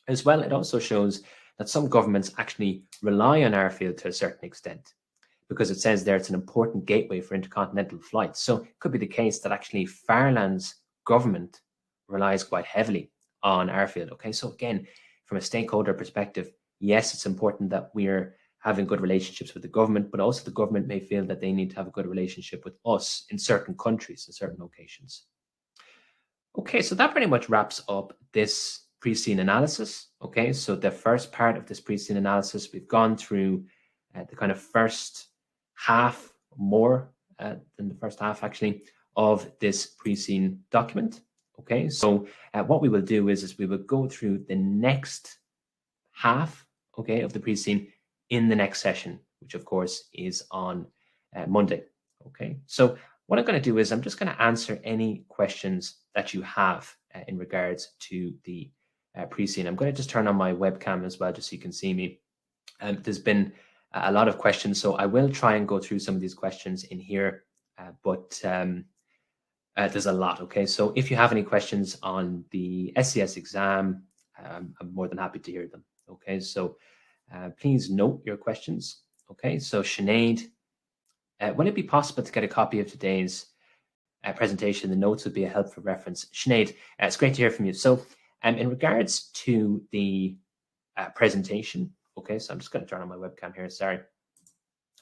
Speaker 2: As well, it also shows that some governments actually rely on Airfield to a certain extent, because it says there it's an important gateway for intercontinental flights. So it could be the case that actually Ireland's government relies quite heavily on Airfield. Okay, so again, from a stakeholder perspective, yes, it's important that we're having good relationships with the government, but also the government may feel that they need to have a good relationship with us in certain countries, in certain locations. Okay, so that pretty much wraps up this pre-scene analysis. Okay, so the first part of this pre-scene analysis, we've gone through the kind of first half, more than the first half actually, of this pre-scene document. Okay, so what we will do is we will go through the next half, okay, of the pre-scene in the next session, which of course is on Monday. Okay, so what I'm going to do is I'm just going to answer any questions that you have in regards to the pre-scene. I'm going to just turn on my webcam as well, just so you can see me. There's been a lot of questions, so I will try and go through some of these questions in here, but there's a lot. Okay, so if you have any questions on the SCS exam, I'm more than happy to hear them. Okay, so please note your questions. Okay, so Sinead, will it be possible to get a copy of today's presentation? The notes would be a helpful reference. Sinead, it's great to hear from you. So in regards to the presentation, okay, so I'm just going to turn on my webcam here, sorry.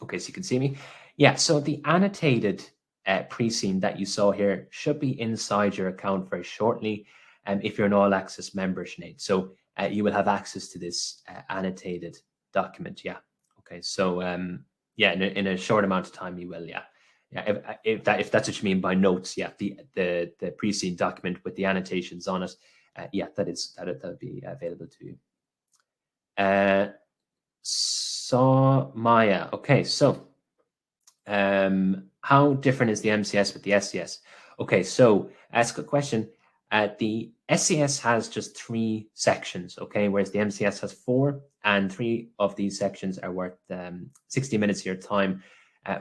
Speaker 2: Okay, so you can see me. Yeah, so the annotated pre-scene that you saw here should be inside your account very shortly. If you're an all access member, Sinead. So you will have access to this annotated document. Yeah. Okay. So yeah, in a short amount of time, you will. Yeah. Yeah. If that's what you mean by notes, yeah, the pre-scene document with the annotations on it, yeah, that'll be available to you. So Maya. Okay. So how different is the MCS with the SCS? Okay, so ask a question. The SCS has just 3 sections, okay, whereas the MCS has 4, and 3 of these sections are worth 60 minutes of your time.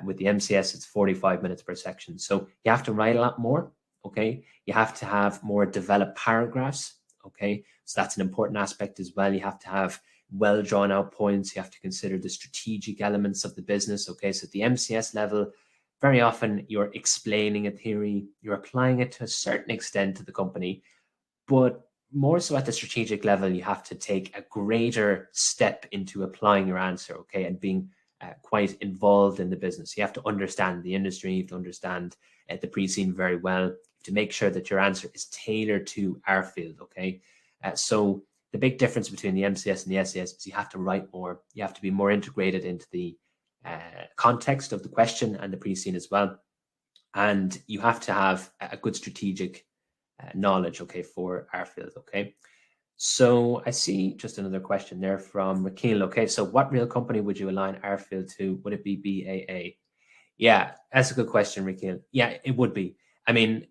Speaker 2: With the MCS, it's 45 minutes per section. So you have to write a lot more, okay? You have to have more developed paragraphs, okay? So that's an important aspect as well. You have to have well drawn out points. You have to consider the strategic elements of the business, okay? So at the MCS level, very often you're explaining a theory, you're applying it to a certain extent to the company, but more so at the strategic level, you have to take a greater step into applying your answer, okay, and being quite involved in the business. You have to understand the industry, you have to understand the pre-scene very well to make sure that your answer is tailored to our field, okay? So the big difference between the MCS and the SCS is you have to write more, you have to be more integrated into the context of the question and the pre-scene as well. And you have to have a good strategic knowledge, okay, for our field, okay? So I see just another question there from Rakeel. Okay, so what real company would you align our field to? Would it be BAA? Yeah, that's a good question, Rakeel. Yeah, it would be. I mean,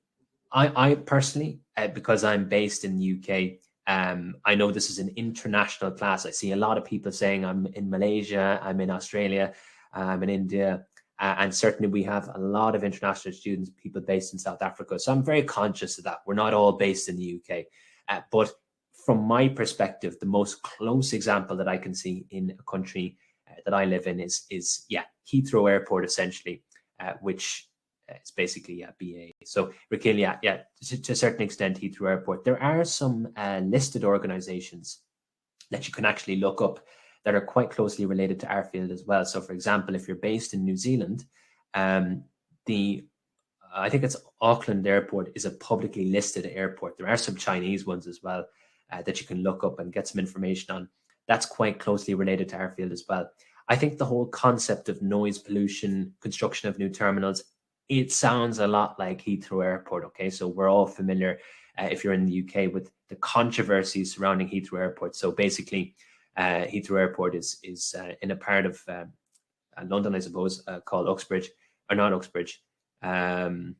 Speaker 2: I personally, because I'm based in the UK, I know this is an international class. I see a lot of people saying I'm in Malaysia, I'm in Australia, I'm in India, and certainly we have a lot of international students, people based in South Africa. So I'm very conscious of that. We're not all based in the UK. But from my perspective, the most close example that I can see in a country that I live in is Heathrow Airport, essentially, which is basically BA. So Rakil, to a certain extent, Heathrow Airport. There are some listed organizations that you can actually look up that are quite closely related to our field as well. So for example, if you're based in New Zealand, I think it's Auckland Airport is a publicly listed airport. There are some Chinese ones as well that you can look up and get some information on. That's quite closely related to our field as well. I think the whole concept of noise pollution, construction of new terminals, it sounds a lot like Heathrow Airport, okay? So we're all familiar, if you're in the UK, with the controversies surrounding Heathrow Airport. So basically, Heathrow Airport is in a part of London, I suppose, called Uxbridge, or not Uxbridge, Hounslow,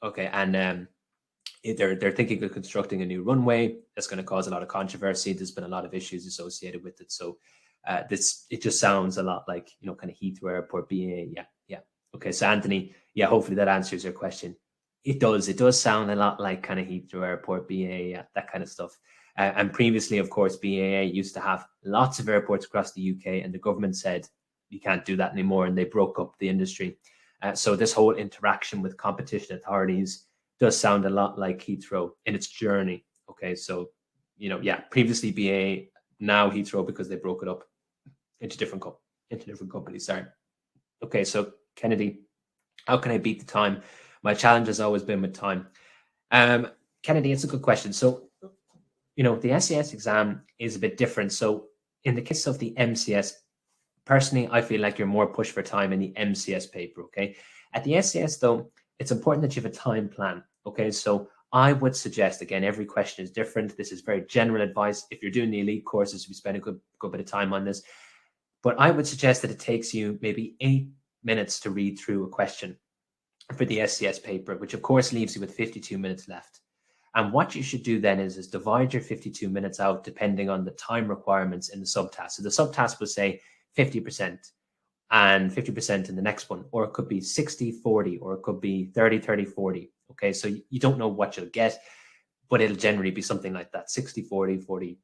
Speaker 2: okay, and they're thinking of constructing a new runway. That's going to cause a lot of controversy. There's been a lot of issues associated with it. So it just sounds a lot like, kind of Heathrow Airport, BA. Yeah. Okay, so Anthony, hopefully that answers your question. It does sound a lot like kind of Heathrow Airport, BA, that kind of stuff. And previously, of course, BAA used to have lots of airports across the UK, and the government said you can't do that anymore, and they broke up the industry. So this whole interaction with competition authorities does sound a lot like Heathrow in its journey. Okay, so previously BA, now Heathrow, because they broke it up into different companies. Sorry. Okay, so Kennedy, how can I beat the time? My challenge has always been with time. Kennedy, it's a good question. So, the SCS exam is a bit different. So in the case of the MCS, personally, I feel like you're more pushed for time in the MCS paper, okay? At the SCS, though, it's important that you have a time plan, okay? So I would suggest, again, every question is different. This is very general advice. If you're doing the elite courses, we spend a good bit of time on this. But I would suggest that it takes you maybe 8 minutes to read through a question for the SCS paper, which of course leaves you with 52 minutes left. And what you should do then is divide your 52 minutes out depending on the time requirements in the subtask. So the subtask will say 50% and 50% in the next one, or it could be 60-40, or it could be 30-30-40. Okay, so you don't know what you'll get, but it'll generally be something like that, 60-40, 40-60,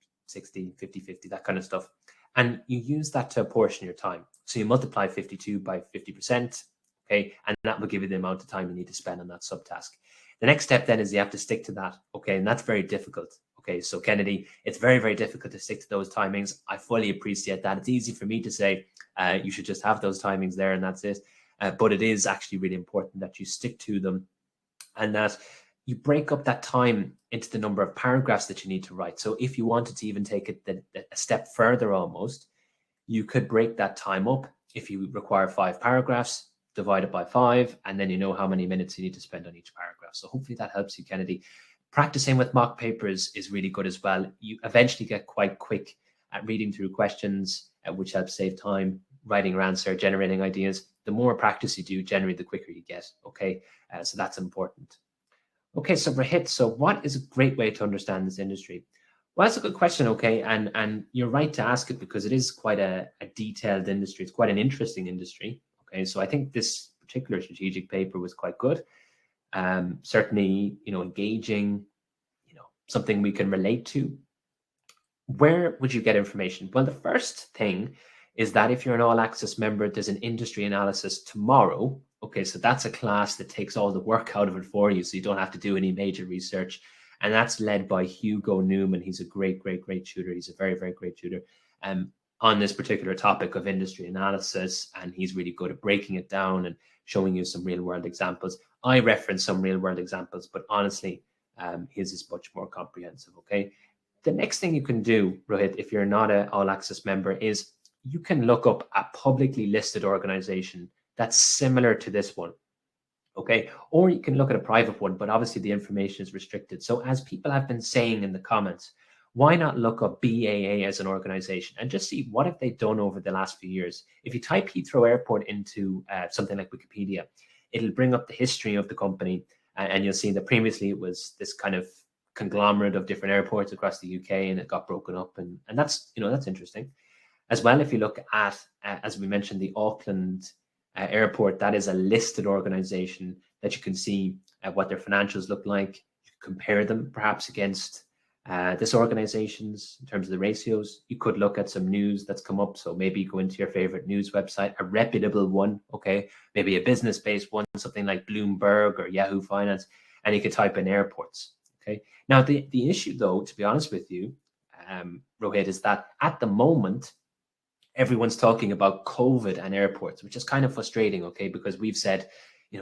Speaker 2: 50-50, that kind of stuff. And you use that to apportion your time. So you multiply 52 by 50%, okay, and that will give you the amount of time you need to spend on that subtask. The next step then is you have to stick to that, okay, and that's very difficult, Okay, so Kennedy, it's very, very difficult to stick to those timings. I fully appreciate that. It's easy for me to say you should just have those timings there and that's it. But it is actually really important that you stick to them and that you break up that time into the number of paragraphs that you need to write. So if you wanted to even take it a step further almost, you could break that time up. If you require 5 paragraphs, divide it by 5, and then you know how many minutes you need to spend on each paragraph. So hopefully that helps you, Kennedy. Practicing with mock papers is really good as well. You eventually get quite quick at reading through questions, which helps save time, writing your answer, generating ideas. The more practice you do, generally, the quicker you get. Okay, so that's important. Okay, so Rohit, so what is a great way to understand this industry? Well, that's a good question, okay, and you're right to ask it because it is quite a detailed industry. It's quite an interesting industry, okay? So I think this particular strategic paper was quite good. Certainly, engaging, something we can relate to. Where would you get information? Well, the first thing is that if you're an all access member, there's an industry analysis tomorrow. Okay, so that's a class that takes all the work out of it for you, so you don't have to do any major research. And that's led by Hugo Newman. He's a great tutor. He's a very, very great tutor on this particular topic of industry analysis. And he's really good at breaking it down and showing you some real world examples. I reference some real world examples, but honestly, his is much more comprehensive. Okay. The next thing you can do, Rohit, if you're not an all access member, is you can look up a publicly listed organization that's similar to this one. Okay, or you can look at a private one, but obviously the information is restricted. So as people have been saying in the comments, why not look up BAA as an organization and just see what have they done over the last few years? If you type Heathrow Airport into something like Wikipedia, it'll bring up the history of the company, and you'll see that previously it was this kind of conglomerate of different airports across the UK, and it got broken up, and that's that's interesting. As well, if you look at, as we mentioned, the Auckland airport, that is a listed organization that you can see what their financials look like. You can compare them perhaps against this organization's in terms of the ratios. You could look at some news that's come up. So maybe go into your favorite news website, a reputable one, okay, maybe a business-based one, something like Bloomberg or Yahoo Finance, and you could type in airports, okay? Now, the issue, though, to be honest with you, Rohit, is that at the moment, everyone's talking about COVID and airports, which is kind of frustrating, okay, because we've said,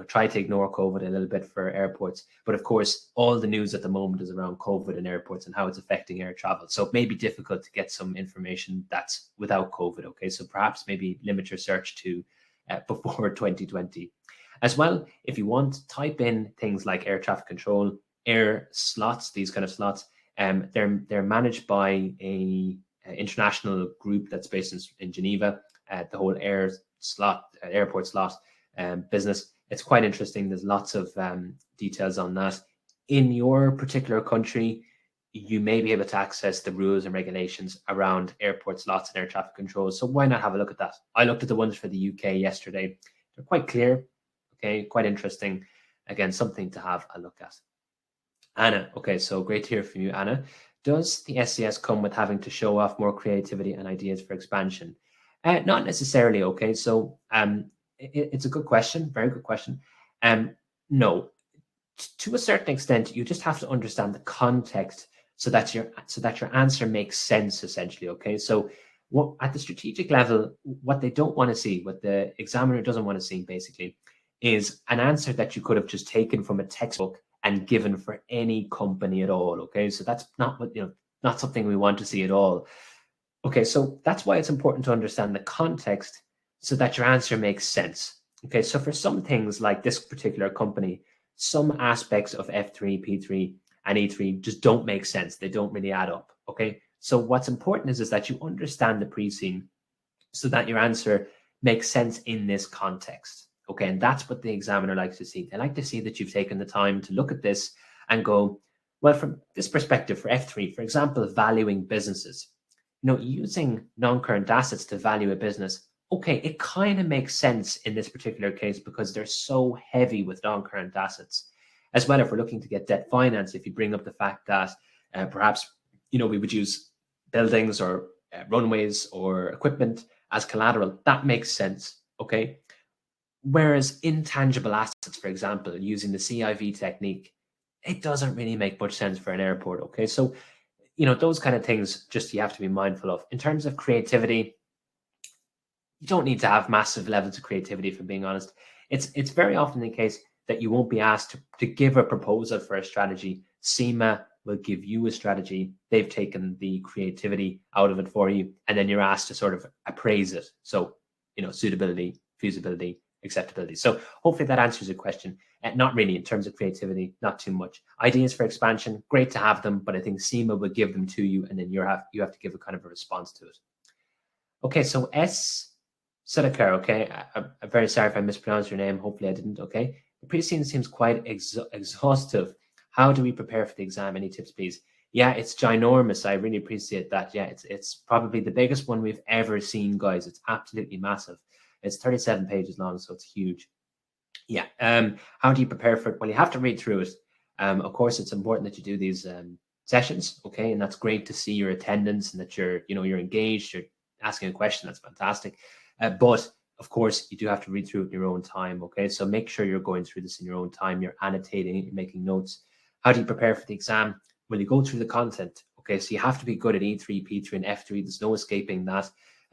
Speaker 2: try to ignore COVID a little bit for airports. But of course, all the news at the moment is around COVID and airports and how it's affecting air travel. So it may be difficult to get some information that's without COVID, okay? So perhaps maybe limit your search to before 2020. As well, if you want, type in things like air traffic control, air slots, these kind of slots. They're managed by a international group that's based in Geneva, the whole airport slot business. It's quite interesting. There's lots of details on that. In your particular country, you may be able to access the rules and regulations around airport slots and air traffic control. So why not have a look at that? I looked at the ones for the UK yesterday. They're quite clear, okay, quite interesting. Again, something to have a look at. Anna, okay, so great to hear from you, Anna. Does the SCS come with having to show off more creativity and ideas for expansion? Not necessarily, okay. So it's a good question, very good question. No, to a certain extent, you just have to understand the context so that your answer makes sense, essentially, okay. So what at the strategic level, what they don't want to see, what the examiner doesn't want to see, basically, is an answer that you could have just taken from a textbook and given for any company at all, okay? So that's not what, not something we want to see at all. Okay, so that's why it's important to understand the context so that your answer makes sense. Okay, so for some things like this particular company, some aspects of F3, P3, and E3 just don't make sense. They don't really add up, okay? So what's important is that you understand the pre-scene so that your answer makes sense in this context. Okay, and that's what the examiner likes to see. They like to see that you've taken the time to look at this and go, well, from this perspective for F3, for example, valuing businesses, using non-current assets to value a business, okay, it kind of makes sense in this particular case because they're so heavy with non-current assets. As well, if we're looking to get debt finance, if you bring up the fact that perhaps, we would use buildings or runways or equipment as collateral, that makes sense, okay? Whereas intangible assets, for example, using the CIV technique, it doesn't really make much sense for an airport, okay? So those kind of things just you have to be mindful of. In terms of creativity, you don't need to have massive levels of creativity, if I'm being honest. It's very often the case that you won't be asked to give a proposal for a strategy. SEMA will give you a strategy. They've taken the creativity out of it for you, and then you're asked to sort of appraise it. So, suitability, feasibility, acceptability. So hopefully that answers your question. Not really in terms of creativity, not too much. Ideas for expansion, great to have them, but I think SEMA will give them to you, and then you have to give a kind of a response to it. Okay, so Sudakar, okay, I'm very sorry if I mispronounced your name. Hopefully I didn't, okay. The pre-scene seems quite exhaustive. How do we prepare for the exam? Any tips, please? Yeah, it's ginormous. I really appreciate that. Yeah, it's probably the biggest one we've ever seen, guys. It's absolutely massive. It's 37 pages long, so it's huge. Yeah. How do you prepare for it? Well, you have to read through it. Of course, it's important that you do these sessions, okay, and that's great to see your attendance and that you're engaged. You're asking a question. That's fantastic. But of course, you do have to read through it in your own time, okay? So make sure you're going through this in your own time. You're annotating it, you're making notes. How do you prepare for the exam? Well, you go through the content, okay? So you have to be good at E3, P3, and F3. There's no escaping that.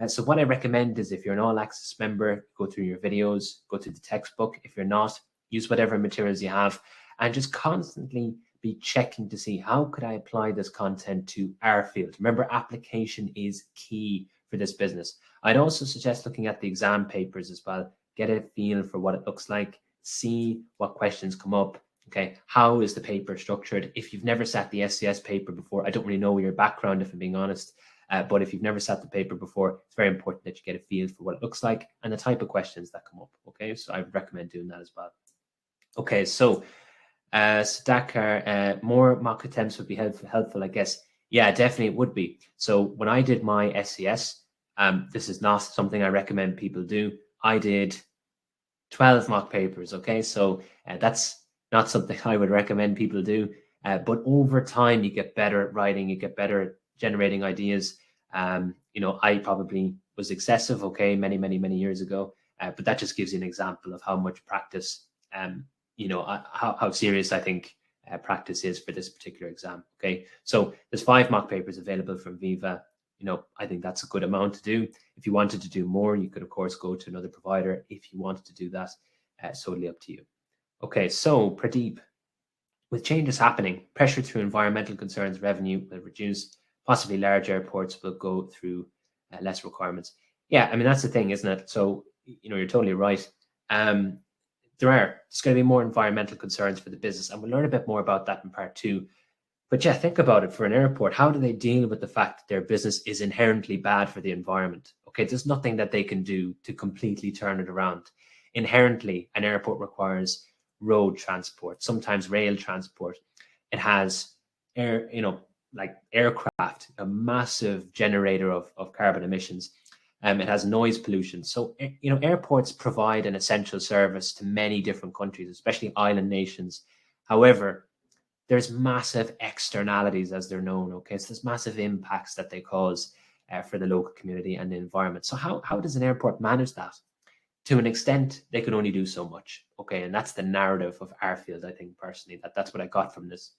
Speaker 2: So what I recommend is if you're an all-access member, go through your videos, go through the textbook. If you're not, use whatever materials you have, and just constantly be checking to see how could I apply this content to our field. Remember, application is key for this business. I'd also suggest looking at the exam papers as well. Get a feel for what it looks like. See what questions come up. Okay, how is the paper structured? If you've never sat the SCS paper before, I don't really know your background, if I'm being honest, but if you've never sat the paper before, it's very important that you get a feel for what it looks like and the type of questions that come up. Okay, so I would recommend doing that as well. Okay, so Dakar, more mock attempts would be helpful, I guess. Yeah, definitely it would be. So when I did my SCS, this is not something I recommend people do. I did 12 mock papers, okay? So that's not something I would recommend people do. But over time, you get better at writing, you get better at generating ideas. I probably was excessive, okay, many years ago. But that just gives you an example of how much practice, how serious I think practice is for this particular exam, okay? So there's 5 mock papers available from Viva. I think that's a good amount to do. If you wanted to do more, you could, of course, go to another provider if you wanted to do that. It's totally up to you. Okay, so Pradeep, with changes happening, pressure through environmental concerns, revenue will reduce, possibly large airports will go through less requirements. Yeah, I mean, that's the thing, isn't it? So, you're totally right. There's going to be more environmental concerns for the business, and we'll learn a bit more about that in part 2. But yeah, think about it. For an airport, how do they deal with the fact that their business is inherently bad for the environment? Okay, there's nothing that they can do to completely turn it around. Inherently, an airport requires road transport, sometimes rail transport. It has aircraft, a massive generator of carbon emissions. It has noise pollution. So, airports provide an essential service to many different countries, especially island nations. However, there's massive externalities, as they're known, okay? So there's massive impacts that they cause for the local community and the environment. So how does an airport manage that? To an extent, they can only do so much, okay? And that's the narrative of our field, I think, personally. That's what I got from this.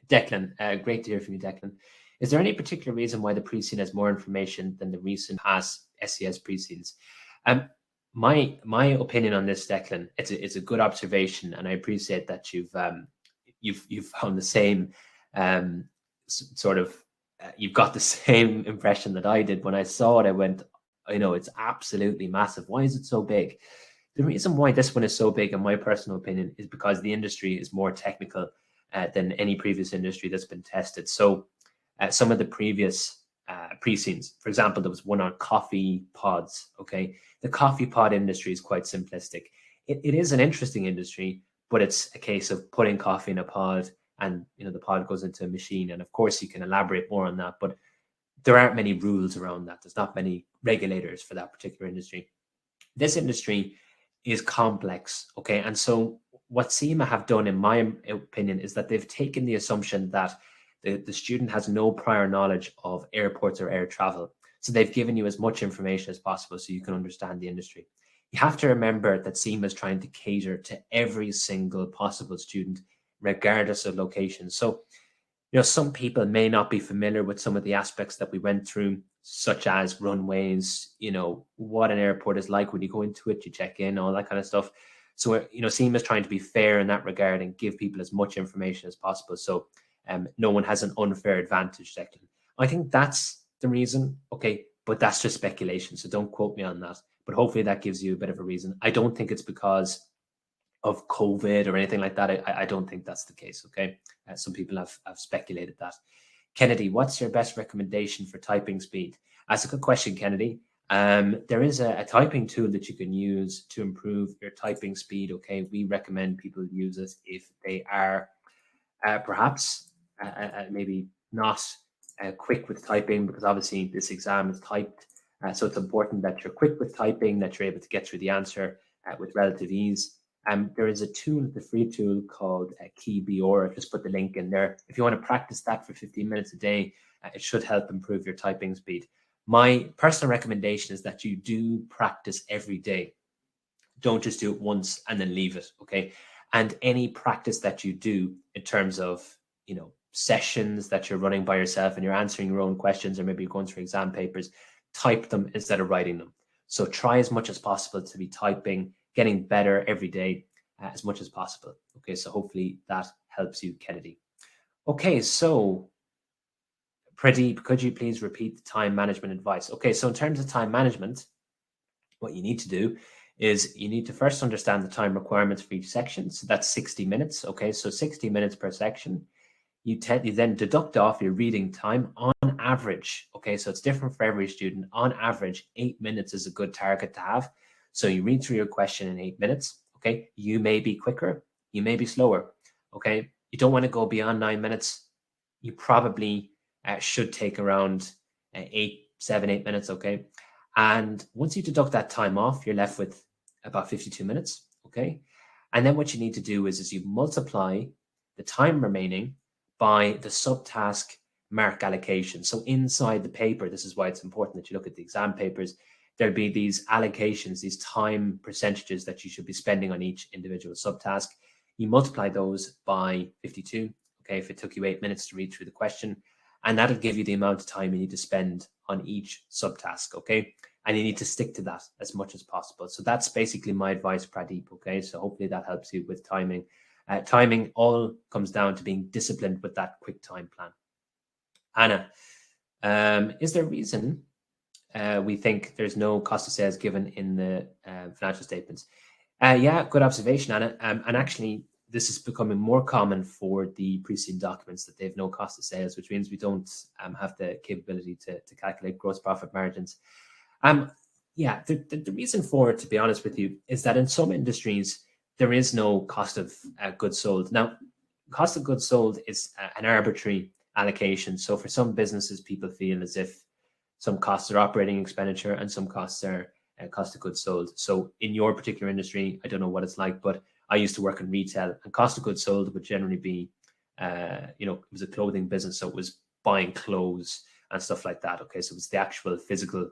Speaker 2: Declan, great to hear from you, Declan. Is there any particular reason why the pre-scene has more information than the recent past SCS pre-scenes? My opinion on this, Declan, it's a good observation, and I appreciate that you've found the same you've got the same impression that I did. When I saw it, I went, it's absolutely massive. Why is it so big? The reason why this one is so big, in my personal opinion, is because the industry is more technical than any previous industry that's been tested. So some of the previous pre-scenes, for example, there was one on coffee pods, okay? The coffee pod industry is quite simplistic. It is an interesting industry, but it's a case of putting coffee in a pod, and the pod goes into a machine. And of course, you can elaborate more on that, but there aren't many rules around that. There's not many regulators for that particular industry. This industry is complex, okay? And so what SEMA have done, in my opinion, is that they've taken the assumption that the student has no prior knowledge of airports or air travel. So they've given you as much information as possible so you can understand the industry. You have to remember that SEMA is trying to cater to every single possible student, regardless of location. So some people may not be familiar with some of the aspects that we went through, such as runways, what an airport is like when you go into it, you check in, all that kind of stuff. So, SEMA is trying to be fair in that regard and give people as much information as possible. So no one has an unfair advantage, Declan. I think that's the reason, okay, but that's just speculation. So don't quote me on that. But hopefully that gives you a bit of a reason. I don't think it's because of COVID or anything like that. I don't think that's the case, okay? Some people have speculated that. Kennedy, what's your best recommendation for typing speed? That's a good question, Kennedy. There is a typing tool that you can use to improve your typing speed, okay? We recommend people use it if they are perhaps maybe not quick with typing, because obviously this exam is typed. So it's important that you're quick with typing, that you're able to get through the answer with relative ease. There is a tool, the free tool called KeyBR. I've just put the link in there. If you want to practice that for 15 minutes a day, it should help improve your typing speed. My personal recommendation is that you do practice every day. Don't just do it once and then leave it, okay? And any practice that you do in terms of, sessions that you're running by yourself and you're answering your own questions, or maybe you're going through exam papers, type them instead of writing them. So try as much as possible to be typing, getting better every day as much as possible. Okay, so hopefully that helps you, Kennedy. Okay, so Pradeep, could you please repeat the time management advice? Okay, so in terms of time management, what you need to do is you need to first understand the time requirements for each section. So that's 60 minutes. Okay, so 60 minutes per section. You then deduct off your reading time on average. Okay, so it's different for every student. On average, 8 minutes is a good target to have. So you read through your question in 8 minutes. Okay, you may be quicker, you may be slower. Okay, you don't want to go beyond 9 minutes. You probably should take around 7, 8 minutes. Okay, and once you deduct that time off, you're left with about 52 minutes. Okay, and then what you need to do is you multiply the time remaining by the subtask mark allocation. So inside the paper, this is why it's important that you look at the exam papers, there'll be these allocations, these time percentages that you should be spending on each individual subtask. You multiply those by 52, okay, if it took you 8 minutes to read through the question, and that'll give you the amount of time you need to spend on each subtask, okay? And you need to stick to that as much as possible. So that's basically my advice, Pradeep, okay? So hopefully that helps you with timing. Timing all comes down to being disciplined with that quick time plan. Anna, is there a reason we think there's no cost of sales given in the financial statements? Yeah, good observation, Anna. And actually, this is becoming more common for the preceding documents, that they have no cost of sales, which means we don't have the capability to calculate gross profit margins. Yeah, the reason for it, to be honest with you, is that in some industries, there is no cost of goods sold. Now, cost of goods sold is an arbitrary allocation. So for some businesses, people feel as if some costs are operating expenditure and some costs are cost of goods sold. So in your particular industry, I don't know what it's like, but I used to work in retail, and cost of goods sold would generally be, it was a clothing business, so it was buying clothes and stuff like that. Okay, so it was the actual physical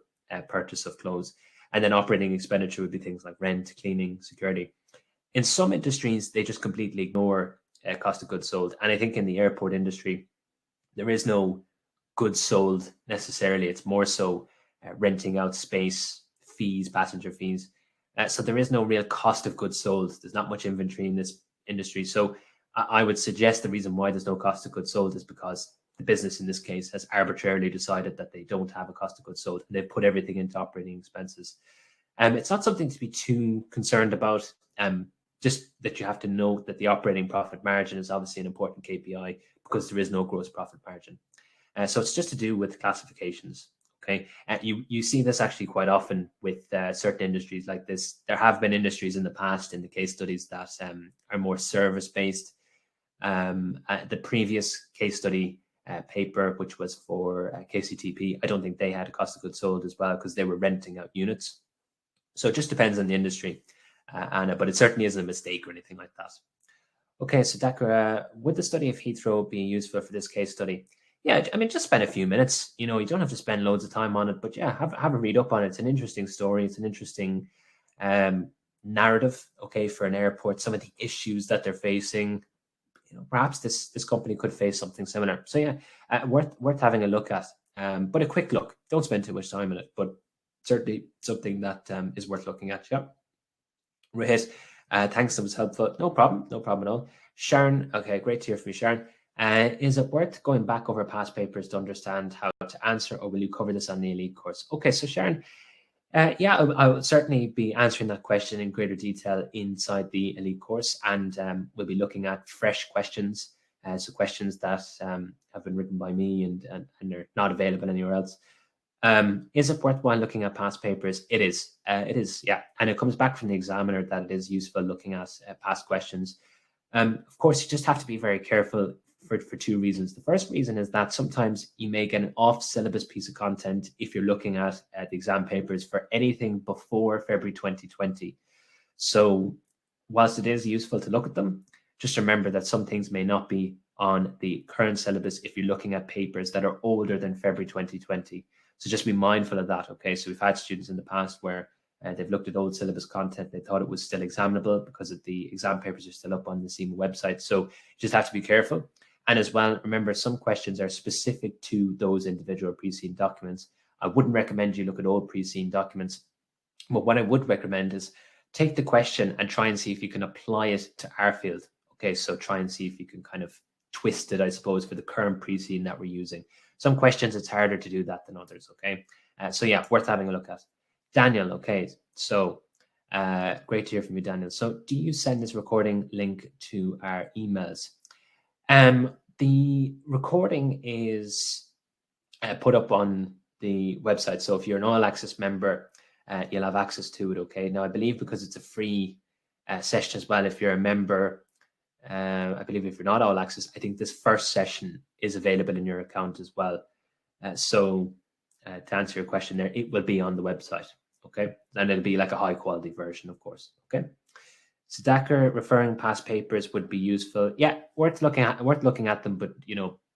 Speaker 2: purchase of clothes. And then operating expenditure would be things like rent, cleaning, security. In some industries, they just completely ignore cost of goods sold. And I think in the airport industry, there is no goods sold necessarily. It's more so renting out space, fees, passenger fees. So there is no real cost of goods sold. There's not much inventory in this industry. So I would suggest the reason why there's no cost of goods sold is because the business in this case has arbitrarily decided that they don't have a cost of goods sold, and they've put everything into operating expenses. It's not something to be too concerned about. Just that you have to note that the operating profit margin is obviously an important KPI because there is no gross profit margin. So it's just to do with classifications. Okay, you see this actually quite often with certain industries like this. There have been industries in the past in the case studies that are more service based. The previous case study paper, which was for KCTP, I don't think they had a cost of goods sold as well because they were renting out units. So it just depends on the industry, Anna, but it certainly isn't a mistake or anything like that. Okay, so Dakar, would the study of Heathrow be useful for this case study? Yeah, I mean, just spend a few minutes. You don't have to spend loads of time on it, but yeah, have a read up on it. It's an interesting story. It's an interesting narrative, okay, for an airport. Some of the issues that they're facing, perhaps this company could face something similar. So yeah, worth having a look at. But a quick look. Don't spend too much time on it, but certainly something that is worth looking at. Yeah. Right. Thanks, that was helpful. No problem at all. Sharon, okay, great to hear from you, Sharon. Is it worth going back over past papers to understand how to answer, or will you cover this on the Elite course? Okay, so Sharon, yeah, I will certainly be answering that question in greater detail inside the Elite course, and we'll be looking at fresh questions, so questions that have been written by me and they're not available anywhere else. Is it worthwhile looking at past papers? It is, yeah, and it comes back from the examiner that it is useful looking at past questions. Of course, you just have to be very careful for two reasons. The first reason is that sometimes you may get an off-syllabus piece of content if you're looking at the exam papers for anything before February 2020. So whilst it is useful to look at them, just remember that some things may not be on the current syllabus if you're looking at papers that are older than February 2020. So just be mindful of that, okay? So we've had students in the past where they've looked at old syllabus content, they thought it was still examinable because of the exam papers are still up on the SCS website. So you just have to be careful. And as well, remember, some questions are specific to those individual pre-SCS documents. I wouldn't recommend you look at old pre-SCS documents, but what I would recommend is take the question and try and see if you can apply it to our field. Okay, so try and see if you can kind of twist it, I suppose, for the current pre-SCS that we're using. Some questions, it's harder to do that than others, okay? So yeah, worth having a look at. Daniel, okay, so great to hear from you, Daniel. So do you send this recording link to our emails? The recording is put up on the website. So if you're an All Access member, you'll have access to it, okay? Now, I believe because it's a free session as well, if you're a member, I believe if you're not All Access, I think this first session is available in your account as well. So to answer your question there, it will be on the website, okay? And it'll be like a high quality version, of course, okay? Sudhakar, referring past papers would be useful. Yeah, worth looking at them, but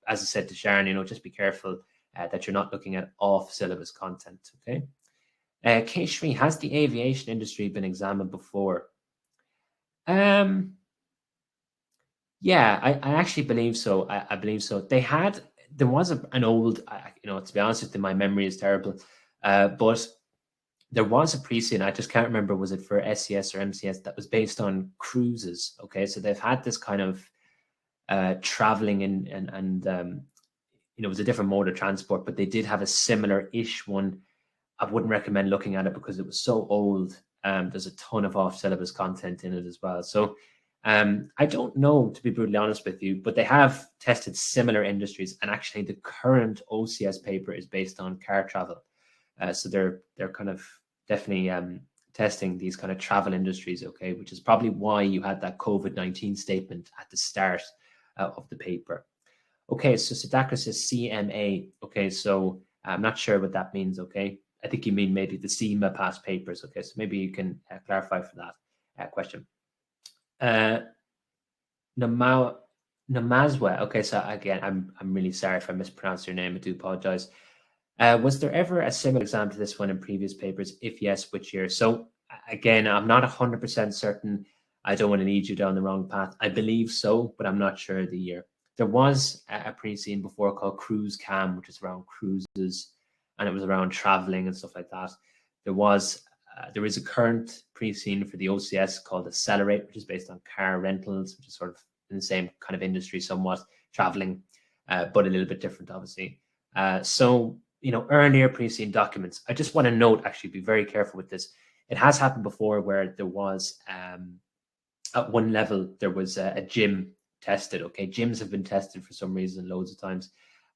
Speaker 2: as I said to Sharon, just be careful that you're not looking at off syllabus content. Okay. Keshri, has the aviation industry been examined before? Yeah, I actually believe so. I believe so. There was an old, to be honest with you, my memory is terrible, but there was a pre-SCS, I just can't remember, was it for SCS or MCS, that was based on cruises. Okay, so they've had this kind of traveling and it was a different mode of transport, but they did have a similar-ish one. I wouldn't recommend looking at it because it was so old. There's a ton of off-syllabus content in it as well. So I don't know, to be brutally honest with you, but they have tested similar industries, and actually the current OCS paper is based on car travel. So they're kind of definitely testing these kind of travel industries, okay, which is probably why you had that COVID-19 statement at the start of the paper. Okay, so Sudhakar says CMA. Okay, so I'm not sure what that means, okay. I think you mean maybe the SEMA past papers, okay, so maybe you can clarify for that question. Namazwa, okay, so again, I'm really sorry if I mispronounced your name, I do apologize. Was there ever a similar exam to this one in previous papers? If yes, which year? So again, I'm not 100% certain. I don't want to lead you down the wrong path. I believe so, but I'm not sure the year. There was a pre-SCS before called Cruise Cam, which is around cruises, and it was around traveling and stuff like that. There is a current pre-SCS for the OCS called Accelerate, which is based on car rentals, which is sort of in the same kind of industry, somewhat traveling, but a little bit different, obviously. So earlier pre-SCS documents, I just want to note, actually be very careful with this. It has happened before where there was, at one level, there was a gym tested, okay? Gyms have been tested for some reason loads of times.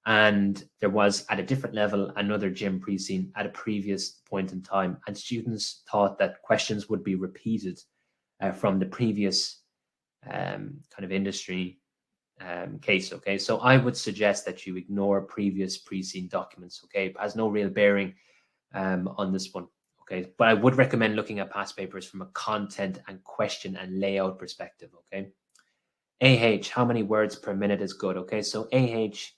Speaker 2: And there was, at a different level, another gym pre-SCS at a previous point in time. And students thought that questions would be repeated from the previous kind of industry case, okay? So I would suggest that you ignore previous pre-SCS documents, okay? It has no real bearing on this one, okay? But I would recommend looking at past papers from a content and question and layout perspective, okay? how many words per minute is good, okay? So it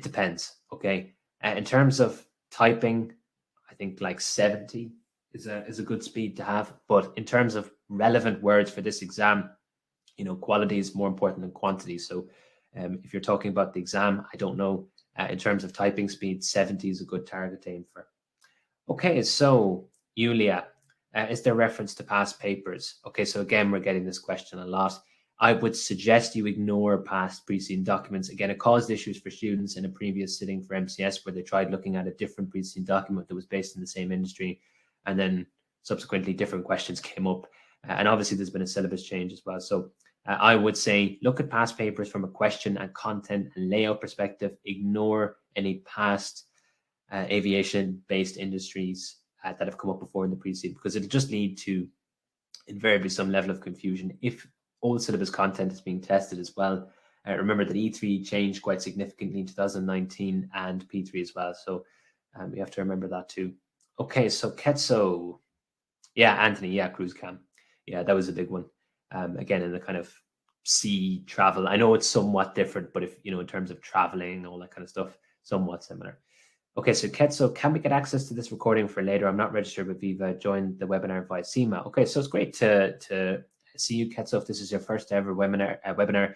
Speaker 2: depends, okay? In terms of typing, I think like 70 is a good speed to have, but in terms of relevant words for this exam, quality is more important than quantity. So if you're talking about the exam, I don't know, in terms of typing speed, 70 is a good target to aim for. Okay, so Yulia, is there reference to past papers? Okay, so again, we're getting this question a lot. I would suggest you ignore past preceding documents. Again, it caused issues for students in a previous sitting for MCS where they tried looking at a different preceding document that was based in the same industry, and then subsequently different questions came up. And obviously there's been a syllabus change as well. So I would say look at past papers from a question and content and layout perspective. Ignore any past aviation-based industries that have come up before in the preceding, because it'll just lead to invariably some level of confusion if old syllabus content is being tested as well. Remember that E3 changed quite significantly in 2019 and P3 as well. So we have to remember that too. Okay, so Ketso. Yeah, Anthony, yeah, cruise cam. Yeah, that was a big one. Again, in the kind of sea travel. I know it's somewhat different, but if, in terms of traveling, all that kind of stuff, somewhat similar. Okay, so Ketso, can we get access to this recording for later? I'm not registered with Viva. Join the webinar via CMA. Okay, so it's great to see you, Ketso. If this is your first ever webinar,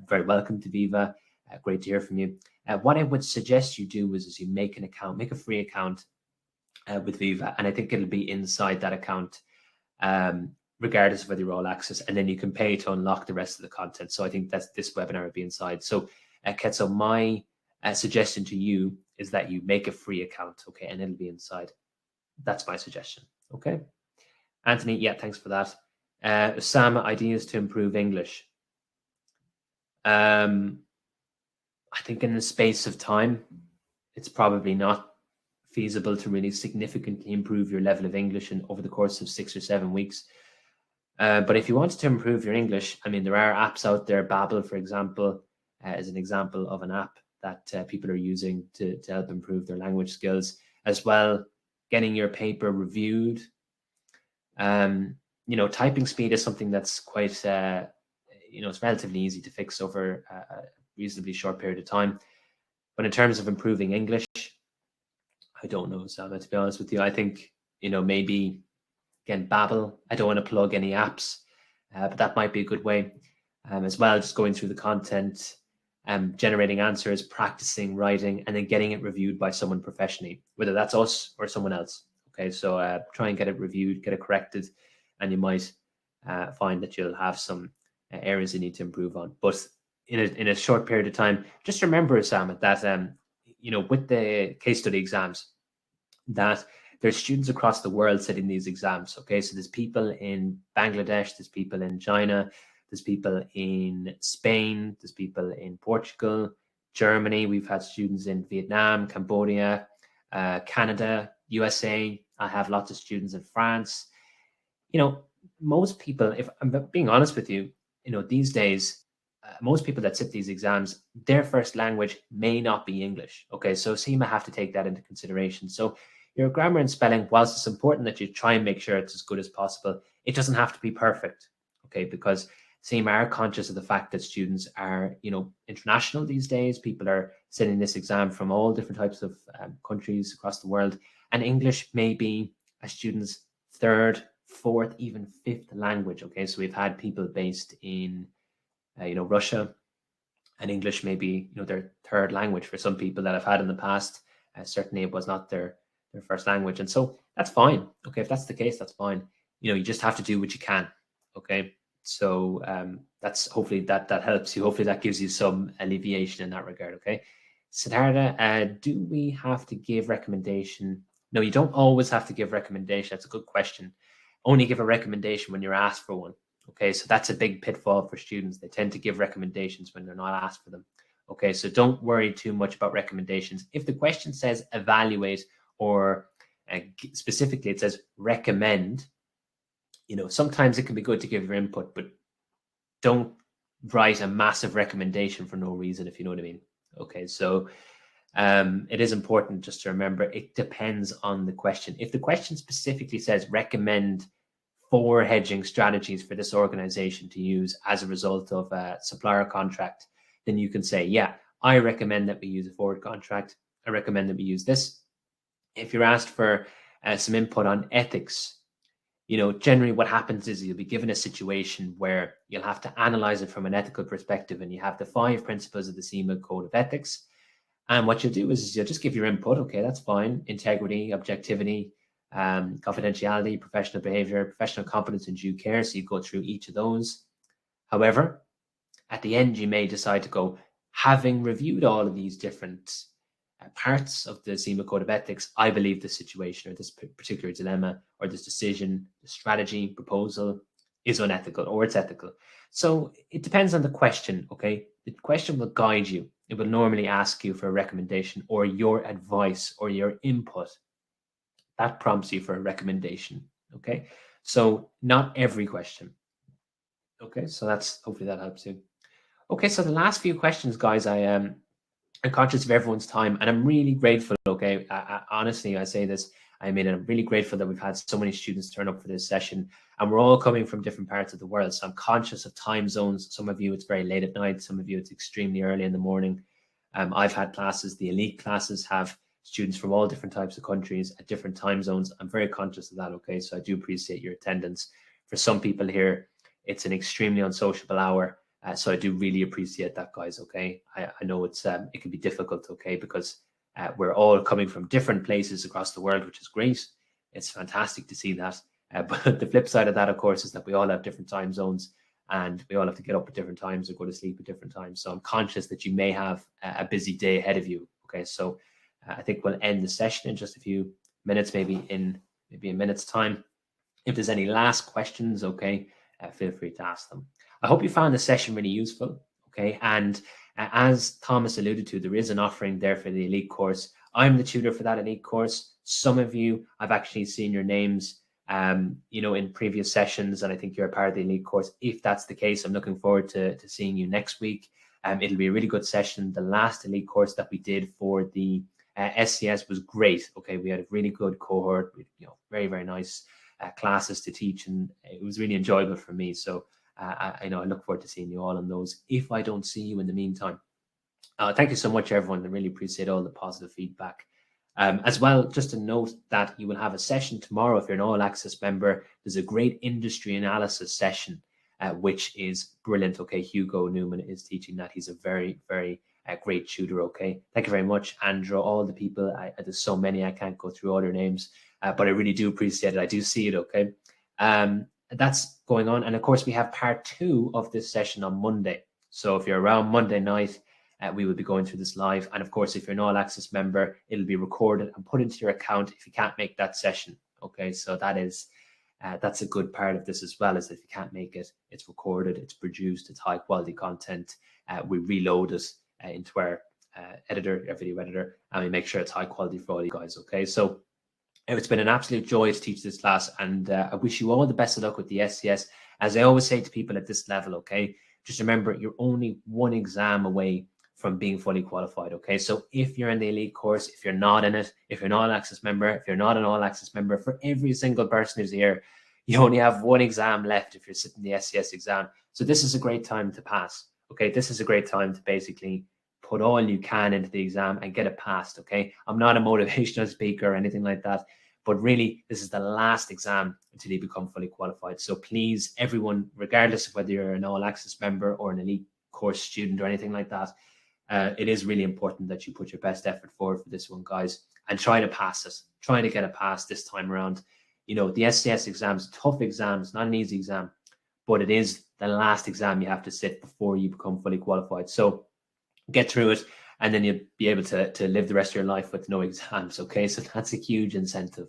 Speaker 2: very welcome to Viva. Great to hear from you. What I would suggest you do is you make an account, make a free account with Viva, and I think it'll be inside that account, regardless of whether you're all access, and then you can pay to unlock the rest of the content. So I think that's this webinar will be inside. So Ketso, my suggestion to you is that you make a free account, okay, and it'll be inside. That's my suggestion, okay? Anthony, yeah, thanks for that. Sam, ideas to improve English. I think in the space of time, it's probably not feasible to really significantly improve your level of English over the course of 6 or 7 weeks. But if you wanted to improve your English, I mean, there are apps out there. Babbel, for example, is an example of an app that people are using to help improve their language skills. As well, getting your paper reviewed. Typing speed is something that's quite, it's relatively easy to fix over a reasonably short period of time. But in terms of improving English, I don't know, Sam, to be honest with you. I think, maybe, again, Babbel. I don't want to plug any apps, but that might be a good way. As well, just going through the content, generating answers, practicing writing, and then getting it reviewed by someone professionally, whether that's us or someone else. Okay, so try and get it reviewed, get it corrected, and you might find that you'll have some areas you need to improve on. But in a short period of time, just remember, Sam, that with the case study exams, that there's students across the world sitting these exams. Okay, so there's people in Bangladesh, there's people in China, there's people in Spain, there's people in Portugal, Germany. We've had students in Vietnam, Cambodia, Canada, USA. I have lots of students in France. Most people, if I'm being honest with you, these days, most people that sit these exams, their first language may not be English. Okay, so CMA have to take that into consideration. So your grammar and spelling, whilst it's important that you try and make sure it's as good as possible, it doesn't have to be perfect. Okay, because CMA are conscious of the fact that students are, international these days. People are sitting this exam from all different types of countries across the world, and English may be a student's third, fourth, even fifth language. Okay, so we've had people based in Russia, and English may be their third language for some people that I've had in the past. Certainly it was not their first language, and so that's fine. Okay, if that's the case, that's fine. You just have to do what you can. Okay, so that's hopefully that helps you. Hopefully that gives you some alleviation in that regard. Okay, Siddhartha, do we have to give recommendation? No, you don't always have to give recommendation. That's a good question. Only give a recommendation when you're asked for one. Okay, so that's a big pitfall for students. They tend to give recommendations when they're not asked for them. Okay, so don't worry too much about recommendations. If the question says evaluate, or specifically it says recommend, sometimes it can be good to give your input, but don't write a massive recommendation for no reason, if you know what I mean. Okay, so it is important just to remember it depends on the question. If the question specifically says recommend 4 hedging strategies for this organization to use as a result of a supplier contract, then you can say, yeah, I recommend that we use a forward contract. I recommend that we use this. If you're asked for some input on ethics, generally what happens is you'll be given a situation where you'll have to analyze it from an ethical perspective, and you have the 5 principles of the SCS Code of Ethics. And what you'll do is you'll just give your input. Okay, that's fine. Integrity, objectivity, confidentiality, professional behavior, professional competence, and due care. So you go through each of those. However, at the end, you may decide to go, having reviewed all of these different parts of the SCS Code of Ethics, I believe this situation or this particular dilemma or this decision, the strategy, proposal is unethical or it's ethical. So it depends on the question, okay? The question will guide you. It will normally ask you for a recommendation or your advice or your input. That prompts you for a recommendation, okay? So not every question. Okay, so hopefully that helps you. Okay, so the last few questions, guys, I'm conscious of everyone's time, and I'm really grateful, okay? Honestly, I say this, I'm really grateful that we've had so many students turn up for this session, and we're all coming from different parts of the world, so I'm conscious of time zones. Some of you, it's very late at night. Some of you, it's extremely early in the morning. I've had classes, the elite classes have students from all different types of countries at different time zones. I'm very conscious of that, okay? So I do appreciate your attendance. For some people here, it's an extremely unsociable hour. So I do really appreciate that, guys, okay? I know it can be difficult, okay, because we're all coming from different places across the world, which is great. It's fantastic to see that. But the flip side of that, of course, is that we all have different time zones and we all have to get up at different times or go to sleep at different times. So I'm conscious that you may have a busy day ahead of you, okay? So I think we'll end the session in just a few minutes, maybe in a minute's time. If there's any last questions, okay, feel free to ask them. I hope you found the session really useful, okay? And as Thomas alluded to, there is an offering there for the elite course. I'm the tutor for that elite course. Some of you, I've actually seen your names, in previous sessions, and I think you're a part of the elite course. If that's the case, I'm looking forward to seeing you next week. It'll be a really good session. The last elite course that we did for the SCS was great, okay? We had a really good cohort with, very, very nice classes to teach, and it was really enjoyable for me. So I look forward to seeing you all on those if I don't see you in the meantime. Thank you so much, everyone. I really appreciate all the positive feedback. As well, just to note that you will have a session tomorrow. If you're an All Access member, there's a great industry analysis session, which is brilliant. Okay, Hugo Newman is teaching that. He's a very, very great tutor. Okay, thank you very much, Andrew. All the people, there's so many, I can't go through all your names, but I really do appreciate it. I do see it. Okay, that's going on, and of course we have part 2 of this session on Monday. So if you're around Monday night, we will be going through this live. And of course, if you're an All Access member, it'll be recorded and put into your account if you can't make that session. Okay, so that's a good part of this as well, is that if you can't make it, it's recorded, it's produced, it's high quality content. We reload it into our editor, our video editor, and we make sure it's high quality for all you guys. Okay, so it's been an absolute joy to teach this class, and I wish you all the best of luck with the SCS. As I always say to people at this level, okay, just remember you're only one exam away from being fully qualified, okay? So if you're in the elite course, if you're not in it, if you're an All Access member, if you're not an All Access member, for every single person who's here, you only have one exam left if you're sitting the SCS exam. So this is a great time to pass, okay? This is a great time to basically put all you can into the exam and get it passed, okay? I'm not a motivational speaker or anything like that, but really this is the last exam until you become fully qualified. So please, everyone, regardless of whether you're an All Access member or an elite course student or anything like that, it is really important that you put your best effort forward for this one, guys, and try to pass it. Try to get it passed this time around. The SCS exams, tough exams, not an easy exam, but it is the last exam you have to sit before you become fully qualified. So get through it, and then you'll be able to live the rest of your life with no exams, okay? So that's a huge incentive.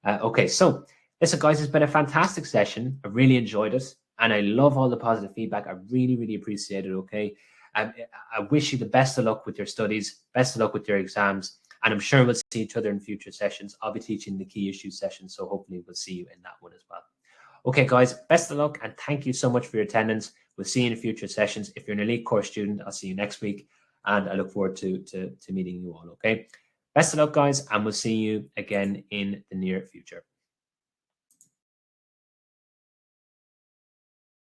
Speaker 2: Okay, so listen, guys, it's been a fantastic session. I really enjoyed it, and I love all the positive feedback. I really, really appreciate it, okay? I wish you the best of luck with your studies, best of luck with your exams, and I'm sure we'll see each other in future sessions. I'll be teaching the key issues session, so hopefully we'll see you in that one as well. Okay, guys, best of luck, and thank you so much for your attendance. We'll see you in future sessions. If you're an elite course student, I'll see you next week, and I look forward to meeting you all, okay? Best of luck, guys, and we'll see you again in the near future.